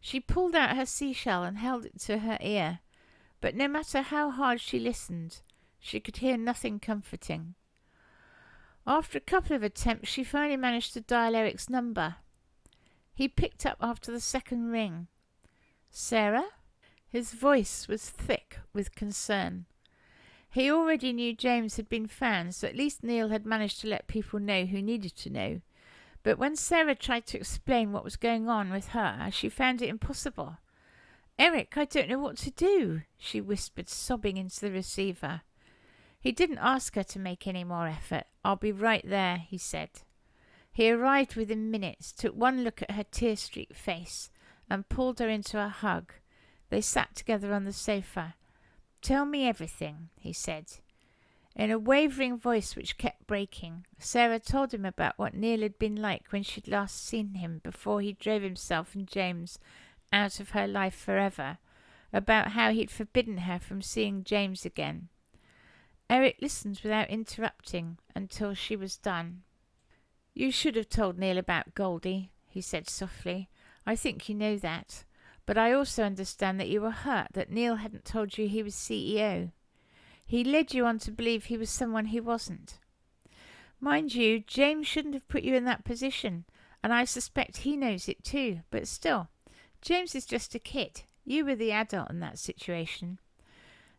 She pulled out her seashell and held it to her ear, but no matter how hard she listened, she could hear nothing comforting. After a couple of attempts, she finally managed to dial Eric's number. He picked up after the second ring. "Sarah?" His voice was thick with concern. He already knew James had been found, so at least Neil had managed to let people know who needed to know. But when Sarah tried to explain what was going on with her, she found it impossible. "Eric, I don't know what to do," she whispered, sobbing into the receiver. He didn't ask her to make any more effort. "I'll be right there," he said. He arrived within minutes, took one look at her tear-streaked face, and pulled her into a hug. They sat together on the sofa. "Tell me everything," he said. In a wavering voice which kept breaking, Sarah told him about what Neil had been like when she'd last seen him before he drove himself and James out of her life forever, about how he'd forbidden her from seeing James again. Eric listened without interrupting until she was done. "You should have told Neil about Goldie," he said softly. "I think you know that. But I also understand that you were hurt that Neil hadn't told you he was CEO. He led you on to believe he was someone he wasn't. Mind you, James shouldn't have put you in that position, and I suspect he knows it too, but still, James is just a kid. You were the adult in that situation."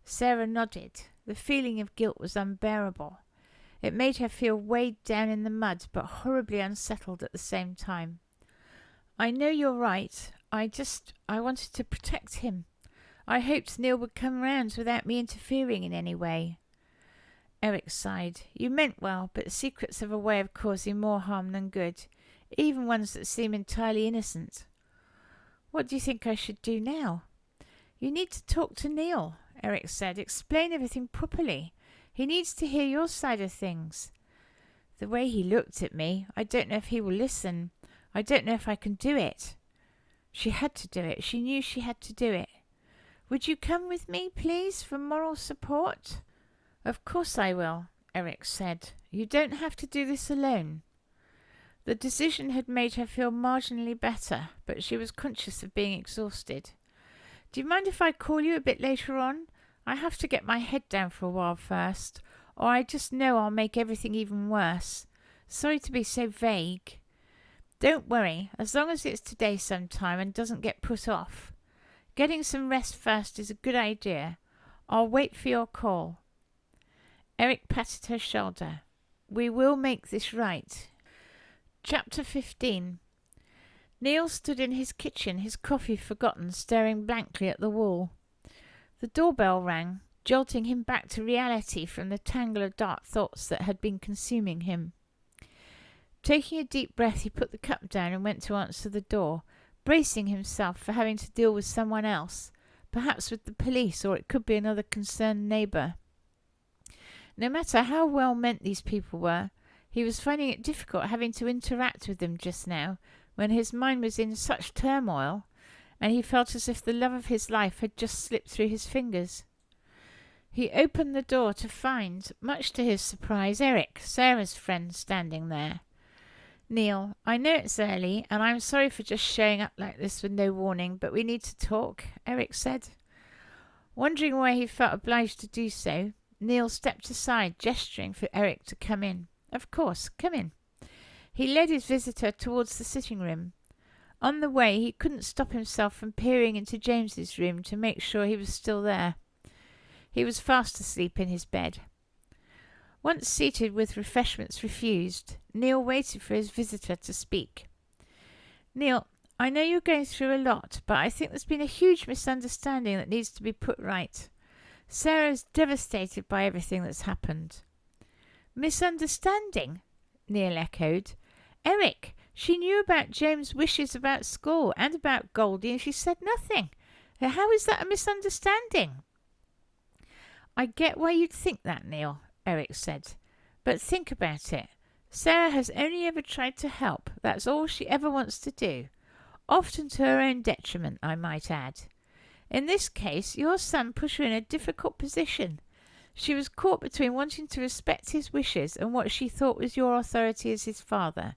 Sarah nodded. The feeling of guilt was unbearable. It made her feel weighed down in the mud, but horribly unsettled at the same time. "I know you're right. I wanted to protect him. I hoped Neil would come round without me interfering in any way." Eric sighed. "You meant well, but secrets have a way of causing more harm than good, even ones that seem entirely innocent." "What do you think I should do now?" "You need to talk to Neil," Eric said. "Explain everything properly. He needs to hear your side of things." "The way he looked at me, I don't know if he will listen. I don't know if I can do it." She had to do it. She knew she had to do it. "Would you come with me, please, for moral support?" "Of course I will," Eric said. "You don't have to do this alone." The decision had made her feel marginally better, but she was conscious of being exhausted. "Do you mind if I call you a bit later on? I have to get my head down for a while first, or I just know I'll make everything even worse. Sorry to be so vague." "Don't worry, as long as it's today sometime and doesn't get put off. Getting some rest first is a good idea. I'll wait for your call." Eric patted her shoulder. "We will make this right." Chapter 15. Neil stood in his kitchen, his coffee forgotten, staring blankly at the wall. The doorbell rang, jolting him back to reality from the tangle of dark thoughts that had been consuming him. Taking a deep breath, he put the cup down and went to answer the door, bracing himself for having to deal with someone else, perhaps with the police, or it could be another concerned neighbour. No matter how well meant these people were, he was finding it difficult having to interact with them just now, when his mind was in such turmoil, and he felt as if the love of his life had just slipped through his fingers. He opened the door to find, much to his surprise, Eric, Sarah's friend, standing there. "Neil, I know it's early, and I'm sorry for just showing up like this with no warning, but we need to talk," Eric said. Wondering why he felt obliged to do so, Neil stepped aside, gesturing for Eric to come in. "Of course, come in." He led his visitor towards the sitting room. On the way, he couldn't stop himself from peering into James's room to make sure he was still there. He was fast asleep in his bed. Once seated with refreshments refused, Neil waited for his visitor to speak. "Neil, I know you're going through a lot, but I think there's been a huge misunderstanding that needs to be put right. Sarah's devastated by everything that's happened." "Misunderstanding?" Neil echoed. "Eric, she knew about James' wishes about school and about Goldie, and she said nothing. How is that a misunderstanding?" "I get why you'd think that, Neil," Eric said. "But think about it. Sarah has only ever tried to help. That's all she ever wants to do. Often to her own detriment, I might add. In this case, your son put her in a difficult position. She was caught between wanting to respect his wishes and what she thought was your authority as his father.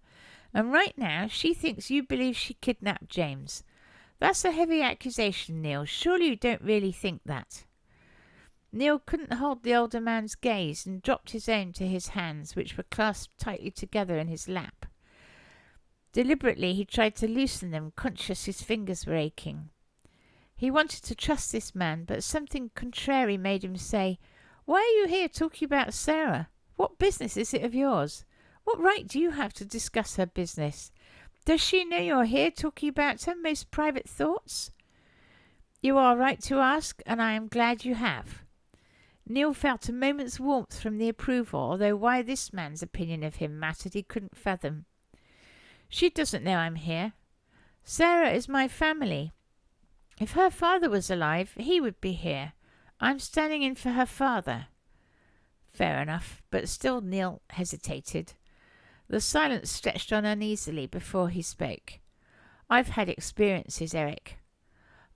And right now, she thinks you believe she kidnapped James. That's a heavy accusation, Neil. Surely you don't really think that." Neil couldn't hold the older man's gaze and dropped his own to his hands, which were clasped tightly together in his lap. Deliberately he tried to loosen them, conscious his fingers were aching. He wanted to trust this man, but something contrary made him say, "Why are you here talking about Sarah? What business is it of yours? What right do you have to discuss her business? Does she know you're here talking about her most private thoughts?" "You are right to ask, and I am glad you have." Neil felt a moment's warmth from the approval, although why this man's opinion of him mattered he couldn't fathom. "She doesn't know I'm here. Sarah is my family. If her father was alive, he would be here. I'm standing in for her father." Fair enough, but still Neil hesitated. The silence stretched on uneasily before he spoke. "I've had experiences, Eric.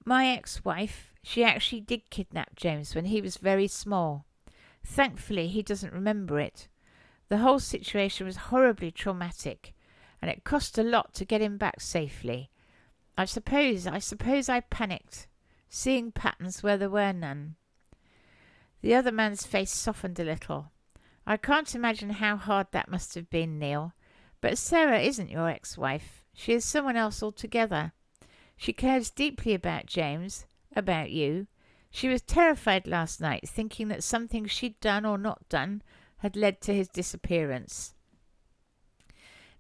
My ex-wife, she actually did kidnap James when he was very small. Thankfully, he doesn't remember it. The whole situation was horribly traumatic, and it cost a lot to get him back safely. I suppose I panicked, seeing patterns where there were none." The other man's face softened a little. "I can't imagine how hard that must have been, Neil. But Sarah isn't your ex-wife. She is someone else altogether. She cares deeply about James, about you. She was terrified last night, thinking that something she'd done or not done had led to his disappearance."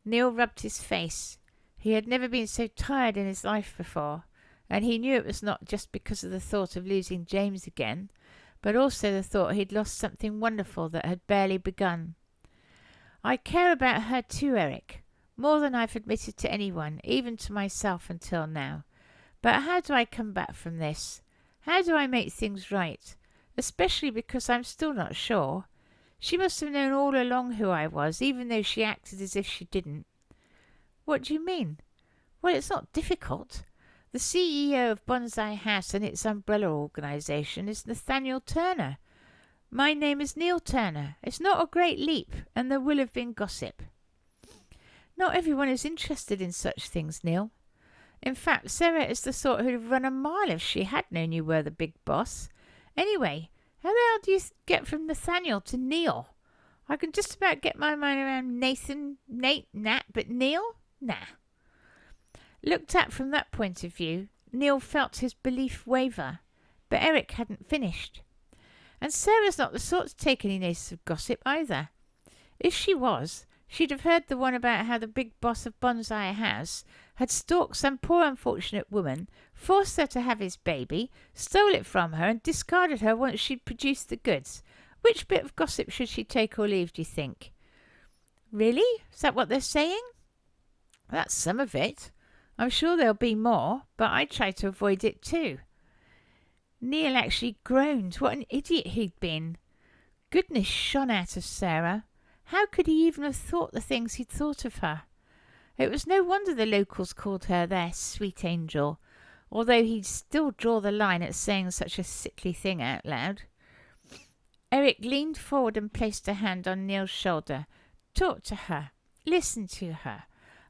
Neil rubbed his face. He had never been so tired in his life before, and he knew it was not just because of the thought of losing James again, but also the thought he'd lost something wonderful that had barely begun. "I care about her too, Eric, more than I've admitted to anyone, even to myself until now. But how do I come back from this? How do I make things right? Especially because I'm still not sure. She must have known all along who I was, even though she acted as if she didn't." "What do you mean?" "Well, it's not difficult. The CEO of Bonsai House and its umbrella organisation is Nathaniel Turner. My name is Neil Turner. It's not a great leap, and there will have been gossip." "Not everyone is interested in such things, Neil. In fact, Sarah is the sort who'd have run a mile if she had known you were the big boss. Anyway, how the hell do you get from Nathaniel to Neil? I can just about get my mind around Nate, Nat, but Neil? Nah." Looked at from that point of view, Neil felt his belief waver, but Eric hadn't finished. "And Sarah's not the sort to take any notice of gossip either. If she was, She'd have heard the one about how the big boss of Bonsai House had stalked some poor unfortunate woman, forced her to have his baby, stole it from her, and discarded her once she'd produced the goods. Which bit of gossip should she take or leave, do you think? Really? Is that what they're saying? That's some of it. I'm sure there'll be more, but I try to avoid it too. Neil actually groaned. What an idiot he'd been. Goodness shone out of Sarah. How could he even have thought the things he'd thought of her? It was no wonder the locals called her their sweet angel, although he'd still draw the line at saying such a sickly thing out loud. Eric leaned forward and placed a hand on Neil's shoulder. Talk to her. Listen to her.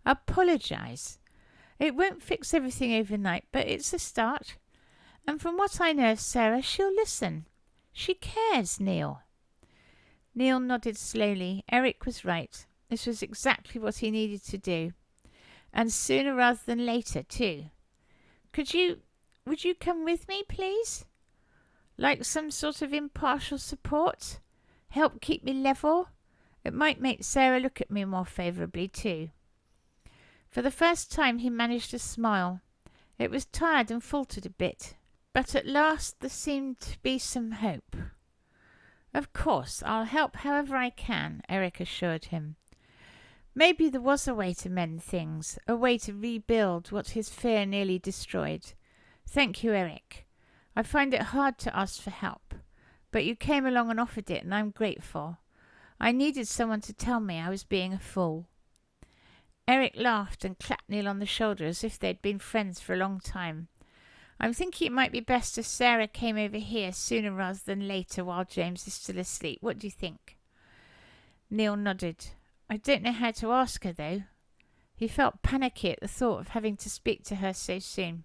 Apologise. It won't fix everything overnight, but it's a start. And from what I know of Sarah, she'll listen. She cares, Neil. Neil nodded slowly. Eric was right. This was exactly what he needed to do. And sooner rather than later, too. Would you come with me, please? Like some sort of impartial support? Help keep me level? It might make Sarah look at me more favourably, too. For the first time he managed to smile. It was tired and faltered a bit, but at last there seemed to be some hope. Of course, I'll help however I can, Eric assured him. Maybe there was a way to mend things, a way to rebuild what his fear nearly destroyed. Thank you, Eric. I find it hard to ask for help, but you came along and offered it, and I'm grateful. I needed someone to tell me I was being a fool. Eric laughed and clapped Neil on the shoulder as if they'd been friends for a long time. I'm thinking it might be best if Sarah came over here sooner rather than later while James is still asleep. What do you think? Neil nodded. I don't know how to ask her, though. He felt panicky at the thought of having to speak to her so soon.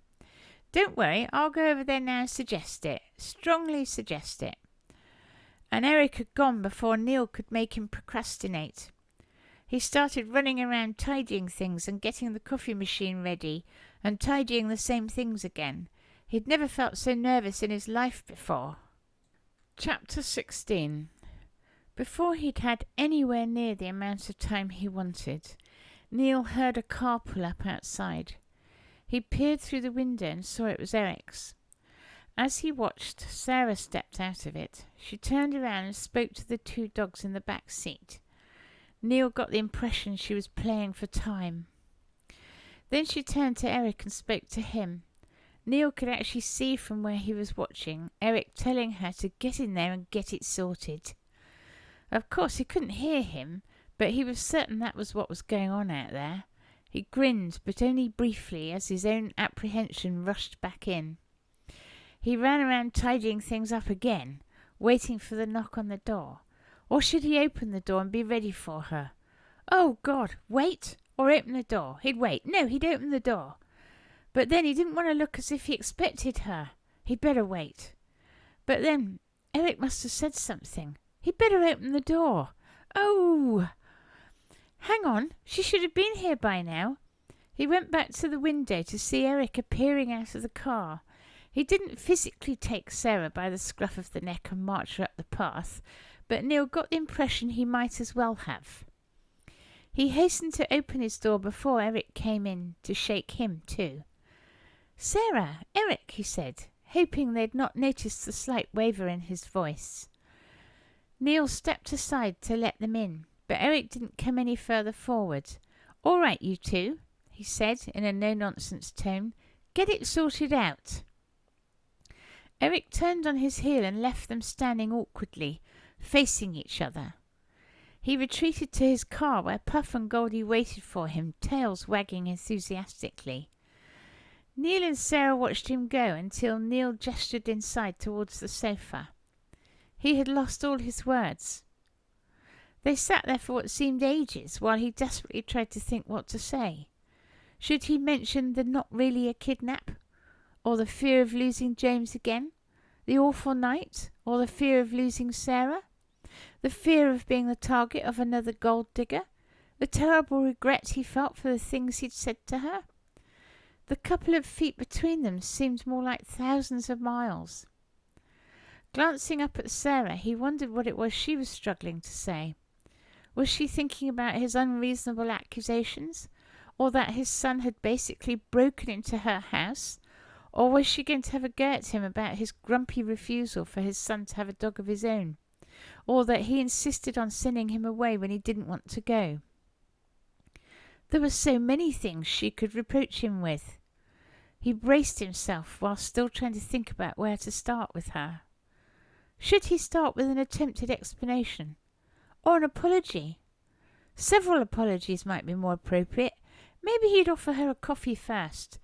Don't worry, I'll go over there now and suggest it. Strongly suggest it. And Eric had gone before Neil could make him procrastinate. He started running around tidying things and getting the coffee machine ready and tidying the same things again. He'd never felt so nervous in his life before. Chapter 16. Before he'd had anywhere near the amount of time he wanted, Neil heard a car pull up outside. He peered through the window and saw it was Eric's. As he watched, Sarah stepped out of it. She turned around and spoke to the two dogs in the back seat. Neil got the impression she was playing for time. Then she turned to Eric and spoke to him. Neil could actually see from where he was watching Eric telling her to get in there and get it sorted. Of course, he couldn't hear him, but he was certain that was what was going on out there. He grinned, but only briefly, as his own apprehension rushed back in. He ran around tidying things up again, waiting for the knock on the door. Or should he open the door and be ready for her? Oh, God, wait or open the door? He'd wait. No, he'd open the door. But then he didn't want to look as if he expected her. He'd better wait. But then Eric must have said something. He'd better open the door. Oh! Hang on, she should have been here by now. He went back to the window to see Eric appearing out of the car. He didn't physically take Sarah by the scruff of the neck and march her up the path, but Neil got the impression he might as well have. He hastened to open his door before Eric came in, to shake him too. Sarah, Eric, he said, hoping they'd not noticed the slight waver in his voice. Neil stepped aside to let them in, but Eric didn't come any further forward. All right, you two, he said in a no-nonsense tone. Get it sorted out. Eric turned on his heel and left them standing awkwardly, facing each other. He retreated to his car where Puff and Goldie waited for him, tails wagging enthusiastically. Neil and Sarah watched him go until Neil gestured inside towards the sofa. He had lost all his words. They sat there for what seemed ages while he desperately tried to think what to say. Should he mention the not really a kidnap? Or the fear of losing James again? The awful night? Or the fear of losing Sarah? The fear of being the target of another gold digger? The terrible regret he felt for the things he'd said to her? The couple of feet between them seemed more like thousands of miles. Glancing up at Sarah, he wondered what it was she was struggling to say. Was she thinking about his unreasonable accusations, or that his son had basically broken into her house? Or was she going to have a go at him about his grumpy refusal for his son to have a dog of his own? Or that he insisted on sending him away when he didn't want to go? There were so many things she could reproach him with. He braced himself while still trying to think about where to start with her. Should he start with an attempted explanation? Or an apology? Several apologies might be more appropriate. Maybe he'd offer her a coffee first.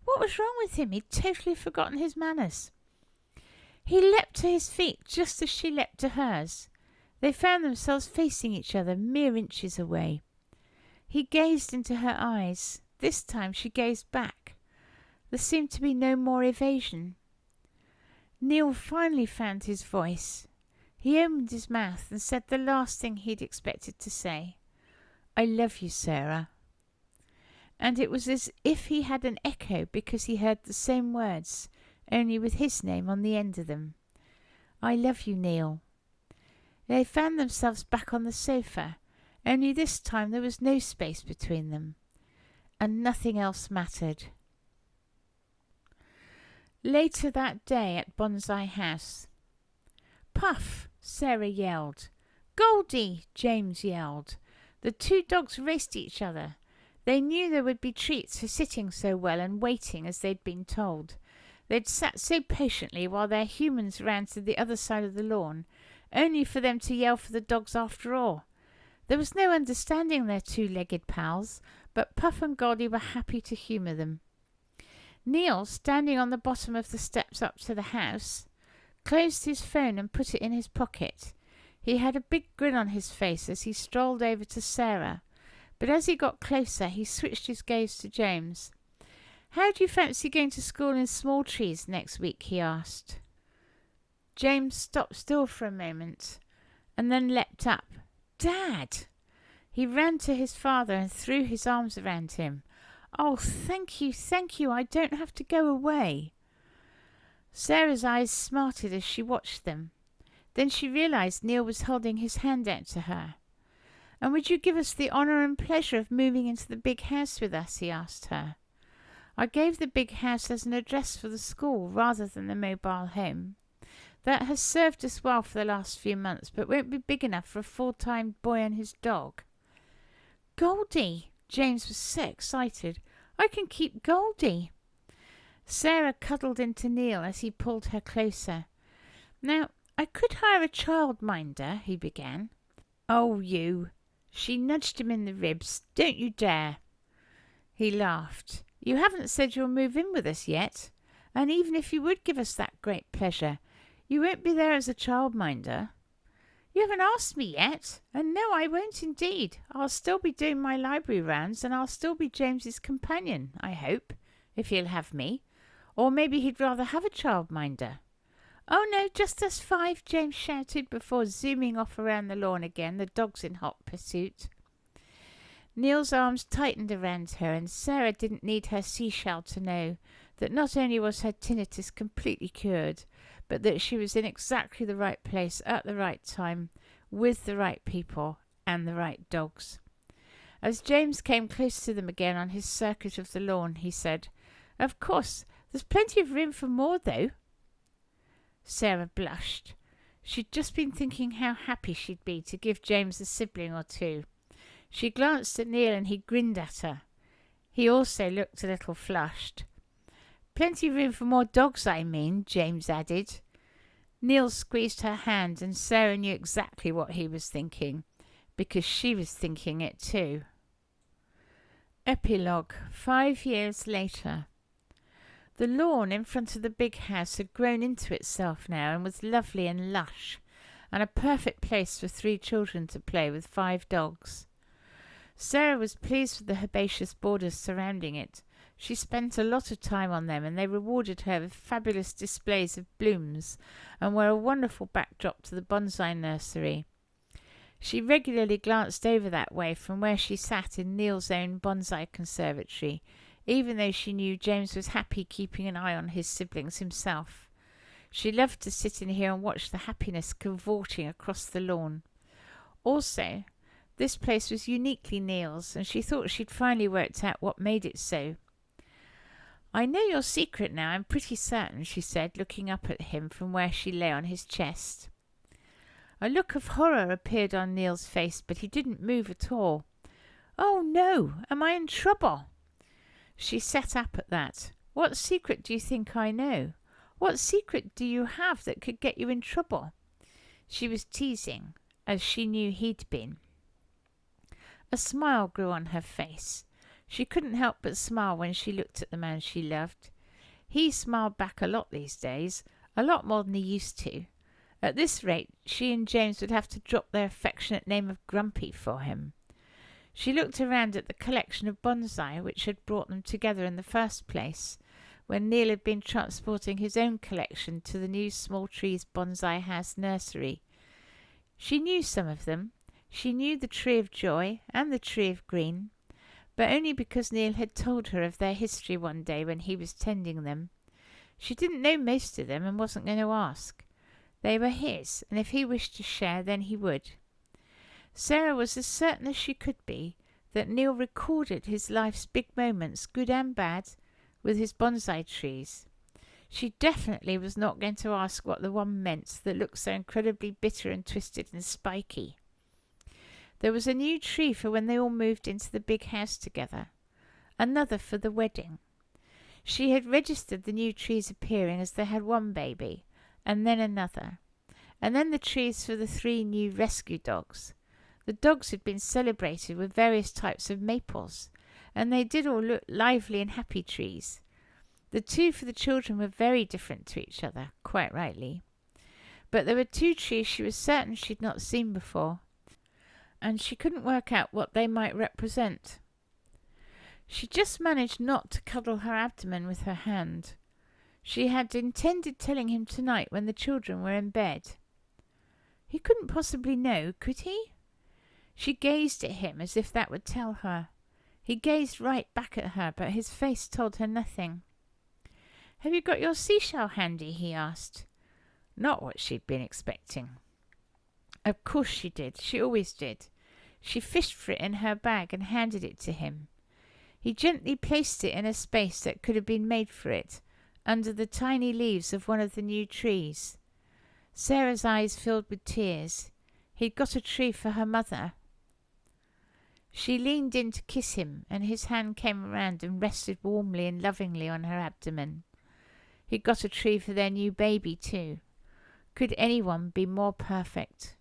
What was wrong with him? He'd totally forgotten his manners. He leapt to his feet just as she leapt to hers. They found themselves facing each other mere inches away. He gazed into her eyes. This time she gazed back. There seemed to be no more evasion. Neil finally found his voice. He opened his mouth and said the last thing he'd expected to say. "I love you, Sarah." And it was as if he had an echo, because he heard the same words, only with his name on the end of them. "I love you, Neil." They found themselves back on the sofa, only this time there was no space between them, and nothing else mattered. Later that day at Bonsai House. "Puff!" Sarah yelled. "Goldie!" James yelled. The two dogs raced each other. They knew there would be treats for sitting so well and waiting as they'd been told. They'd sat so patiently while their humans ran to the other side of the lawn, only for them to yell for the dogs after all. There was no understanding their two-legged pals, but Puff and Goldie were happy to humour them. Neil, standing on the bottom of the steps up to the house, closed his phone and put it in his pocket. He had a big grin on his face as he strolled over to Sarah, but as he got closer he switched his gaze to James. "How do you fancy going to school in Small Trees next week?" he asked. James stopped still for a moment, and then leapt up. "Dad!" He ran to his father and threw his arms around him. "Oh, thank you, I don't have to go away." Sarah's eyes smarted as she watched them. Then she realised Neil was holding his hand out to her. "And would you give us the honour and pleasure of moving into the big house with us?" he asked her. "I gave the big house as an address for the school rather than the mobile home. That has served us well for the last few months, but won't be big enough for a full-time boy and his dog." "Goldie!" James was so excited. "I can keep Goldie." Sarah cuddled into Neil as he pulled her closer. "Now, I could hire a childminder," he began. "Oh, you!" She nudged him in the ribs. "Don't you dare!" He laughed. "You haven't said you'll move in with us yet. And even if you would give us that great pleasure, you won't be there as a childminder." "You haven't asked me yet. And no, I won't indeed. I'll still be doing my library rounds, and I'll still be James's companion, I hope, if he'll have me. Or maybe he'd rather have a childminder." "Oh no, just us five," James shouted before zooming off around the lawn again, the dogs in hot pursuit. Neil's arms tightened around her, and Sarah didn't need her seashell to know that not only was her tinnitus completely cured, but that she was in exactly the right place at the right time, with the right people and the right dogs. As James came close to them again on his circuit of the lawn, he said, "Of course, there's plenty of room for more, though." Sarah blushed. She'd just been thinking how happy she'd be to give James a sibling or two. She glanced at Neil and he grinned at her. He also looked a little flushed. "Plenty of room for more dogs, I mean," James added. Neil squeezed her hand, and Sarah knew exactly what he was thinking, because she was thinking it too. Epilogue. 5 years later. The lawn in front of the big house had grown into itself now and was lovely and lush, and a perfect place for 3 children to play with 5 dogs. Sarah was pleased with the herbaceous borders surrounding it. She spent a lot of time on them, and they rewarded her with fabulous displays of blooms and were a wonderful backdrop to the bonsai nursery. She regularly glanced over that way from where she sat in Neil's own bonsai conservatory, even though she knew James was happy keeping an eye on his siblings himself. She loved to sit in here and watch the happiness cavorting across the lawn. Also, This place was uniquely Neil's, and she thought she'd finally worked out what made it so. "I know your secret now, I'm pretty certain," she said, looking up at him from where she lay on his chest. A look of horror appeared on Neil's face, but he didn't move at all. "Oh, no! Am I in trouble?" She sat up at that. "What secret do you think I know? What secret do you have that could get you in trouble?" She was teasing, as she knew he'd been. A smile grew on her face. She couldn't help but smile when she looked at the man she loved. He smiled back a lot these days, a lot more than he used to. At this rate, she and James would have to drop their affectionate name of Grumpy for him. She looked around at the collection of bonsai which had brought them together in the first place, when Neil had been transporting his own collection to the new Small Trees Bonsai House nursery. She knew some of them. She knew the Tree of Joy and the Tree of Green, but only because Neil had told her of their history one day when he was tending them. She didn't know most of them and wasn't going to ask. They were his, and if he wished to share, then he would. Sarah was as certain as she could be that Neil recorded his life's big moments, good and bad, with his bonsai trees. She definitely was not going to ask what the one meant that looked so incredibly bitter and twisted and spiky. There was a new tree for when they all moved into the big house together, another for the wedding. She had registered the new trees appearing as they had one baby, and then another, and then the trees for the 3 new rescue dogs. The dogs had been celebrated with various types of maples, and they did all look lively and happy trees. The 2 for the children were very different to each other, quite rightly. But there were 2 trees she was certain she'd not seen before, and she couldn't work out what they might represent. She just managed not to cuddle her abdomen with her hand. She had intended telling him tonight when the children were in bed. He couldn't possibly know, could he? She gazed at him as if that would tell her. He gazed right back at her, but his face told her nothing. "Have you got your seashell handy?" he asked. Not what she'd been expecting. Of course she did. She always did. She fished for it in her bag and handed it to him. He gently placed it in a space that could have been made for it, under the tiny leaves of one of the new trees. Sarah's eyes filled with tears. He'd got a tree for her mother. She leaned in to kiss him, and his hand came around and rested warmly and lovingly on her abdomen. He'd got a tree for their new baby, too. Could anyone be more perfect?